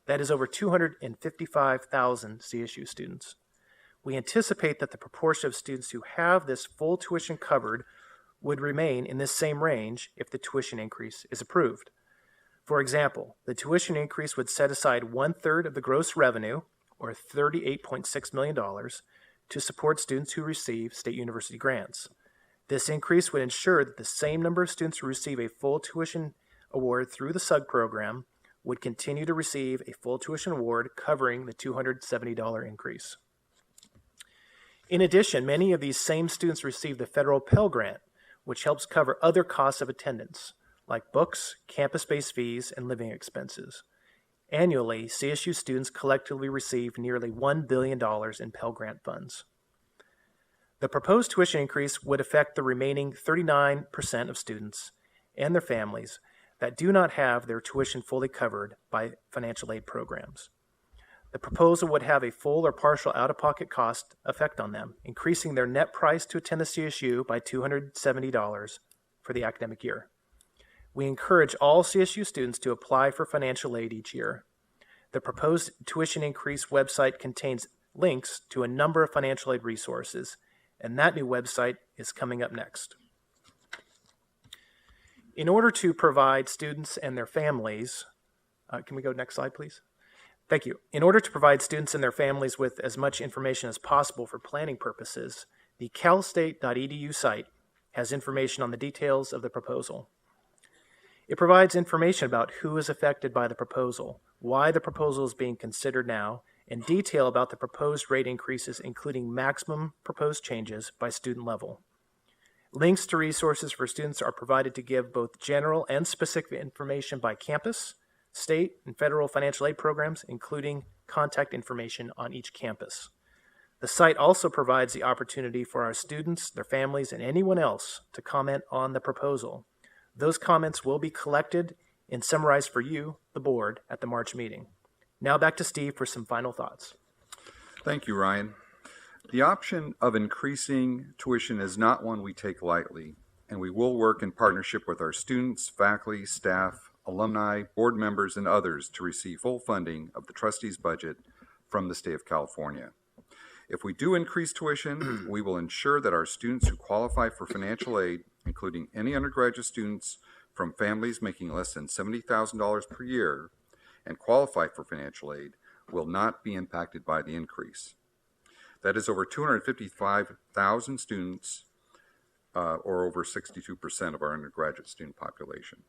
That is over 255,000 CSU students. We anticipate that the proportion of students who have this full tuition covered would remain in this same range if the tuition increase is approved. For example, the tuition increase would set aside 1/3 of the gross revenue, or $38.6 million, to support students who receive state university grants. This increase would ensure that the same number of students who receive a full tuition award through the SUG program would continue to receive a full tuition award covering the $270 increase. In addition, many of these same students receive the federal Pell Grant, which helps cover other costs of attendance, like books, campus-based fees, and living expenses. Annually, CSU students collectively receive nearly $1 billion in Pell Grant funds. The proposed tuition increase would affect the remaining 39% of students and their families that do not have their tuition fully covered by financial aid programs. The proposal would have a full or partial out-of-pocket cost effect on them, increasing their net price to attend the CSU by $270 for the academic year. We encourage all CSU students to apply for financial aid each year. The proposed tuition increase website contains links to a number of financial aid resources, and that new website is coming up next. In order to provide students and their families, can we go next slide, please? Thank you. In order to provide students and their families with as much information as possible for planning purposes, the calstate.edu site has information on the details of the proposal. It provides information about who is affected by the proposal, why the proposal is being considered now, and detail about the proposed rate increases, including maximum proposed changes by student level. Links to resources for students are provided to give both general and specific information by campus, state, and federal financial aid programs, including contact information on each campus. The site also provides the opportunity for our students, their families, and anyone else to comment on the proposal. Those comments will be collected and summarized for you, the board, at the March meeting. Now back to Steve for some final thoughts.
Thank you, Ryan. The option of increasing tuition is not one we take lightly, and we will work in partnership with our students, faculty, staff, alumni, board members, and others to receive full funding of the trustees' budget from the state of California. If we do increase tuition, we will ensure that our students who qualify for financial aid, including any undergraduate students from families making less than $70,000 per year and qualify for financial aid, will not be impacted by the increase. That is over 255,000 students, or over 62% of our undergraduate student population.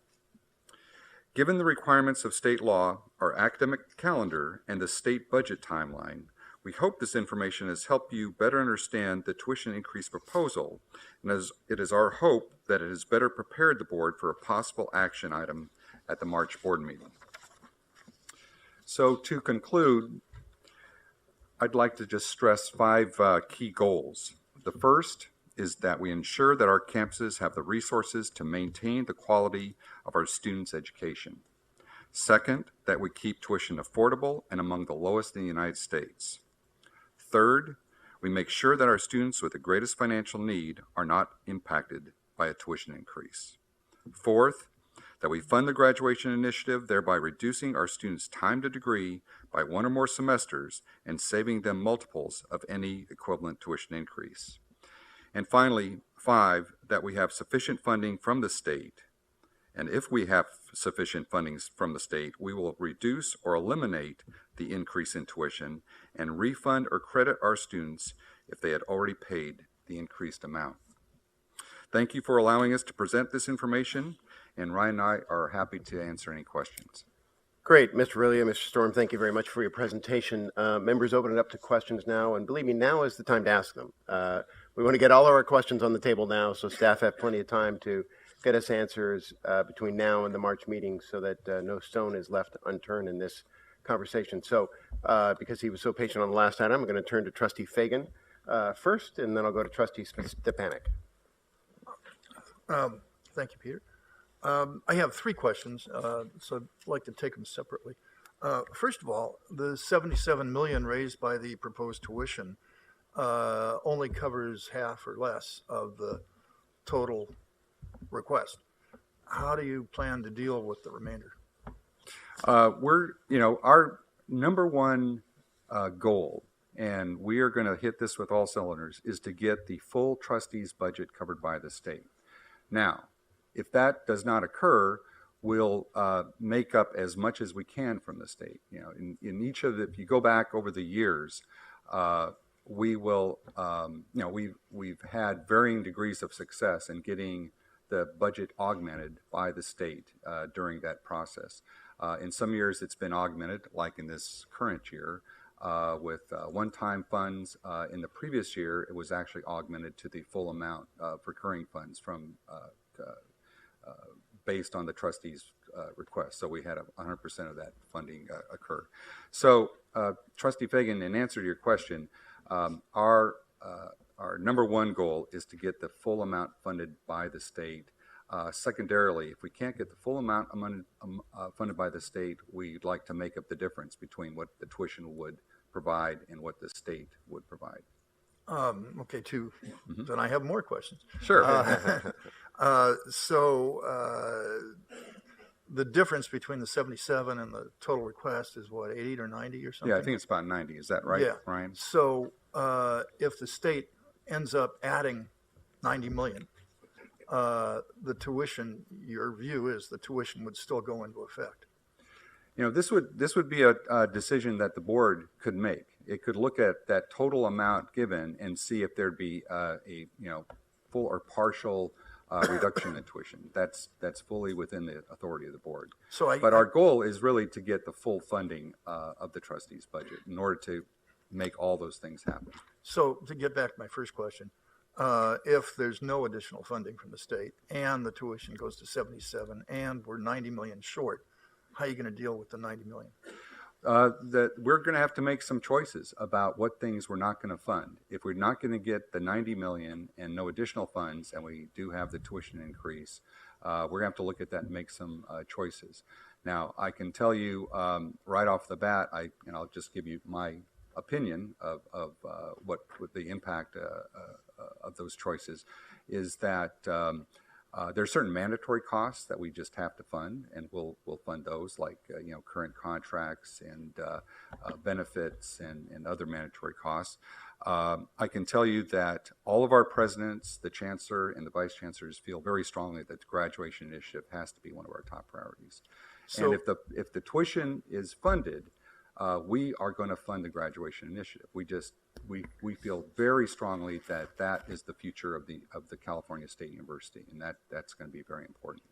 Given the requirements of state law, our academic calendar, and the state budget timeline, we hope this information has helped you better understand the tuition increase proposal, and it is our hope that it has better prepared the board for a possible action item at the March board meeting. So to conclude, I'd like to just stress 5 key goals. The first is that we ensure that our campuses have the resources to maintain the quality of our students' education. Second, that we keep tuition affordable and among the lowest in the United States. Third, we make sure that our students with the greatest financial need are not impacted by a tuition increase. Fourth, that we fund the graduation initiative, thereby reducing our students' time to degree by 1 or more semesters and saving them multiples of any equivalent tuition increase. And finally, 5, that we have sufficient funding from the state. And if we have sufficient funding from the state, we will reduce or eliminate the increase in tuition and refund or credit our students if they had already paid the increased amount. Thank you for allowing us to present this information, and Ryan and I are happy to answer any questions.
Great, Mr. Rillia, Mr. Storm, thank you very much for your presentation. Members, open it up to questions now, and believe me, now is the time to ask them. We want to get all of our questions on the table now, so staff have plenty of time to get us answers between now and the March meeting so that no stone is left unturned in this conversation. So because he was so patient on the last item, I'm going to turn to Trustee Fagan first, and then I'll go to Trustee Stepanek.
Thank you, Peter. I have 3 questions, so I'd like to take them separately. First of all, the $77 million raised by the proposed tuition only covers half or less of the total request. How do you plan to deal with the remainder?
Our number one goal, and we are going to hit this with all cylinders, is to get the full trustees budget covered by the state. Now, if that does not occur, we'll make up as much as we can from the state. In each of the, if you go back over the years, we will, we've had varying degrees of success in getting the budget augmented by the state during that process. In some years, it's been augmented, like in this current year, with one-time funds. In the previous year, it was actually augmented to the full amount of recurring funds from based on the trustees' request. So we had 100% of that funding occur. So, Trustee Fagan, in answer to your question, our number one goal is to get the full amount funded by the state. Secondarily, if we can't get the full amount funded by the state, we'd like to make up the difference between what the tuition would provide and what the state would provide.
Okay, 2. Then I have more questions.
Sure.
the difference between the 77 and the total request is what, 80 or 90 or something?
Yeah, I think it's about 90. Is that right,
Yeah.
Ryan?
So if the state ends up adding 90 million, the tuition, your view is the tuition would still go into effect.
You know, this would be a decision that the board could make. It could look at that total amount given and see if there'd be a full or partial reduction in tuition. That's fully within the authority of the board. But our goal is really to get the full funding of the trustees' budget in order to make all those things happen.
So to get back to my first question, if there's no additional funding from the state and the tuition goes to 77 and we're 90 million short, how are you going to deal with the 90 million?
That we're going to have to make some choices about what things we're not going to fund. If we're not going to get the 90 million and no additional funds, and we do have the tuition increase, we're going to have to look at that and make some choices. Now, I can tell you right off the bat, I'll just give you my opinion of what the impact of those choices is that there are certain mandatory costs that we just have to fund, and we'll fund those, like current contracts and benefits and other mandatory costs. I can tell you that all of our presidents, the chancellor, and the vice chancellors feel very strongly that the graduation initiative has to be one of our top priorities. And if the tuition is funded, we are going to fund the graduation initiative. We feel very strongly that that is the future of the California State University, and that's going to be very important.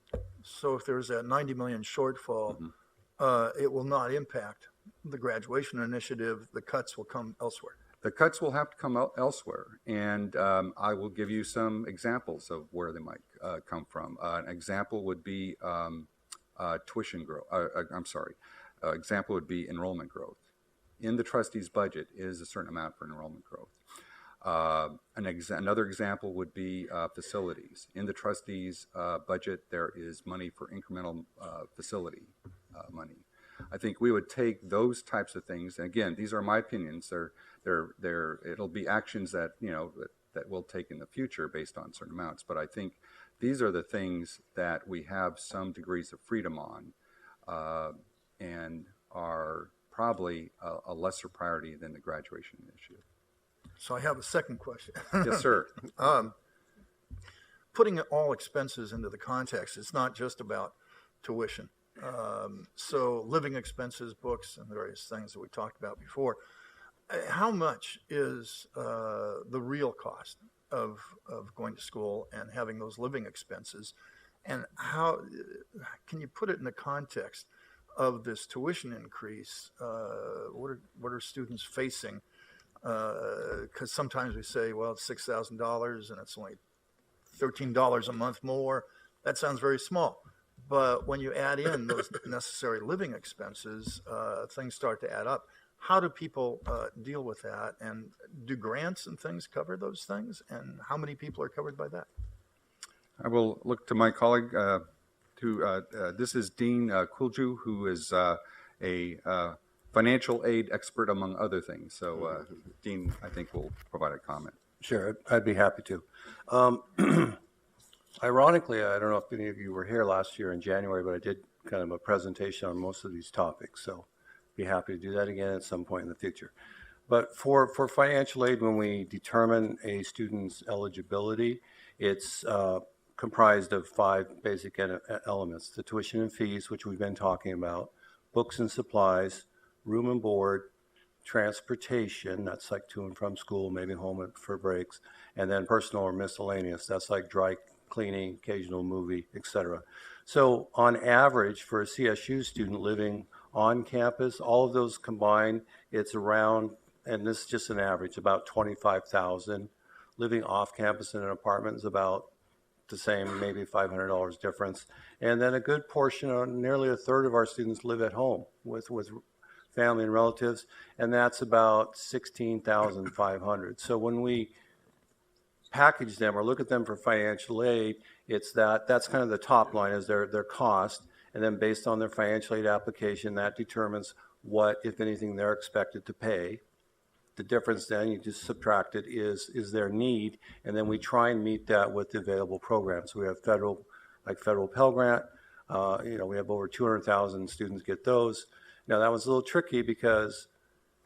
So if there's that 90 million shortfall, it will not impact the graduation initiative. The cuts will come elsewhere.
The cuts will have to come out elsewhere, and I will give you some examples of where they might come from. An example would be tuition growth. Example would be enrollment growth. In the trustees' budget is a certain amount for enrollment growth. Another example would be facilities. In the trustees' budget, there is money for incremental facility money. I think we would take those types of things, and again, these are my opinions. It'll be actions that that we'll take in the future based on certain amounts. But I think these are the things that we have some degrees of freedom on, and are probably a lesser priority than the graduation initiative.
So I have a second question.
Yes, sir.
Putting all expenses into the context, it's not just about tuition. So living expenses, books, and various things that we talked about before. How much is the real cost of going to school and having those living expenses? And how can you put it in the context of this tuition increase? What are students facing? Because sometimes we say, well, it's $6,000 and it's only $13 a month more. That sounds very small. But when you add in those necessary living expenses, things start to add up. How do people deal with that? And do grants and things cover those things? And how many people are covered by that?
I will look to my colleague. This is Dean Kulju, who is a financial aid expert, among other things. So, Dean, I think, will provide a comment.
Sure, I'd be happy to. Ironically, I don't know if any of you were here last year in January, but I did kind of a presentation on most of these topics. So, be happy to do that again at some point in the future. But for financial aid, when we determine a student's eligibility, it's comprised of 5 basic elements: the tuition and fees, which we've been talking about, books and supplies, room and board, transportation, that's like to and from school, maybe home for breaks, and then personal or miscellaneous, that's like dry cleaning, occasional movie, etc. So on average, for a CSU student living on campus, all of those combined, it's around, and this is just an average, about $25,000. Living off campus in an apartment is about the same, maybe $500 difference. And then a good portion, nearly a third of our students live at home with family and relatives, and that's about $16,500. So when we package them or look at them for financial aid, that's kind of the top line is their cost, and then based on their financial aid application, that determines what, if anything, they're expected to pay. The difference then, you just subtract it, is their need, and then we try and meet that with the available programs. So we have federal Pell Grant, We have over 200,000 students get those. Now, that was a little tricky because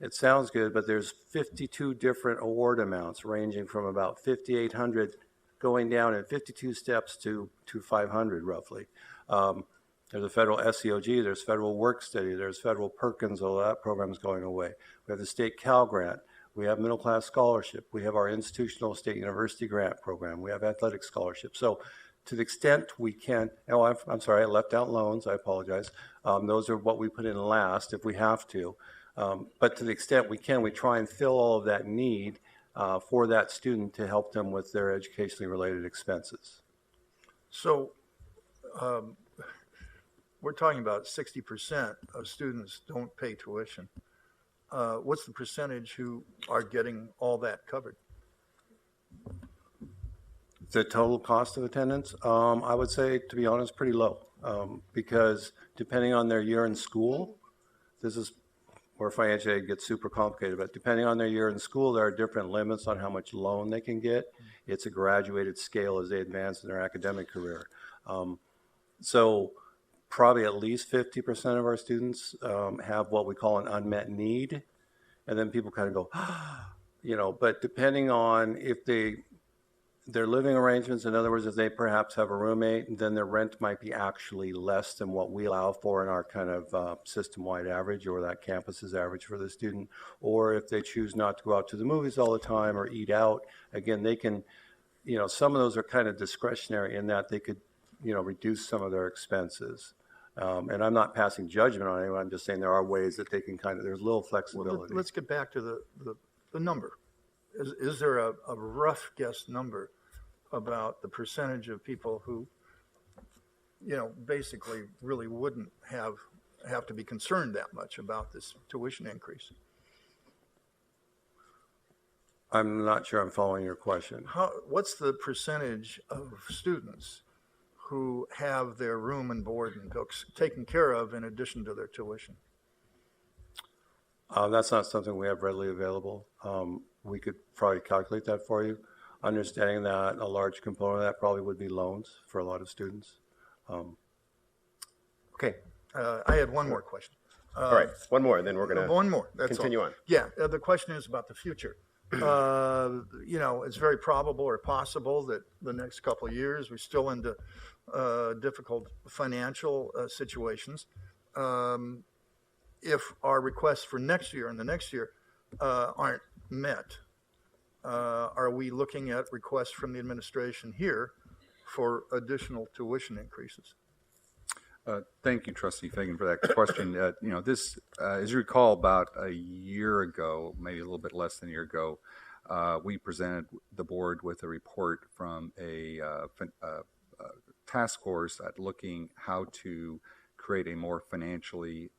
it sounds good, but there's 52 different award amounts ranging from about 5,800 going down in 52 steps to 500 roughly. There's a federal SEOG, there's federal work study, there's federal Perkins, all that program's going away. We have the state Cal grant, we have middle class scholarship, we have our institutional state university grant program, we have athletic scholarship. So to the extent we can, I'm sorry, I left out loans, I apologize. Those are what we put in last if we have to. But to the extent we can, we try and fill all of that need for that student to help them with their educationally related expenses.
So we're talking about 60% of students don't pay tuition. What's the percentage who are getting all that covered?
The total cost of attendance, I would say, to be honest, pretty low, because depending on their year in school, this is where financial aid gets super complicated, but depending on their year in school, there are different limits on how much loan they can get. It's a graduated scale as they advance in their academic career. So probably at least 50% of our students have what we call an unmet need. And then people kind of go, but depending on if their living arrangements, in other words, if they perhaps have a roommate, then their rent might be actually less than what we allow for in our kind of system-wide average or that campus's average for the student. Or if they choose not to go out to the movies all the time or eat out, again, they can, some of those are kind of discretionary in that they could, reduce some of their expenses. And I'm not passing judgment on anyone. I'm just saying there are ways that they can there's a little flexibility.
Well, let's get back to the number. Is there a rough guess number about the percentage of people who, basically really wouldn't have to be concerned that much about this tuition increase?
I'm not sure I'm following your question.
What's the percentage of students who have their room and board and books taken care of in addition to their tuition?
That's not something we have readily available. We could probably calculate that for you, understanding that a large component of that probably would be loans for a lot of students.
Okay.
I had one more question.
All right, one more, then we're going to
one more. That's
continue
all.
on.
Yeah, the question is about the future. It's very probable or possible that the next couple of years we're still into difficult financial situations. If our requests for next year and the next year aren't met, are we looking at requests from the administration here for additional tuition increases?
Thank you, Trustee Fagan, for that question. This, as you recall, about a year ago, maybe a little bit less than a year ago, we presented the board with a report from a task force at looking how to create a more financially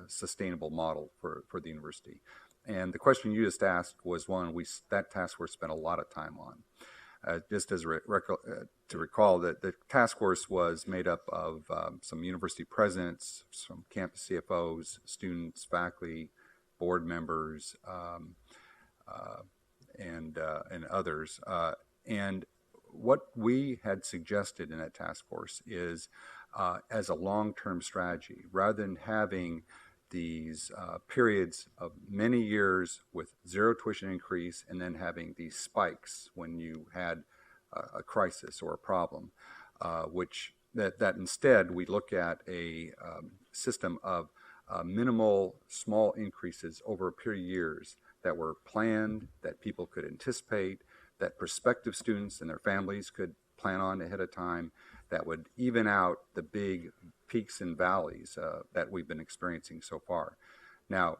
sustainable model for the university. And the question you just asked was one that task force spent a lot of time on. Just as to recall that the task force was made up of some university presidents, some campus CFOs, students, faculty, board members, and others. And what we had suggested in that task force is, as a long-term strategy, rather than having these periods of many years with zero tuition increase and then having these spikes when you had a crisis or a problem, that instead we look at a system of minimal small increases over a period of years that were planned, that people could anticipate, that prospective students and their families could plan on ahead of time, that would even out the big peaks and valleys that we've been experiencing so far. Now,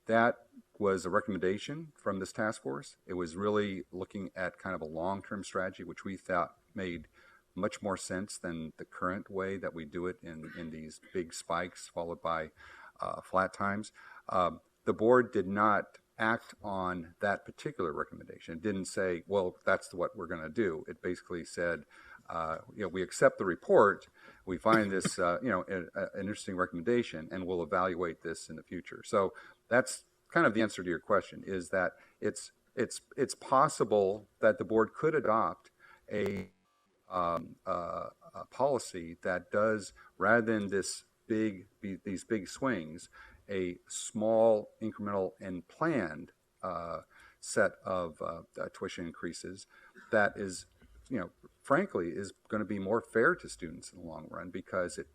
that was a recommendation from this task force. It was really looking at kind of a long-term strategy, which we thought made much more sense than the current way that we do it in these big spikes followed by flat times. The board did not act on that particular recommendation. It didn't say, well, that's what we're going to do. It basically said, we accept the report. We find this, an interesting recommendation, and we'll evaluate this in the future. So that's kind of the answer to your question, is that it's possible that the board could adopt a policy that does, rather than these big swings, a small incremental and planned set of tuition increases that is, frankly, is going to be more fair to students in the long run, because it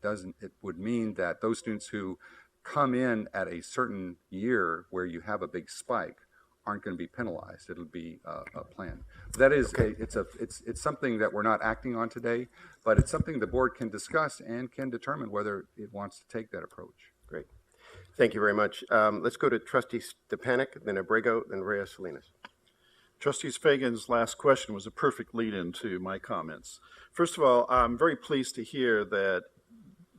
would mean that those students who come in at a certain year where you have a big spike aren't going to be penalized. It'll be a plan. That is, it's something that we're not acting on today, but it's something the board can discuss and can determine whether it wants to take that approach.
Great. Thank you very much. Let's go to Trustee Stepanek, then Abrego, then Reyes Salinas.
Trustees Fagan's last question was a perfect lead-in to my comments. First of all, I'm very pleased to hear that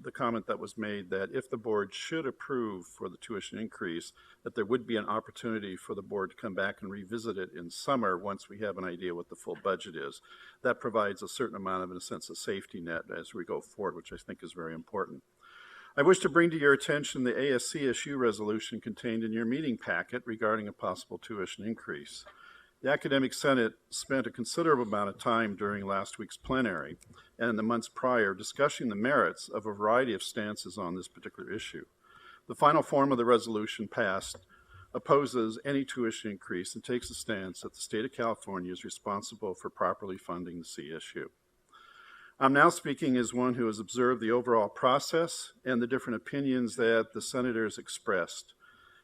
the comment that was made that if the board should approve for the tuition increase, that there would be an opportunity for the board to come back and revisit it in summer once we have an idea what the full budget is. That provides a certain amount of, in a sense, a safety net as we go forward, which I think is very important. I wish to bring to your attention the ASCSU resolution contained in your meeting packet regarding a possible tuition increase. The Academic Senate spent a considerable amount of time during last week's plenary and in the months prior discussing the merits of a variety of stances on this particular issue. The final form of the resolution passed opposes any tuition increase and takes a stance that the state of California is responsible for properly funding the CSU. I'm now speaking as one who has observed the overall process and the different opinions that the senators expressed.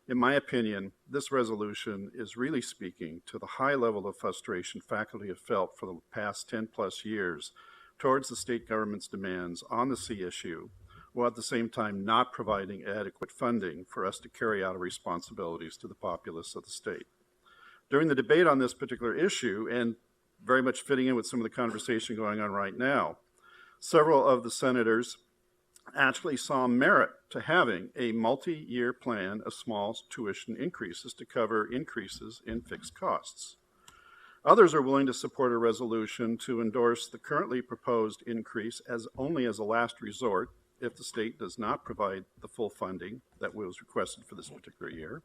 In my opinion, this resolution is really speaking to the high level of frustration faculty have felt for the past 10 plus years towards the state government's demands on the CSU, while at the same time not providing adequate funding for us to carry out our responsibilities to the populace of the state. During the debate on this particular issue, and very much fitting in with some of the conversation going on right now, several of the senators actually saw merit to having a multi-year plan of small tuition increases to cover increases in fixed costs. Others are willing to support a resolution to endorse the currently proposed increase as only as a last resort if the state does not provide the full funding that was requested for this particular year.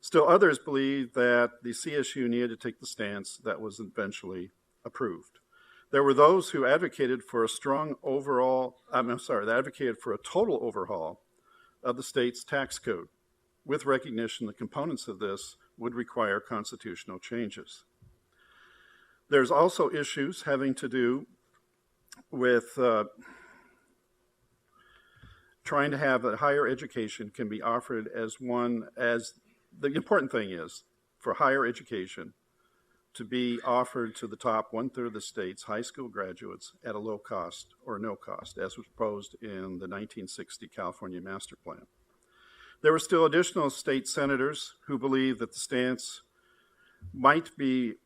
Still others believe that the CSU needed to take the stance that was eventually approved. There were those who advocated for a total overhaul of the state's tax code, with recognition the components of this would require constitutional changes. There's also issues having to do with trying to have that higher education can be offered as the important thing is for higher education to be offered to the top 1/3 of the state's high school graduates at a low cost or no cost, as was proposed in the 1960 California Master Plan. There were still additional state senators who believed that the stance might be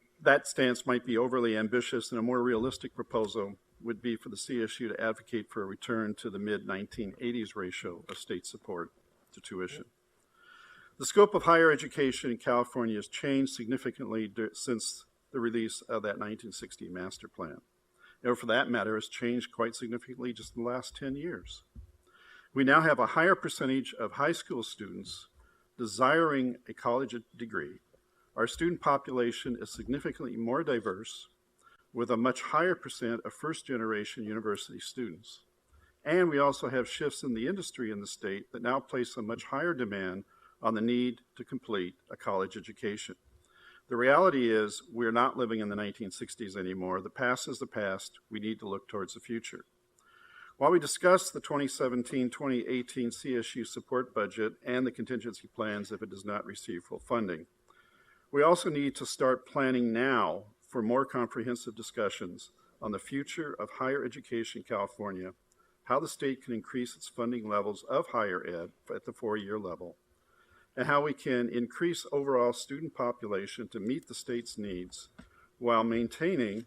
overly ambitious, and a more realistic proposal would be for the CSU to advocate for a return to the mid-1980s ratio of state support to tuition. The scope of higher education in California has changed significantly since the release of that 1960 master plan. And for that matter, has changed quite significantly just in the last 10 years. We now have a higher percentage of high school students desiring a college degree. Our student population is significantly more diverse, with a much higher percent of first-generation university students. And we also have shifts in the industry in the state that now place a much higher demand on the need to complete a college education. The reality is we're not living in the 1960s anymore. The past is the past. We need to look towards the future. While we discuss the 2017-2018 CSU support budget and the contingency plans if it does not receive full funding, we also need to start planning now for more comprehensive discussions on the future of higher education in California, how the state can increase its funding levels of higher ed at the 4-year level, and how we can increase overall student population to meet the state's needs while continuing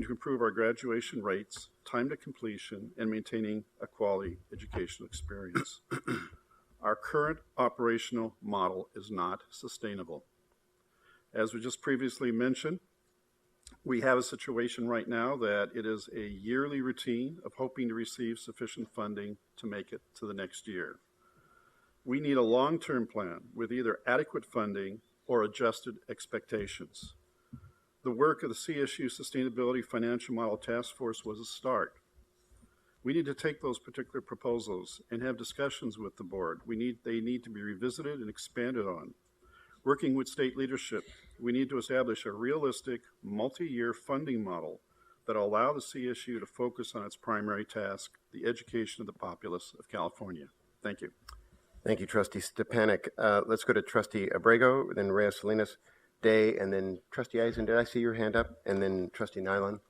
to improve our graduation rates, time to completion, and maintaining a quality educational experience. Our current operational model is not sustainable. As we just previously mentioned, we have a situation right now that it is a yearly routine of hoping to receive sufficient funding to make it to the next year. We need a long-term plan with either adequate funding or adjusted expectations. The work of the CSU Sustainability Financial Model Task Force was a start. We need to take those particular proposals and have discussions with the board. They need to be revisited and expanded on. Working with state leadership, we need to establish a realistic, multi-year funding model that will allow the CSU to focus on its primary task, the education of the populace of California. Thank you.
Thank you, Trustee Stepanek. Let's go to Trustee Abrego, then Reyes Salinas, Day, and then Trustee Eisen. Did I see your hand up? And then Trustee Nyland.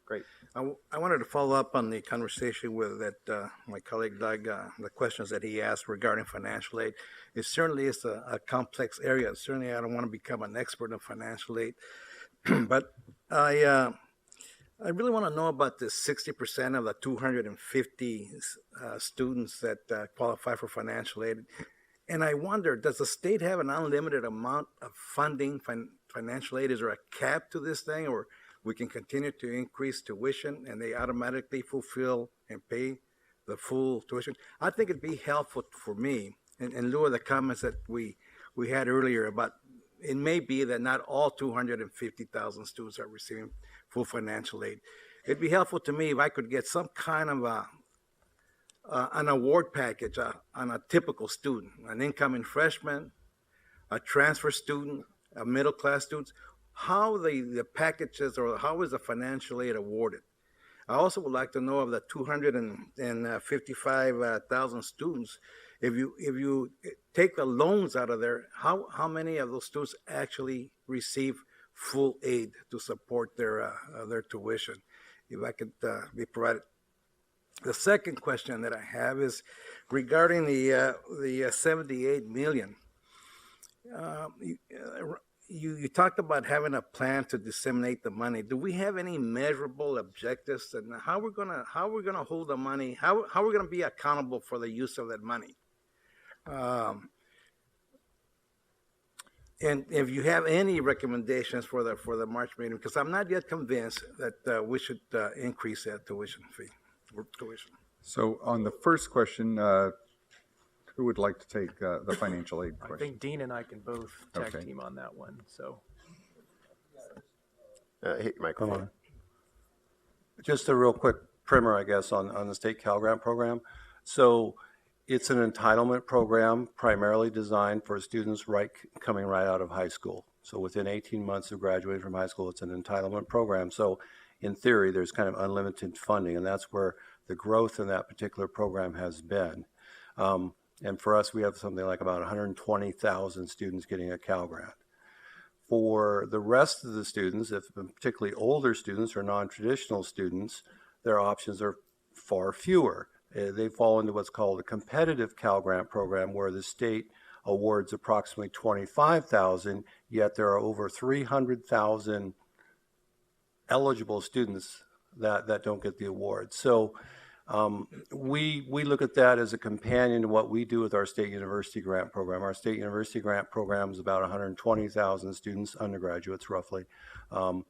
Great.
I wanted to follow up on the conversation with my colleague Doug, the questions that he asked regarding financial aid. It certainly is a complex area. Certainly, I don't want to become an expert in financial aid, but I really want to know about the 60% of the 250 students that qualify for financial aid. And I wonder, does the state have an unlimited amount of funding, financial aid? Is there a cap to this thing, or we can continue to increase tuition and they automatically fulfill and pay the full tuition? I think it'd be helpful for me, in lieu of the comments that we had earlier about it may be that not all 250,000 students are receiving full financial aid. It'd be helpful to me if I could get some kind of an award package on a typical student, an incoming freshman, a transfer student, a middle-class student, how the packages or how is the financial aid awarded. I also would like to know of the 255,000 students, if you take the loans out of there, how many of those students actually receive full aid to support their tuition? If I could be provided. The second question that I have is regarding the 78 million. You talked about having a plan to disseminate the money. Do we have any measurable objectives, and how we're gonna hold the money? How we're gonna be accountable for the use of that money? And if you have any recommendations for the March meeting, because I'm not yet convinced that we should increase that tuition fee.
So on the first question, who would like to take the financial aid
I
question?
think Dean and I can both tag
Okay.
team on that one. So,
Hit your microphone.
Just a real quick primer, I guess, on the state Cal Grant program. So it's an entitlement program primarily designed for students coming right out of high school. So within 18 months of graduating from high school, it's an entitlement program. So in theory, there's kind of unlimited funding, and that's where the growth in that particular program has been. And for us, we have something like about 120,000 students getting a Cal Grant. For the rest of the students, particularly older students or non-traditional students, their options are far fewer. They fall into what's called a competitive Cal Grant program, where the state awards approximately 25,000, yet there are over 300,000 eligible students that don't get the award. So we look at that as a companion to what we do with our state university grant program. Our state university grant program is about 120,000 students, undergraduates roughly, and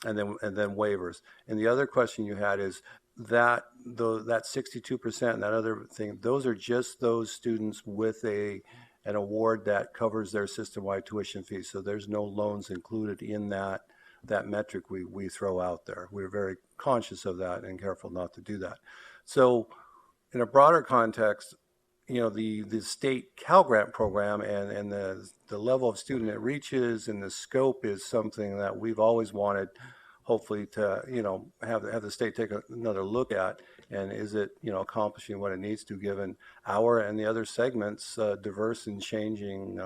then waivers. And the other question you had is that 62% and that other thing, those are just those students with an award that covers their system-wide tuition fees. So there's no loans included in that metric we throw out there. We're very conscious of that and careful not to do that. So in a broader context, the state Cal Grant program and the level of student it reaches and the scope is something that we've always wanted, hopefully, to have the state take another look at, and is it accomplishing what it needs to, given our and the other segments diverse and changing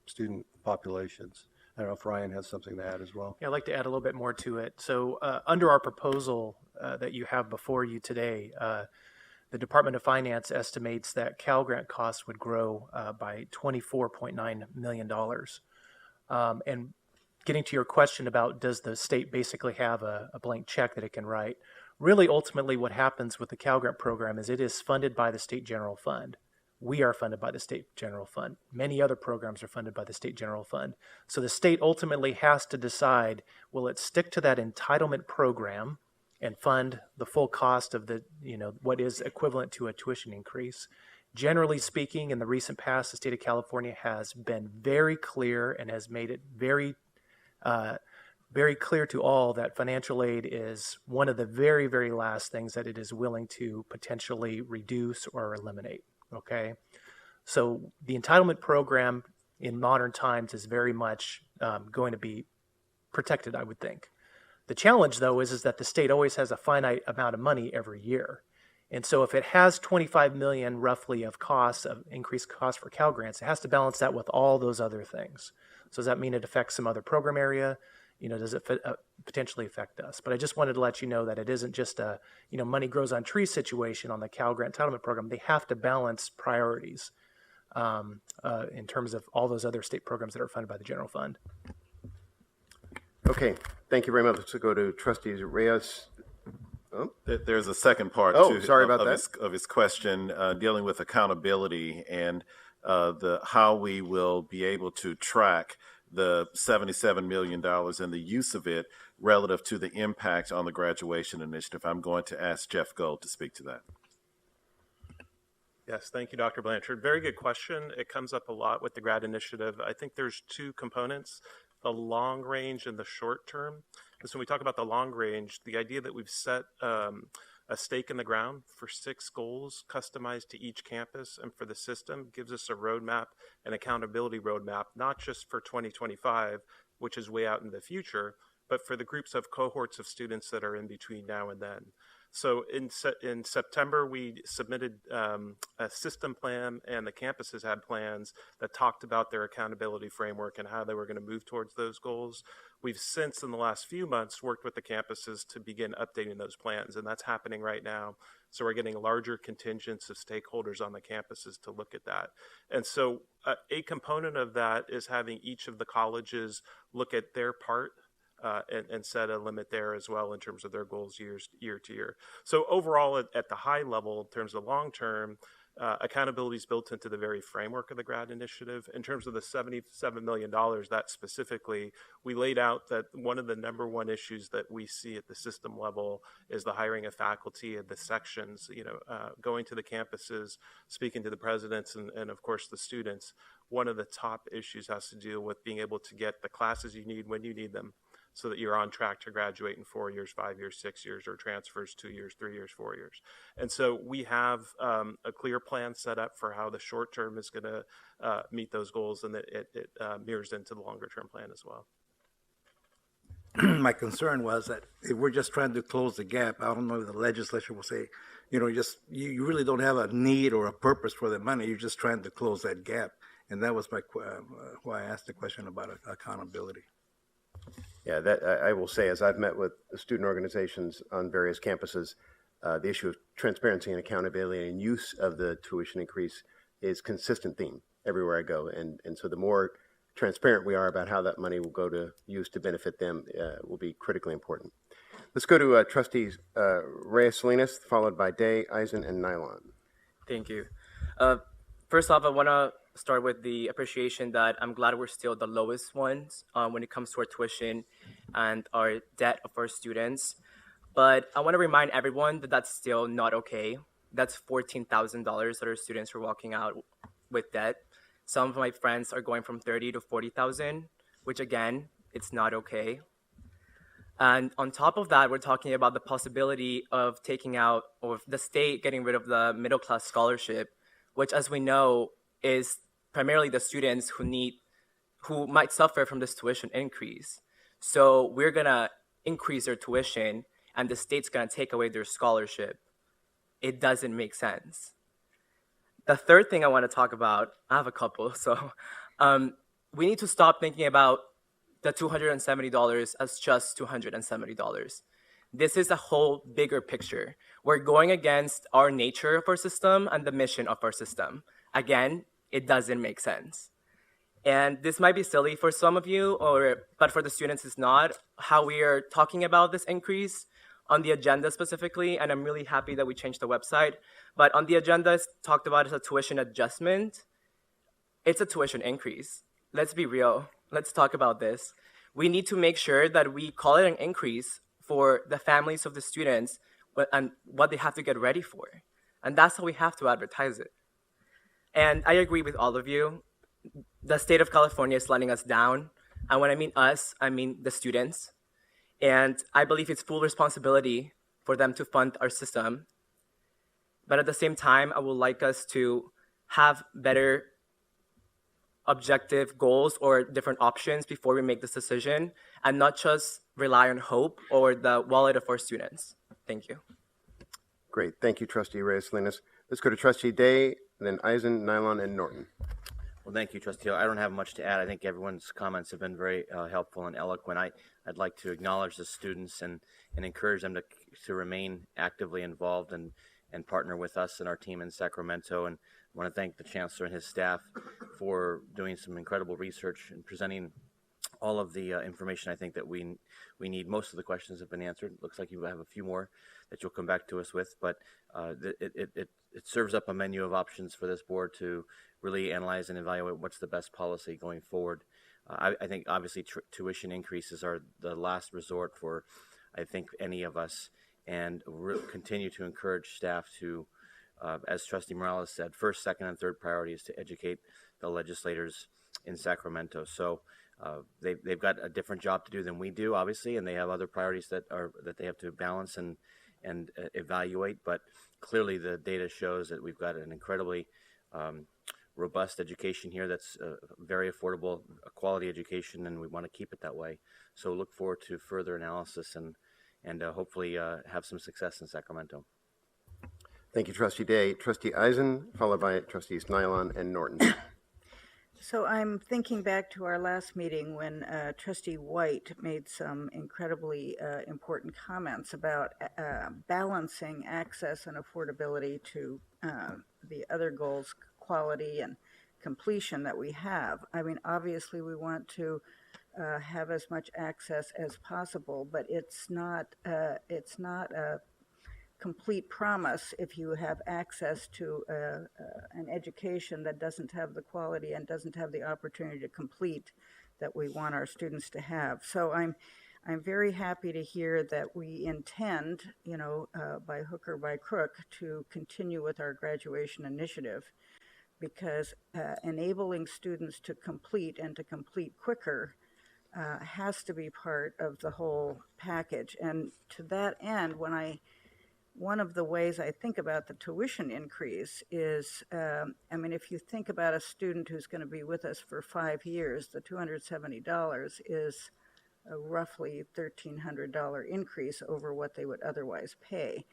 student populations. I don't know if Ryan has something to add as well.
yeah, I'd like to add a little bit more to it. So, under our proposal that you have before you today, the Department of Finance estimates that Cal Grant costs would grow by $24.9 million. And getting to your question about does the state basically have a blank check that it can write, really ultimately what happens with the Cal Grant program is it is funded by the state general fund. We are funded by the state general fund. Many other programs are funded by the state general fund. So the state ultimately has to decide, will it stick to that entitlement program and fund the full cost of what is equivalent to a tuition increase? Generally speaking, in the recent past, the state of California has been very clear and has made it very very clear to all that financial aid is one of the very, very last things that it is willing to potentially reduce or eliminate. Okay. So the entitlement program in modern times is very much going to be protected, I would think. The challenge, though, is that the state always has a finite amount of money every year. And so if it has 25 million roughly of costs, of increased costs for Cal Grants, it has to balance that with all those other things. So does that mean it affects some other program area? Does it potentially affect us? But I just wanted to let you know that it isn't just a, money grows on trees situation on the Cal Grant Entitlement Program. They have to balance priorities in terms of all those other state programs that are funded by the general fund.
Okay, thank you very much. Let's go to Trustees Reyes. Oh.
There's a second part of his question dealing with accountability and how we will be able to track the $77 million and the use of it relative to the impact on the graduation initiative. I'm going to ask Jeff Gold to speak to that.
Yes, thank you, Dr. Blanchard. Very good question. It comes up a lot with the grad initiative. I think there's two components, the long range and the short term. And so when we talk about the long range, the idea that we've set a stake in the ground for 6 goals customized to each campus and for the system gives us a roadmap, an accountability roadmap, not just for 2025, which is way out in the future, but for the groups of cohorts of students that are in between now and then. So in September, we submitted a system plan, and the campuses had plans that talked about their accountability framework and how they were going to move towards those goals. We've since, in the last few months, worked with the campuses to begin updating those plans, and that's happening right now. So we're getting larger contingents of stakeholders on the campuses to look at that. And so a component of that is having each of the colleges look at their part and set a limit there as well in terms of their goals year to year. So overall, at the high level, in terms of long term, accountability is built into the very framework of the grad initiative. In terms of the $77 million, that specifically, we laid out that one of the number one issues that we see at the system level is the hiring of faculty and the sections, going to the campuses, speaking to the presidents and of course the students. One of the top issues has to do with being able to get the classes you need when you need them, so that you're on track to graduate in 4 years, 5 years, 6 years, or transfers 2 years, 3 years, 4 years. And so we have a clear plan set up for how the short term is going to meet those goals, and that it mirrors into the longer term plan as well.
My concern was that if we're just trying to close the gap, I don't know if the legislature will say, you really don't have a need or a purpose for the money. You're just trying to close that gap. And that was why I asked the question about accountability.
Yeah, that I will say, as I've met with student organizations on various campuses, the issue of transparency and accountability and use of the tuition increase is consistent theme everywhere I go. And so the more transparent we are about how that money will go to use to benefit them will be critically important. Let's go to Trustees Reyes Salinas, followed by Day, Eisen, and Nylon.
Thank you. First off, I want to start with the appreciation that I'm glad we're still the lowest ones when it comes to our tuition and our debt of our students. But I want to remind everyone that that's still not okay. That's $14,000 that our students are walking out with debt. Some of my friends are going from $30,000 to $40,000, which again, it's not okay. And on top of that, we're talking about the possibility of taking out, or the state getting rid of the middle class scholarship, which, as we know, is primarily the students who might suffer from this tuition increase. So we're gonna increase their tuition and the state's gonna take away their scholarship. It doesn't make sense. The third thing I wanna talk about, I have a couple, so we need to stop thinking about the $270 as just $270. This is a whole bigger picture. We're going against our nature of our system and the mission of our system. Again, it doesn't make sense. And this might be silly for some of you, but for the students it's not, how we are talking about this increase on the agenda specifically, and I'm really happy that we changed the website. But on the agenda, it's talked about as a tuition adjustment. It's a tuition increase. Let's be real. Let's talk about this. We need to make sure that we call it an increase for the families of the students and what they have to get ready for. And that's how we have to advertise it. And I agree with all of you. The state of California is letting us down. And when I mean us, I mean the students. And I believe it's full responsibility for them to fund our system. But at the same time, I would like us to have better objective goals or different options before we make this decision, and not just rely on hope or the wallet of our students. Thank you.
Great. Thank you, Trustee Reyes-Salinas. Let's go to Trustee Day, then Eisen, Nylon, and Norton.
Well, thank you, Trustee. I don't have much to add. I think everyone's comments have been very helpful and eloquent. I'd like to acknowledge the students and encourage them to remain actively involved and partner with us and our team in Sacramento. And I want to thank the Chancellor and his staff for doing some incredible research and presenting all of the information I think that we need. Most of the questions have been answered. Looks like you have a few more that you'll come back to us with, but it serves up a menu of options for this board to really analyze and evaluate what's the best policy going forward. I think obviously tuition increases are the last resort for, I think, any of us, and continue to encourage staff to, as Trustee Morales said, first, second, and third priority is to educate the legislators in Sacramento. So they've got a different job to do than we do, obviously, and they have other priorities that they have to balance and evaluate. But clearly, the data shows that we've got an incredibly robust education here that's very affordable, a quality education, and we want to keep it that way. So look forward to further analysis and hopefully have some success in Sacramento.
Thank you, Trustee Day. Trustee Eisen, followed by Trustees Nylon and Norton.
So I'm thinking back to our last meeting when Trustee White made some incredibly important comments about balancing access and affordability to the other goals, quality and completion that we have. I mean, obviously we want to have as much access as possible, but it's not a complete promise if you have access to an education that doesn't have the quality and doesn't have the opportunity to complete that we want our students to have. So I'm very happy to hear that we intend, by hook or by crook, to continue with our graduation initiative, because enabling students to complete and to complete quicker has to be part of the whole package. And to that end, one of the ways I think about the tuition increase is, if you think about a student who's going to be with us for 5 years, the $270 is a roughly $1,300 increase over what they would otherwise pay.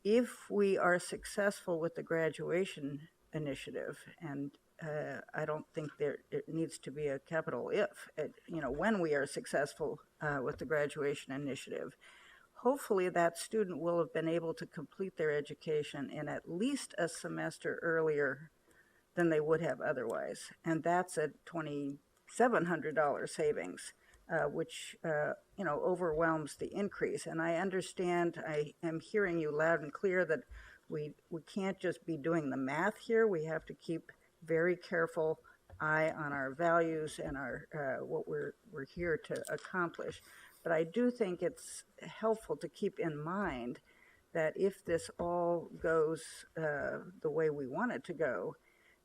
If we are successful with the graduation initiative, and I don't think it needs to be a capital if, when we are successful with the graduation initiative, hopefully that student will have been able to complete their education in at least a semester earlier than they would have otherwise. And that's a $2,700 savings, which overwhelms the increase. And I understand, I am hearing you loud and clear that we can't just be doing the math here. We have to keep very careful eye on our values and our what we're here to accomplish. But I do think it's helpful to keep in mind that if this all goes the way we want it to go,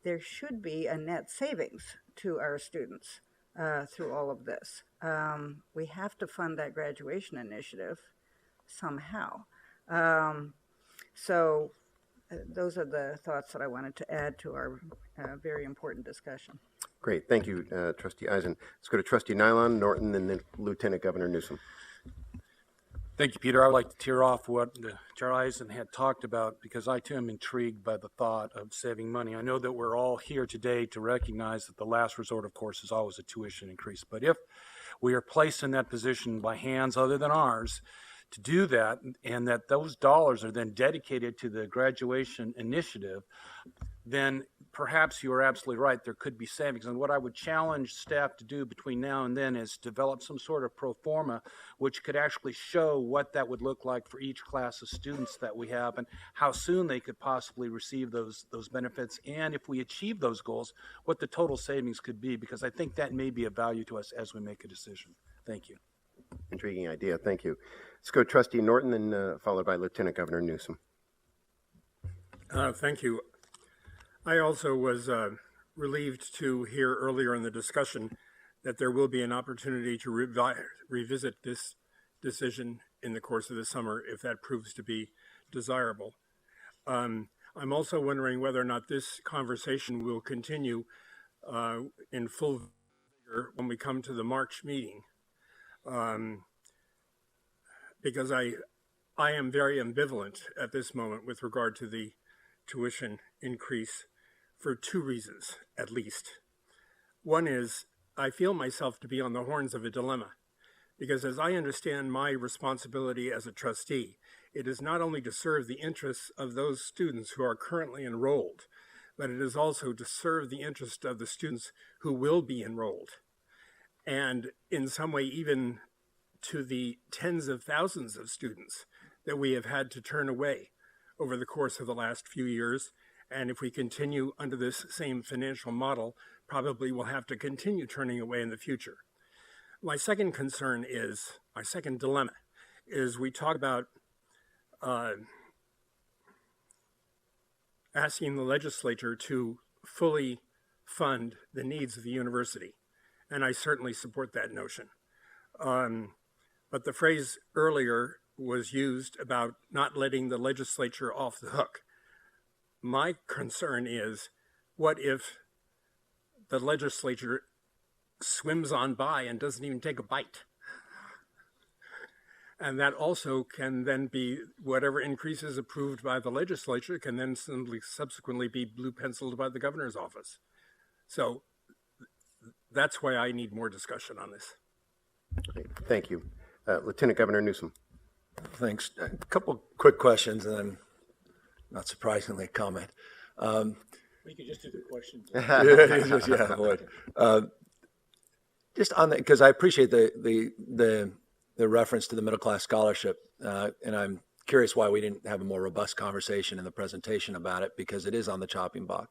there should be a net savings to our students through all of this. We have to fund that graduation initiative somehow. So those are the thoughts that I wanted to add to our very important discussion.
Great. Thank you, Trustee Eisen. Let's go to Trustee Nylon, Norton, and then Lieutenant Governor Newsom.
Thank you, Peter. I would like to tear off what Chair Eisen had talked about, because I too am intrigued by the thought of saving money. I know that we're all here today to recognize that the last resort, of course, is always a tuition increase. But if we are placed in that position by hands other than ours to do that, and that those dollars are then dedicated to the graduation initiative, then perhaps you are absolutely right. There could be savings. And what I would challenge staff to do between now and then is develop some sort of pro forma, which could actually show what that would look like for each class of students that we have and how soon they could possibly receive those benefits. And if we achieve those goals, what the total savings could be, because I think that may be of value to us as we make a decision. Thank you.
Intriguing idea. Thank you. Let's go Trustee Norton, and followed by Lieutenant Governor Newsom.
Thank you. I also was relieved to hear earlier in the discussion that there will be an opportunity to revisit this decision in the course of the summer if that proves to be desirable. I'm also wondering whether or not this conversation will continue in full vigor when we come to the March meeting. Because I am very ambivalent at this moment with regard to the tuition increase for two reasons, at least. One is I feel myself to be on the horns of a dilemma, because as I understand my responsibility as a trustee, it is not only to serve the interests of those students who are currently enrolled, but it is also to serve the interest of the students who will be enrolled, and in some way even to the tens of thousands of students that we have had to turn away over the course of the last few years. And if we continue under this same financial model, probably we'll have to continue turning away in the future. My second concern is, my second dilemma is we talk about asking the legislature to fully fund the needs of the university. And I certainly support that notion. But the phrase earlier was used about not letting the legislature off the hook. My concern is, what if the legislature swims on by and doesn't even take a bite? And that also can then be whatever increases approved by the legislature can then simply subsequently be blue penciled by the governor's office. So that's why I need more discussion on this.
Thank you. Lieutenant Governor Newsom.
Thanks. A couple quick questions and then, not surprisingly, a comment.
We could just do the questions.
Yeah, I would. Just on that, because I appreciate the reference to the middle class scholarship, and I'm curious why we didn't have a more robust conversation in the presentation about it, because it is on the chopping block.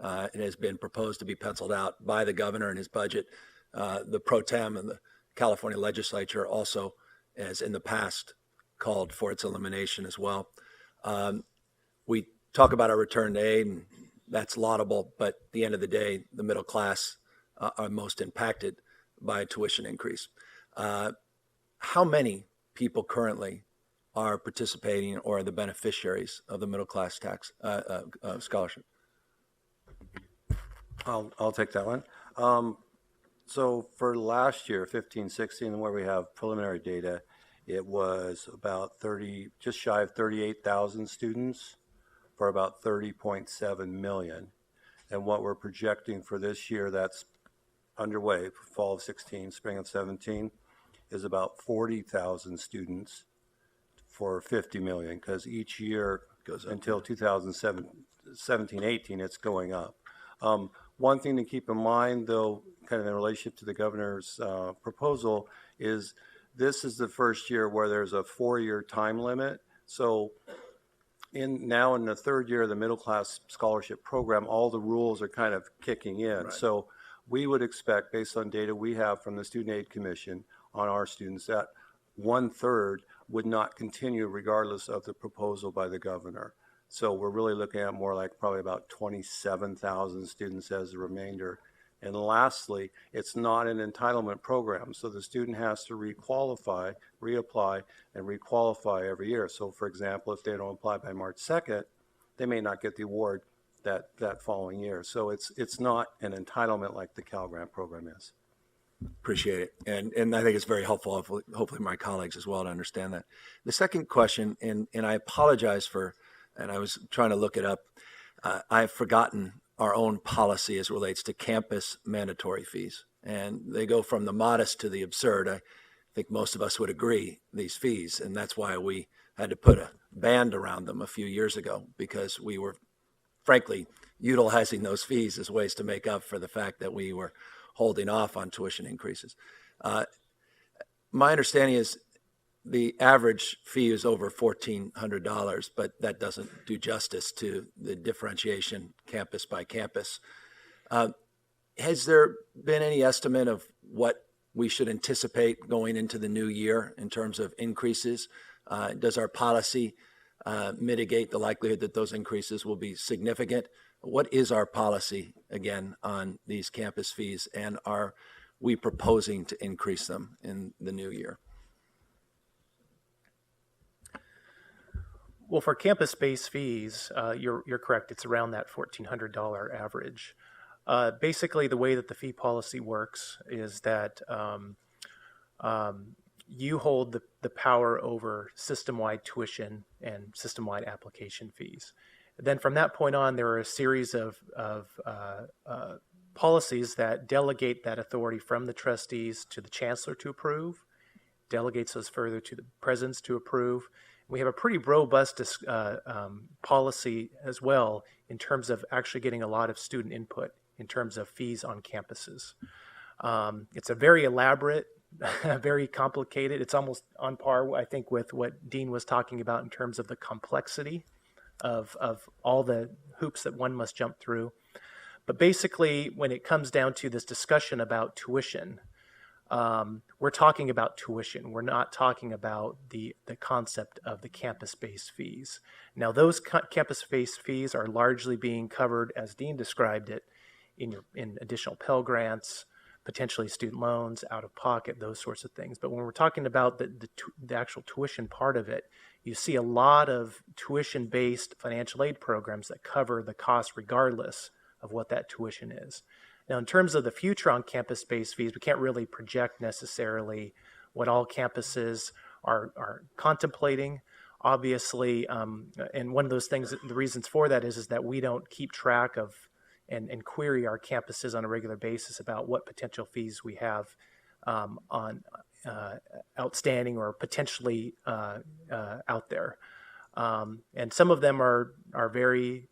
It has been proposed to be penciled out by the governor in his budget. The pro tem and the California legislature also, as in the past, called for its elimination as well. We talk about our return to aid, and that's laudable, but at the end of the day, the middle class are most impacted by a tuition increase. How many people currently are participating or are the beneficiaries of the middle class tax scholarship?
I'll take that one. So for last year, 15-16, where we have preliminary data, it was about just shy of 38,000 students for about 30.7 million. And what we're projecting for this year that's underway, fall of 16, spring of 17, is about 40,000 students for 50 million, because each year goes up until 2017-18, it's going up. One thing to keep in mind, though, kind of in relationship to the governor's proposal, is this is the first year where there's a 4-year time limit. So now in the third year of the middle class scholarship program, all the rules are kind of kicking in. Right. So we would expect, based on data we have from the Student Aid Commission on our students, that 1/3 would not continue regardless of the proposal by the governor. So we're really looking at more like probably about 27,000 students as the remainder. And lastly, it's not an entitlement program. So the student has to requalify, reapply, and requalify every year. So for example, if they don't apply by March 2nd, they may not get the award that following year. So it's not an entitlement like the Cal Grant program is.
Appreciate it. And I think it's very helpful, hopefully my colleagues as well, to understand that. The second question, and I apologize for, and I was trying to look it up, I've forgotten our own policy as relates to campus mandatory fees. And they go from the modest to the absurd. I think most of us would agree, these fees. And that's why we had to put a band around them a few years ago, because we were, frankly, utilizing those fees as ways to make up for the fact that we were holding off on tuition increases. My understanding is the average fee is over $1,400, but that doesn't do justice to the differentiation campus by campus. Has there been any estimate of what we should anticipate going into the new year in terms of increases? Does our policy mitigate the likelihood that those increases will be significant? What is our policy, again, on these campus fees, and are we proposing to increase them in the new year?
Well, for campus-based fees, you're correct. It's around that $1,400 average. Basically, the way that the fee policy works is that you hold the power over system-wide tuition and system-wide application fees. Then from that point on, there are a series of policies that delegate that authority from the trustees to the chancellor to approve, delegates those further to the presidents to approve. We have a pretty robust policy as well in terms of actually getting a lot of student input in terms of fees on campuses. It's a very elaborate, very complicated. It's almost on par, I think, with what Dean was talking about in terms of the complexity of all the hoops that one must jump through. But basically, when it comes down to this discussion about tuition, we're talking about tuition. We're not talking about the concept of the campus-based fees. Now, those campus-based fees are largely being covered, as Dean described it, in additional Pell Grants, potentially student loans, out-of-pocket, those sorts of things. But when we're talking about the actual tuition part of it, you see a lot of tuition-based financial aid programs that cover the cost regardless of what that tuition is. Now, in terms of the future on campus-based fees, we can't really project necessarily what all campuses are contemplating. Obviously, and one of those things, the reasons for that is that we don't keep track of and query our campuses on a regular basis about what potential fees we have on outstanding or potentially out there. And some of them are very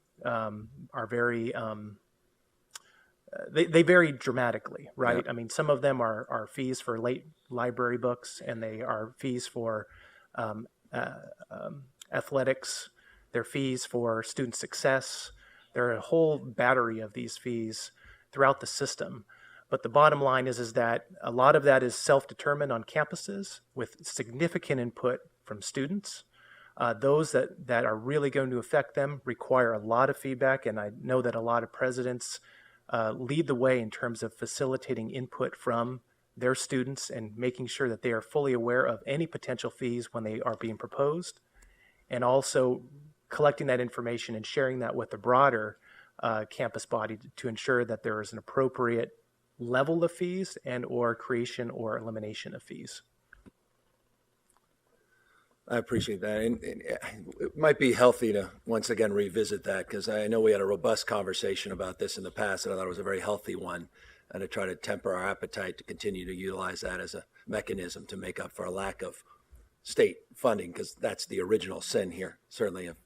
they vary dramatically, right? Yeah. I mean, some of them are fees for late library books, and they are fees for athletics. They're fees for student success. There are a whole battery of these fees throughout the system. But the bottom line is that a lot of that is self-determined on campuses with significant input from students. Those that are really going to affect them require a lot of feedback, and I know that a lot of presidents lead the way in terms of facilitating input from their students and making sure that they are fully aware of any potential fees when they are being proposed, and also collecting that information and sharing that with the broader campus body to ensure that there is an appropriate level of fees and or creation or elimination of fees.
I appreciate that. And it might be healthy to once again revisit that, because I know we had a robust conversation about this in the past, and I thought it was a very healthy one, and to try to temper our appetite to continue to utilize that as a mechanism to make up for a lack of state funding, because that's the original sin here, certainly of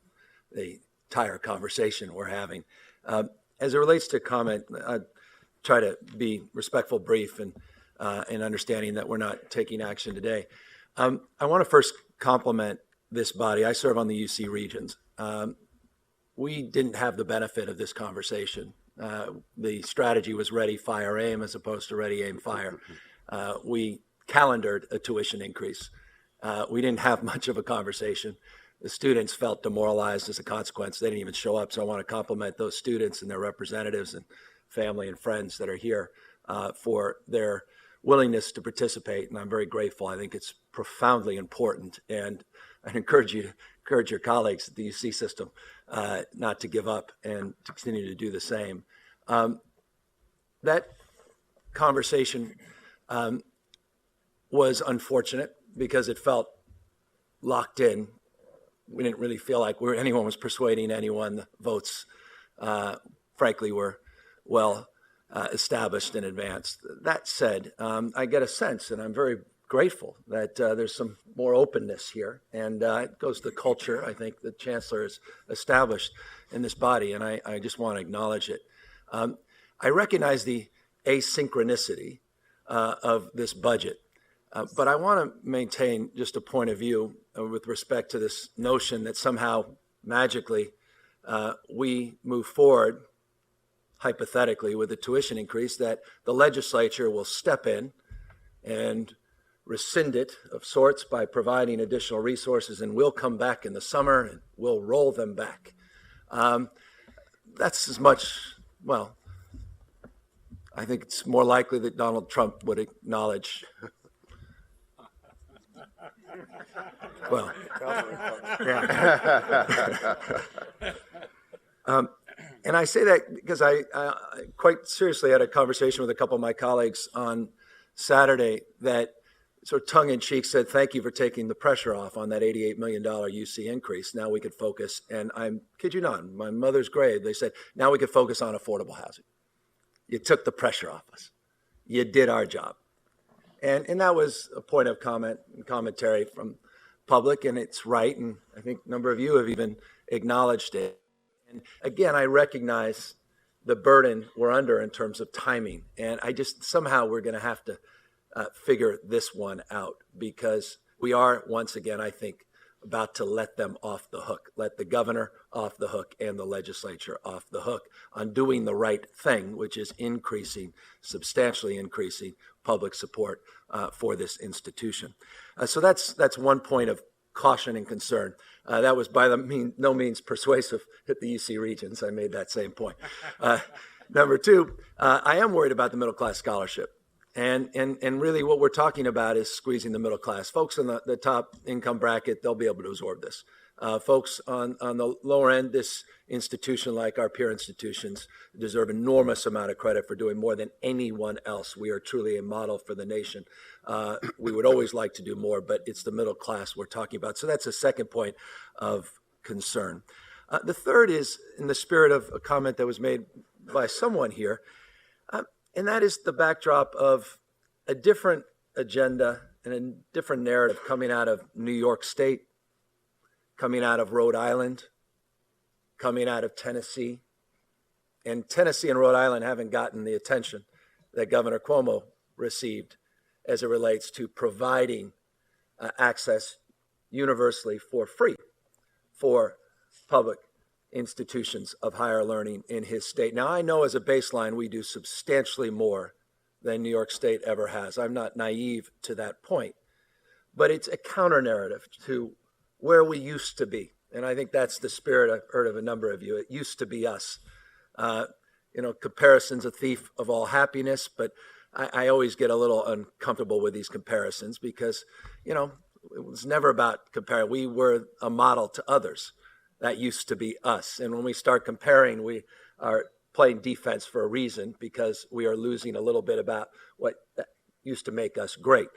the entire conversation we're having. As it relates to comment, I'd try to be respectful, brief, and understanding that we're not taking action today. I want to first compliment this body. I serve on the UC Regents. We didn't have the benefit of this conversation. The strategy was ready, fire, aim, as opposed to ready, aim, fire. We calendared a tuition increase. We didn't have much of a conversation. The students felt demoralized as a consequence. They didn't even show up. So I want to compliment those students and their representatives and family and friends that are here for their willingness to participate, and I'm very grateful. I think it's profoundly important, and I encourage your colleagues at the UC system not to give up and to continue to do the same. That conversation was unfortunate because it felt locked in. We didn't really feel like anyone was persuading anyone. The votes, frankly, were well established in advance. That said, I get a sense, and I'm very grateful that there's some more openness here, and it goes to the culture I think the chancellor has established in this body, and I just want to acknowledge it. I recognize the asynchronicity of this budget, but I want to maintain just a point of view with respect to this notion that somehow magically we move forward hypothetically with a tuition increase, that the legislature will step in and rescind it of sorts by providing additional resources, and we'll come back in the summer and we'll roll them back. That's as much, well, I think it's more likely that Donald Trump would acknowledge, well, And I say that because I quite seriously had a conversation with a couple of my colleagues on Saturday that sort of tongue-in-cheek said, thank you for taking the pressure off on that $88 million UC increase. Now we could focus, and I'm kid you not, my mother's grave, they said, now we could focus on affordable housing. You took the pressure off us. You did our job. And that was a point of comment and commentary from public, and it's right, and I think a number of you have even acknowledged it. And again, I recognize the burden we're under in terms of timing, and I just somehow we're going to have to figure this one out, because we are, once again, I think, about to let them off the hook, let the governor off the hook and the legislature off the hook on doing the right thing, which is substantially increasing public support for this institution. So that's one point of caution and concern. That was by no means persuasive at the UC Regents. I made that same point. Number two, I am worried about the middle class scholarship. And really what we're talking about is squeezing the middle class. Folks in the top income bracket, they'll be able to absorb this. Folks on the lower end, this institution, like our peer institutions, deserve enormous amount of credit for doing more than anyone else. We are truly a model for the nation. We would always like to do more, but it's the middle class we're talking about. So that's a second point of concern. The third is in the spirit of a comment that was made by someone here, and that is the backdrop of a different agenda and a different narrative coming out of New York State, coming out of Rhode Island, coming out of Tennessee. And Tennessee and Rhode Island haven't gotten the attention that Governor Cuomo received as it relates to providing access universally for free for public institutions of higher learning in his state. Now, I know as a baseline, we do substantially more than New York State ever has. I'm not naive to that point, but it's a counter narrative to where we used to be. And I think that's the spirit I've heard of a number of you. It used to be us. Comparison's a thief of all happiness, but I always get a little uncomfortable with these comparisons because, it was never about comparing. We were a model to others. That used to be us. And when we start comparing, we are playing defense for a reason because we are losing a little bit about what used to make us great.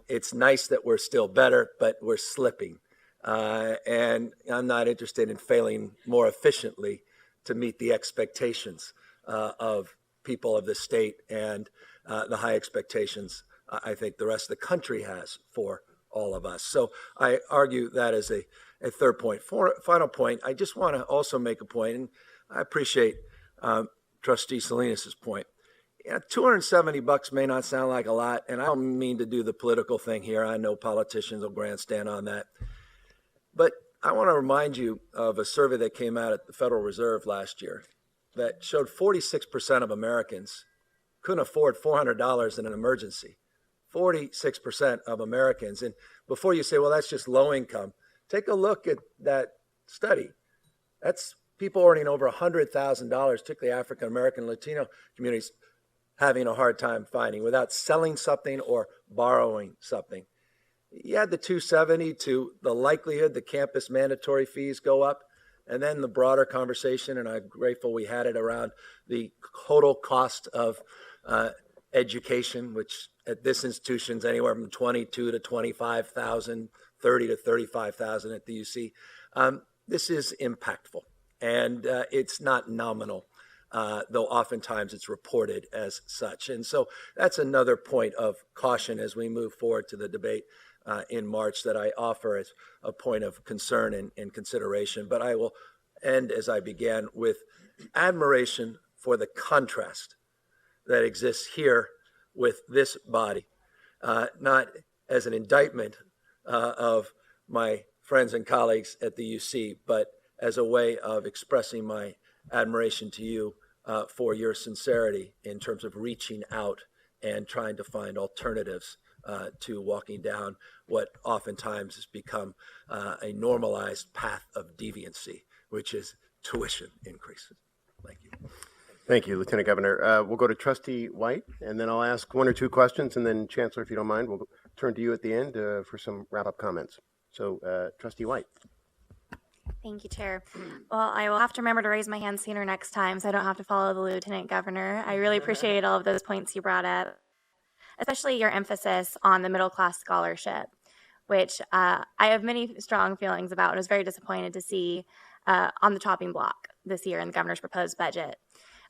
It's nice that we're still better, but we're slipping. And I'm not interested in failing more efficiently to meet the expectations of people of the state and the high expectations I think the rest of the country has for all of us. So I argue that as a third point. Final point, I just want to also make a point, and I appreciate Trustee Salinas' point. $270 may not sound like a lot, and I don't mean to do the political thing here. I know politicians will grandstand on that. But I want to remind you of a survey that came out at the Federal Reserve last year that showed 46% of Americans couldn't afford $400 in an emergency. 46% of Americans. And before you say, well, that's just low income, take a look at that study. That's people earning over $100,000, particularly African American, Latino communities, having a hard time finding without selling something or borrowing something. You add the 270 to the likelihood the campus mandatory fees go up, and then the broader conversation, and I'm grateful we had it around the total cost of education, which at this institution is anywhere from $22,000 to $25,000, $30,000 to $35,000 at the UC. This is impactful, and it's not nominal, though oftentimes it's reported as such. And so that's another point of caution as we move forward to the debate in March that I offer as a point of concern and consideration. But I will end, as I began, with admiration for the contrast that exists here with this body, not as an indictment of my friends and colleagues at the UC, but as a way of expressing my admiration to you for your sincerity in terms of reaching out and trying to find alternatives to walking down what oftentimes has become a normalized path of deviancy, which is tuition increases. Thank you.
Thank you, Lieutenant Governor. We'll go to Trustee White, and then I'll ask one or two questions, and then Chancellor, if you don't mind, we'll turn to you at the end for some wrap-up comments. So Trustee White.
Thank you, Chair. Well, I will have to remember to raise my hand sooner next time so I don't have to follow the Lieutenant Governor. I really appreciate all of those points you brought up, especially your emphasis on the middle class scholarship, which I have many strong feelings about and was very disappointed to see on the chopping block this year in the governor's proposed budget.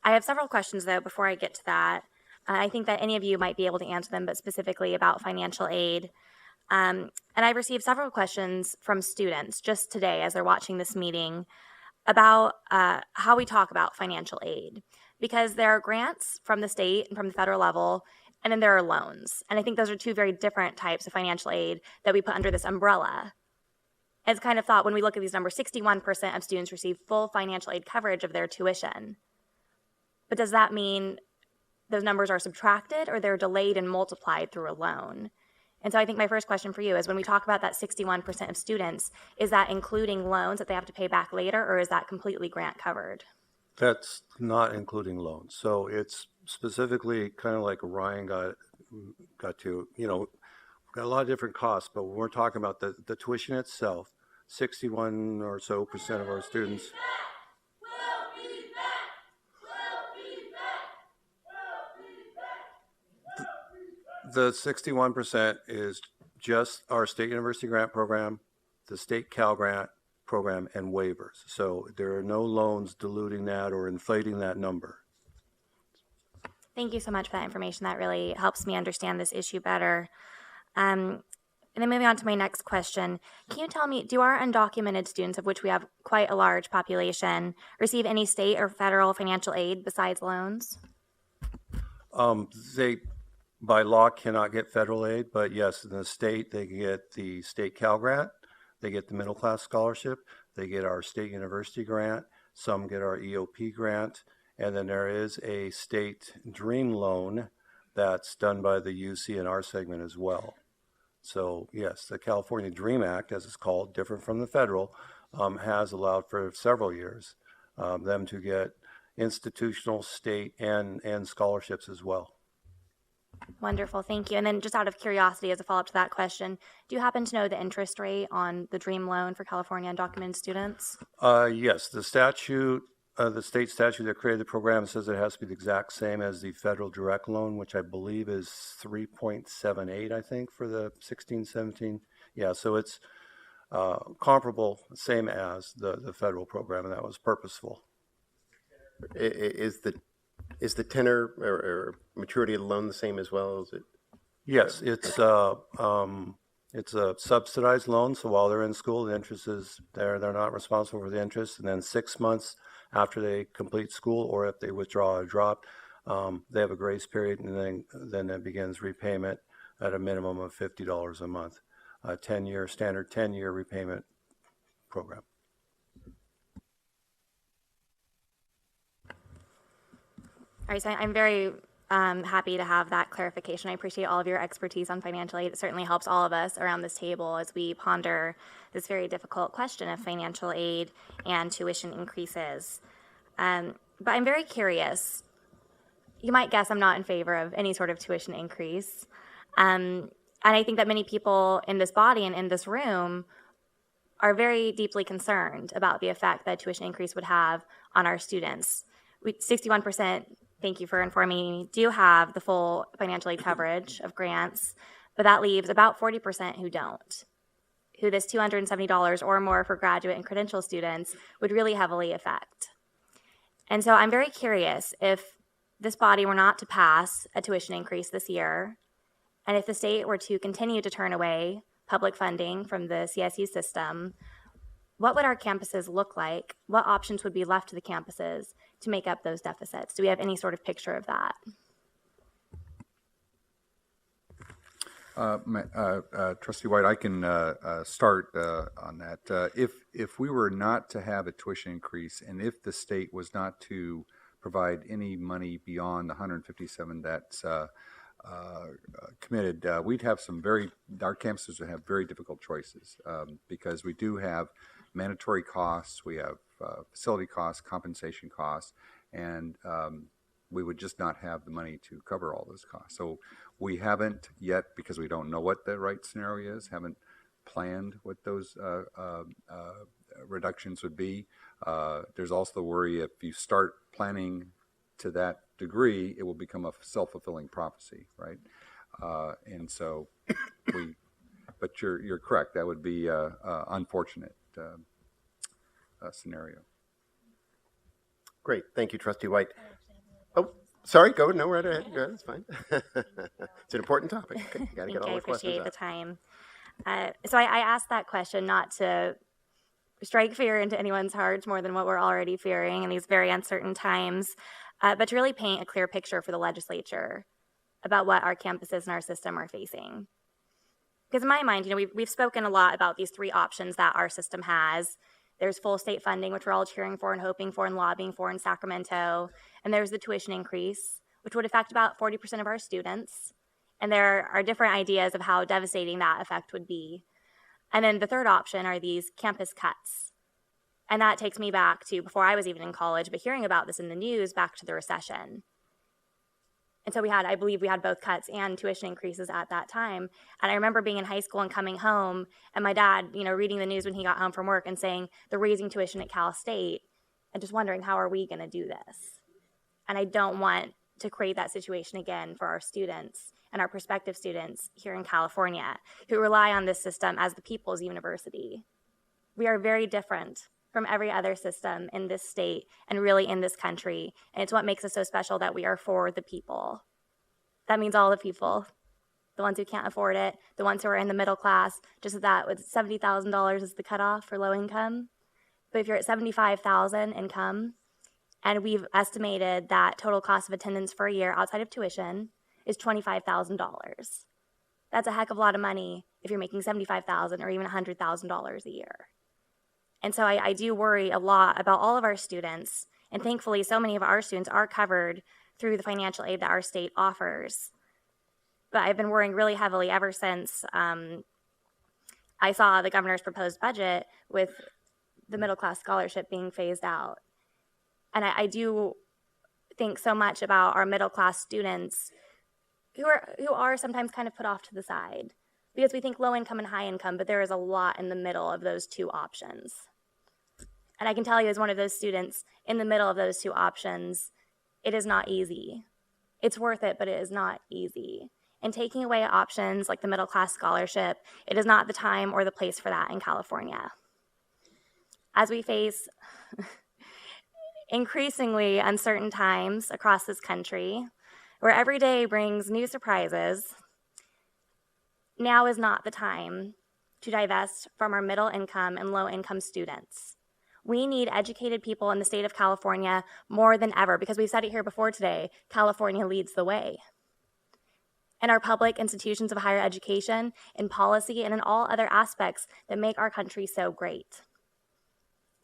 I have several questions, though, before I get to that. I think that any of you might be able to answer them, but specifically about financial aid. And I've received several questions from students just today as they're watching this meeting about how we talk about financial aid, because there are grants from the state and from the federal level, and then there are loans. And I think those are two very different types of financial aid that we put under this umbrella. It's kind of thought when we look at these numbers, 61% of students receive full financial aid coverage of their tuition. But does that mean those numbers are subtracted or they're delayed and multiplied through a loan? And so I think my first question for you is, when we talk about that 61% of students, is that including loans that they have to pay back later, or is that completely grant covered?
That's not including loans. So it's specifically kind of like Ryan got to, you know, we've got a lot of different costs, but when we're talking about the tuition itself, 61 or so percent of our students. The 61% is just our state university grant program, the state Cal grant program, and waivers. So there are no loans diluting that or inflating that number.
Thank you so much for that information. That really helps me understand this issue better. And then moving on to my next question, can you tell me, do our undocumented students, of which we have quite a large population, receive any state or federal financial aid besides loans?
They, by law, cannot get federal aid, but yes, in the state, they get the state Cal grant, they get the middle class scholarship, they get our state university grant, some get our EOP grant, and then there is a state dream loan that's done by the UC and our segment as well. So yes, the California Dream Act, as it's called, different from the federal, has allowed for several years them to get institutional, state, and scholarships as well.
Wonderful, thank you. And then just out of curiosity, as a follow-up to that question, do you happen to know the interest rate on the Dream Loan for California undocumented students?
Yes, the statute, the state statute that created the program says it has to be the exact same as the federal direct loan, which I believe is 3.78, I think, for the 16-17. Yeah, so it's comparable, same as the federal program, and that was purposeful.
Is the tenor or maturity of the loan the same as well? Is it?
Yes, it's a subsidized loan. So while they're in school, the interest is there. They're not responsible for the interest. And then 6 months after they complete school, or if they withdraw or drop, they have a grace period, and then it begins repayment at a minimum of $50 a month. A 10-year standard 10-year repayment program.
All right, so I'm very happy to have that clarification. I appreciate all of your expertise on financial aid. It certainly helps all of us around this table as we ponder this very difficult question of financial aid and tuition increases. But I'm very curious. You might guess I'm not in favor of any sort of tuition increase. And I think that many people in this body and in this room are very deeply concerned about the effect that tuition increase would have on our students. 61%, thank you for informing me, do have the full financial aid coverage of grants, but that leaves about 40% who don't, who this $270 or more for graduate and credential students would really heavily affect. And so I'm very curious, if this body were not to pass a tuition increase this year, and if the state were to continue to turn away public funding from the CSU system, what would our campuses look like? What options would be left to the campuses to make up those deficits? Do we have any sort of picture of that?
Trustee White, I can start on that. If we were not to have a tuition increase, and if the state was not to provide any money beyond the 157 that's committed, we'd have our campuses would have very difficult choices because we do have mandatory costs, we have facility costs, compensation costs, and we would just not have the money to cover all those costs. So we haven't yet, because we don't know what the right scenario is, haven't planned what those reductions would be. There's also the worry if you start planning to that degree, it will become a self-fulfilling prophecy, right? And so but you're correct. That would be a unfortunate scenario.
Great. Thank you, Trustee White. Oh, sorry. Go. No, right ahead. Go ahead. It's fine. It's an important topic. Okay. You got to get all
I
the questions
appreciate
out.
the time. So I asked that question not to strike fear into anyone's hearts more than what we're already fearing in these very uncertain times, but to really paint a clear picture for the legislature about what our campuses and our system are facing. Because in my mind, we've spoken a lot about these three options that our system has. There's full state funding, which we're all cheering for and hoping for and lobbying for in Sacramento. And there's the tuition increase, which would affect about 40% of our students. And there are different ideas of how devastating that effect would be. And then the third option are these campus cuts. And that takes me back to before I was even in college, but hearing about this in the news, back to the recession. And so I believe we had both cuts and tuition increases at that time. And I remember being in high school and coming home and my dad, reading the news when he got home from work and saying they're raising tuition at Cal State and just wondering, how are we going to do this? And I don't want to create that situation again for our students and our prospective students here in California who rely on this system as the people's university. We are very different from every other system in this state and really in this country. And it's what makes us so special that we are for the people. That means all the people, the ones who can't afford it, the ones who are in the middle class, just that with $70,000 is the cutoff for low income. But if you're at $75,000 income, and we've estimated that total cost of attendance for a year outside of tuition is $25,000. That's a heck of a lot of money if you're making $75,000 or even $100,000 a year. And so I do worry a lot about all of our students. And thankfully, so many of our students are covered through the financial aid that our state offers. But I've been worrying really heavily ever since I saw the governor's proposed budget with the middle class scholarship being phased out. And I do think so much about our middle class students who are sometimes kind of put off to the side because we think low income and high income, but there is a lot in the middle of those two options. And I can tell you as one of those students in the middle of those two options, it is not easy. It's worth it, but it is not easy. And taking away options like the middle class scholarship, it is not the time or the place for that in California. As we face increasingly uncertain times across this country, where every day brings new surprises, now is not the time to divest from our middle income and low income students. We need educated people in the state of California more than ever because we've said it here before today, California leads the way. And our public institutions of higher education, in policy, and in all other aspects that make our country so great.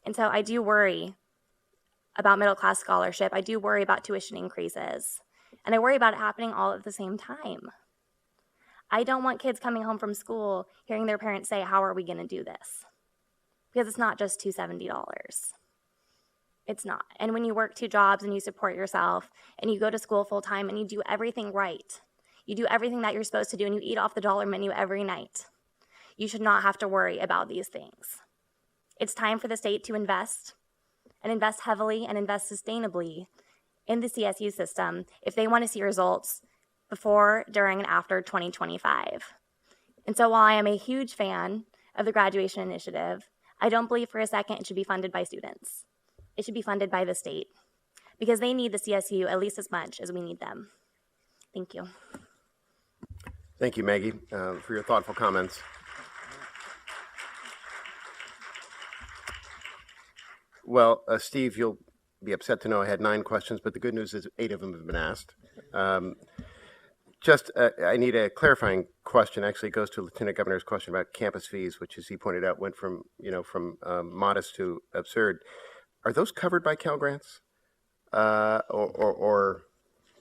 And so I do worry about middle class scholarship. I do worry about tuition increases. And I worry about it happening all at the same time. I don't want kids coming home from school hearing their parents say, how are we going to do this? Because it's not just $270. It's not. And when you work two jobs and you support yourself and you go to school full time and you do everything right, you do everything that you're supposed to do and you eat off the dollar menu every night, you should not have to worry about these things. It's time for the state to invest and invest heavily and invest sustainably in the CSU system if they want to see results before, during, and after 2025. And so while I am a huge fan of the graduation initiative, I don't believe for a second it should be funded by students. It should be funded by the state because they need the CSU at least as much as we need them. Thank you.
Thank you, Maggie, for your thoughtful comments. Well, Steve, you'll be upset to know I had 9 questions, but the good news is 8 of them have been asked. I need a clarifying question. Actually, it goes to Lieutenant Governor's question about campus fees, which, as he pointed out, went from modest to absurd. Are those covered by Cal grants, or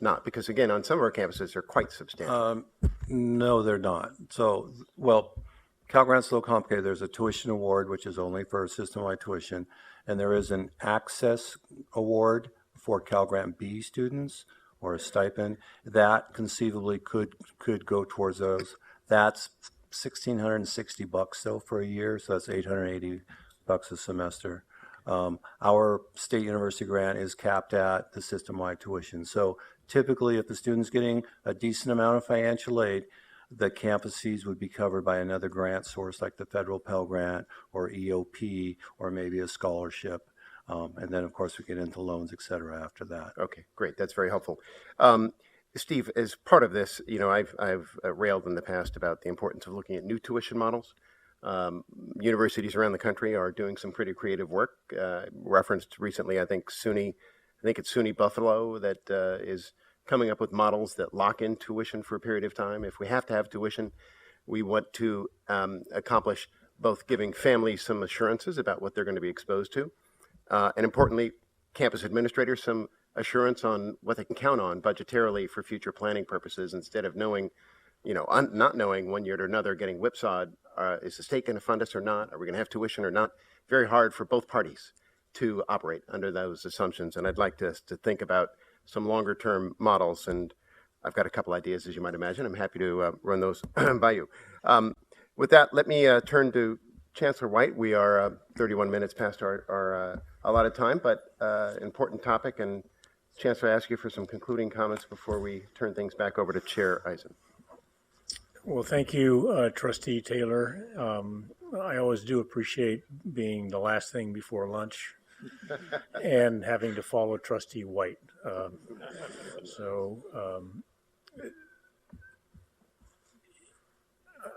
not? Because again, on some of our campuses, they're quite substantial.
No, they're not. So, Cal Grant's a little complicated. There's a tuition award, which is only for system-wide tuition, and there is an access award for Cal Grant B students, or a stipend that conceivably could go towards those. That's $1,660 though for a year, so that's $880 a semester. Our state university grant is capped at the system-wide tuition. So typically, if the student's getting a decent amount of financial aid, the campus fees would be covered by another grant source like the federal Pell Grant or EOP or maybe a scholarship. And then, of course, we get into loans, et cetera, after that.
Okay, great. That's very helpful. Steve, as part of this, I've railed in the past about the importance of looking at new tuition models. Universities around the country are doing some pretty creative work. Referenced recently, I think it's SUNY Buffalo that is coming up with models that lock in tuition for a period of time. If we have to have tuition, we want to accomplish both giving families some assurances about what they're going to be exposed to, and importantly, campus administrators some assurance on what they can count on budgetarily for future planning purposes instead of knowing, not knowing one year to another, getting whipsawed. Is the state going to fund us or not? Are we going to have tuition or not? Very hard for both parties to operate under those assumptions. And I'd like to think about some longer term models. And I've got a couple ideas, as you might imagine. I'm happy to run those by you. With that, let me turn to Chancellor White. We are 31 minutes past our allotted time, but important topic. And Chancellor, I ask you for some concluding comments before we turn things back over to Chair Eisen.
Well, thank you, Trustee Taylor. I always do appreciate being the last thing before lunch and having to follow Trustee White.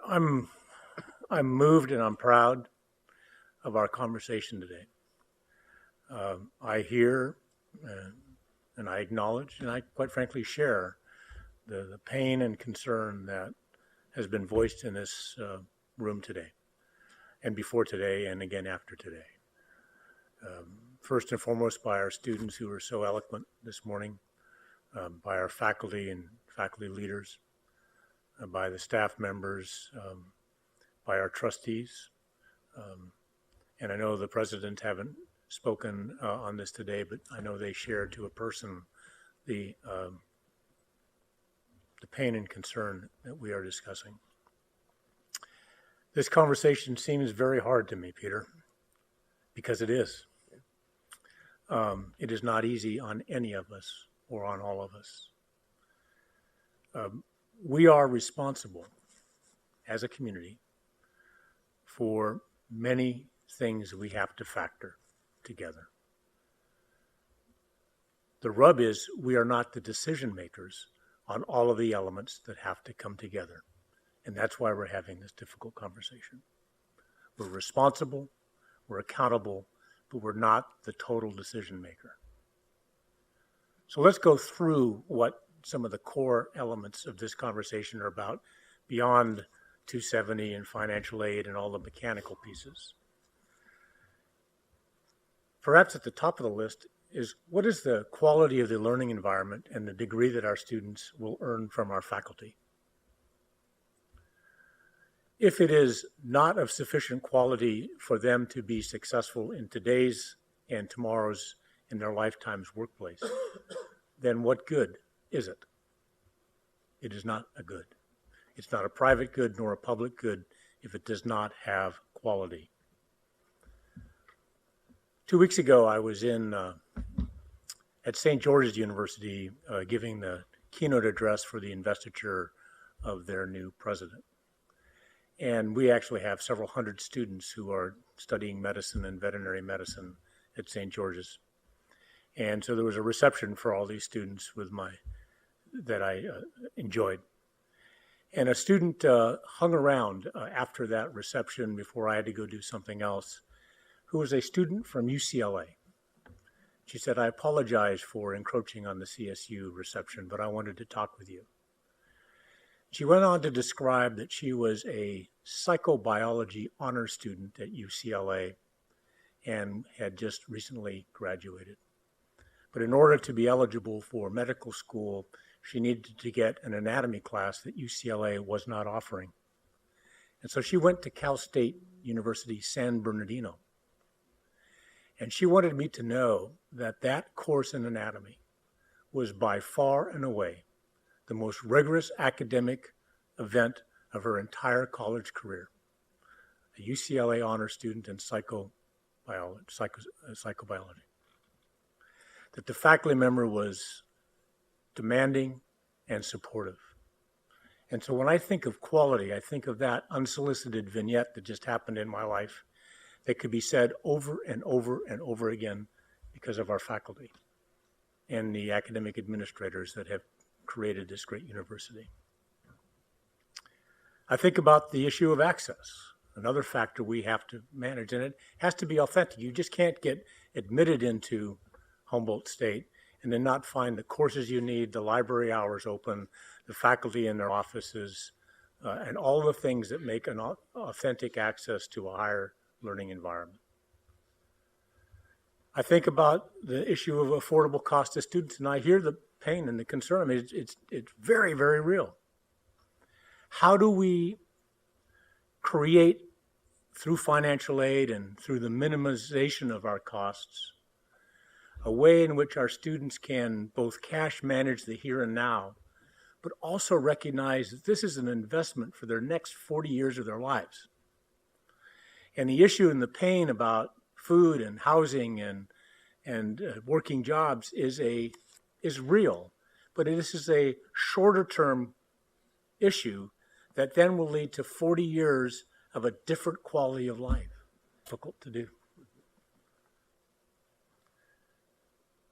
I'm moved and I'm proud of our conversation today. I hear and I acknowledge and I quite frankly share the pain and concern that has been voiced in this room today and before today and again after today. First and foremost by our students who were so eloquent this morning, by our faculty and faculty leaders, by the staff members, by our trustees. And I know the president haven't spoken on this today, but I know they shared to a person the pain and concern that we are discussing. This conversation seems very hard to me, Peter, because it is. It is not easy on any of us or on all of us. We are responsible as a community for many things we have to factor together. The rub is we are not the decision makers on all of the elements that have to come together. And that's why we're having this difficult conversation. We're responsible, we're accountable, but we're not the total decision maker. So let's go through what some of the core elements of this conversation are about beyond 270 and financial aid and all the mechanical pieces. Perhaps at the top of the list is what is the quality of the learning environment and the degree that our students will earn from our faculty? If it is not of sufficient quality for them to be successful in today's and tomorrow's and their lifetime's workplace, then what good is it? It is not a good. It's not a private good nor a public good if it does not have quality. 2 weeks ago, I was at St. George's University giving the keynote address for the investiture of their new president. And we actually have several hundred students who are studying medicine and veterinary medicine at St. George's. And so there was a reception for all these students that I enjoyed. And a student hung around after that reception before I had to go do something else, who was a student from UCLA. She said, "I apologize for encroaching on the CSU reception, but I wanted to talk with you." She went on to describe that she was a psychobiology honor student at UCLA and had just recently graduated. But in order to be eligible for medical school, she needed to get an anatomy class that UCLA was not offering. And so she went to Cal State University, San Bernardino. And she wanted me to know that that course in anatomy was by far and away the most rigorous academic event of her entire college career, a UCLA honor student in psychobiology, that the faculty member was demanding and supportive. And so when I think of quality, I think of that unsolicited vignette that just happened in my life that could be said over and over and over again because of our faculty and the academic administrators that have created this great university. I think about the issue of access, another factor we have to manage, and it has to be authentic. You just can't get admitted into Humboldt State and then not find the courses you need, the library hours open, the faculty in their offices, and all the things that make an authentic access to a higher learning environment. I think about the issue of affordable cost to students, and I hear the pain and the concern. I mean, it's very, very real. How do we create, through financial aid and through the minimization of our costs, a way in which our students can both cash manage the here and now, but also recognize that this is an investment for their next 40 years of their lives? And the issue and the pain about food and housing and working jobs is real, but this is a shorter term issue that then will lead to 40 years of a different quality of life. Difficult to do.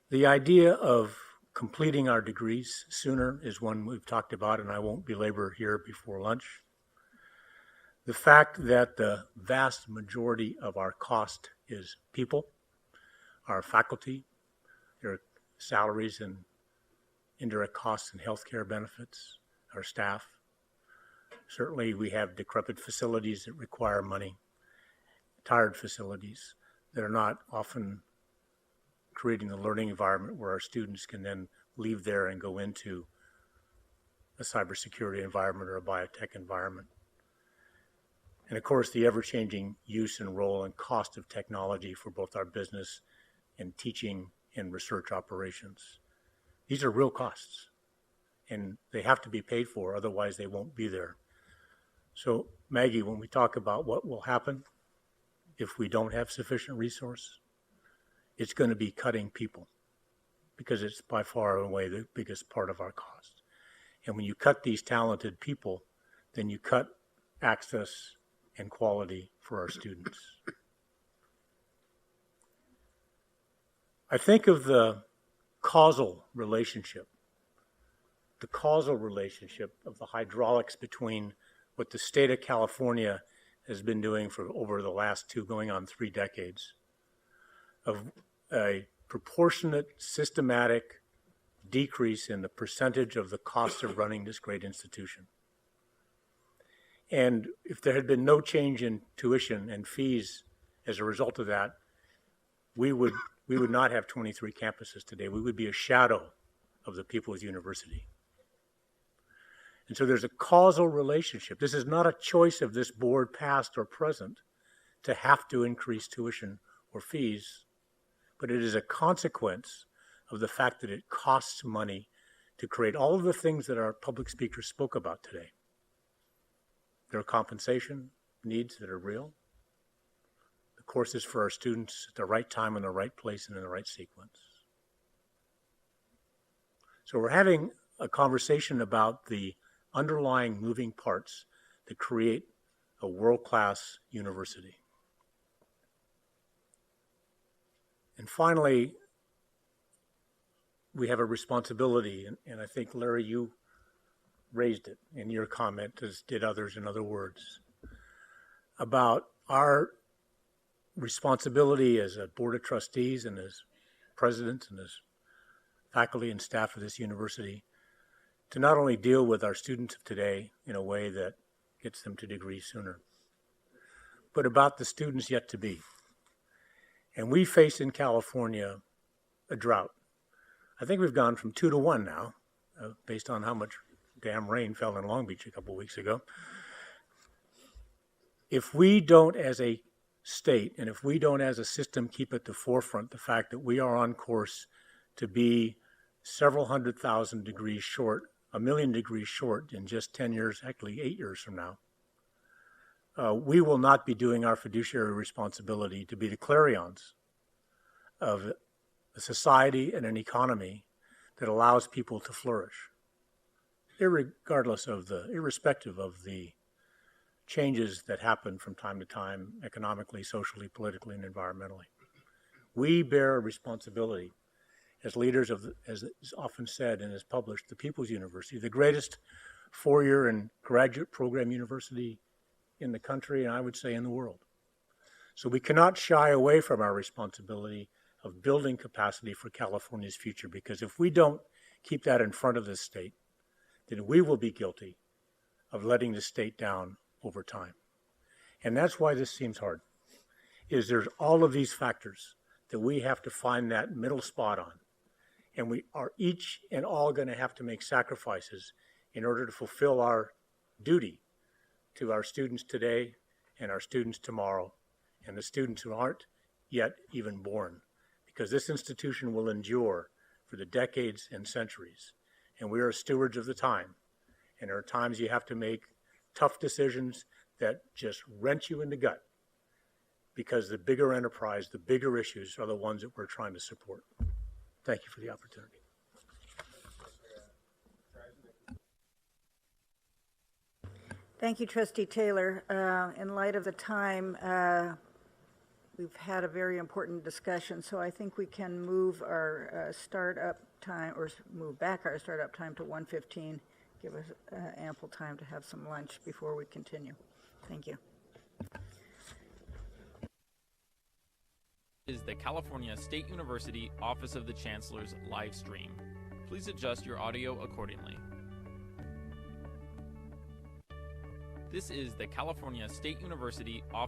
The idea of completing our degrees sooner is one we've talked about, and I won't belabor here before lunch. The fact that the vast majority of our cost is people, our faculty, their salaries and indirect costs and healthcare benefits, our staff. Certainly we have decrepit facilities that require money, tired facilities that are not often creating the learning environment where our students can then leave there and go into a cybersecurity environment or a biotech environment. And of course, the ever-changing use and role and cost of technology for both our business and teaching and research operations. These are real costs, and they have to be paid for, otherwise they won't be there. So, Maggie, when we talk about what will happen if we don't have sufficient resource, it's going to be cutting people, because it's by far and away the biggest part of our cost. And when you cut these talented people, then you cut access and quality for our students. I think of the causal relationship of the hydraulics between what the state of California has been doing for over the last 2 going on 3 decades, of a proportionate, systematic decrease in the percentage of the cost of running this great institution. And if there had been no change in tuition and fees as a result of that, we would not have 23 campuses today. We would be a shadow of the People's University. And so there's a causal relationship. This is not a choice of this board, past or present, to have to increase tuition or fees, but it is a consequence of the fact that it costs money to create all of the things that our public speakers spoke about today. There are compensation needs that are real. The courses for our students at the right time, in the right place, and in the right sequence. So we're having a conversation about the underlying moving parts that create a world-class university. And finally, we have a responsibility, and I think, Larry, you raised it in your comment, as did others in other words, about our responsibility as a board of trustees and as presidents and as faculty and staff of this university to not only deal with our students of today in a way that gets them to degrees sooner, but about the students yet to be. And we face in California a drought. I think we've gone from 2 to 1 now, based on how much damn rain fell in Long Beach a couple of weeks ago. If we don't as a state, and if we don't as a system keep at the forefront the fact that we are on course to be several 100,000 degrees short a million degrees short in just 10 years, actually 8 years from now, we will not be doing our fiduciary responsibility to be the clarions of a society and an economy that allows people to flourish, irrespective of the changes that happen from time to time, economically, socially, politically, and environmentally. We bear a responsibility as leaders of, as is often said and is published, the People's University, the greatest four-year and graduate program university in the country, and I would say in the world. So we cannot shy away from our responsibility of building capacity for California's future, because if we don't keep that in front of this state, then we will be guilty of letting the state down over time. And that's why this seems hard, is there's all of these factors that we have to find that middle spot on. And we are each and all going to have to make sacrifices in order to fulfill our duty to our students today and our students tomorrow and the students who aren't yet even born, because this institution will endure for the decades and centuries. And we are stewards of the time. And there are times you have to make tough decisions that just wrench you in the gut, because the bigger enterprise, the bigger issues are the ones that we're trying to support. Thank you for the opportunity.
Thank you, Trustee Taylor. In light of the time, we've had a very important discussion, so I think we can move our startup time, or move back our startup time to 1:15. Give us ample time to have some lunch before we continue. Thank you.
Is the California State University Office of the Chancellor's live stream. Please adjust your audio accordingly. This is the California State University Office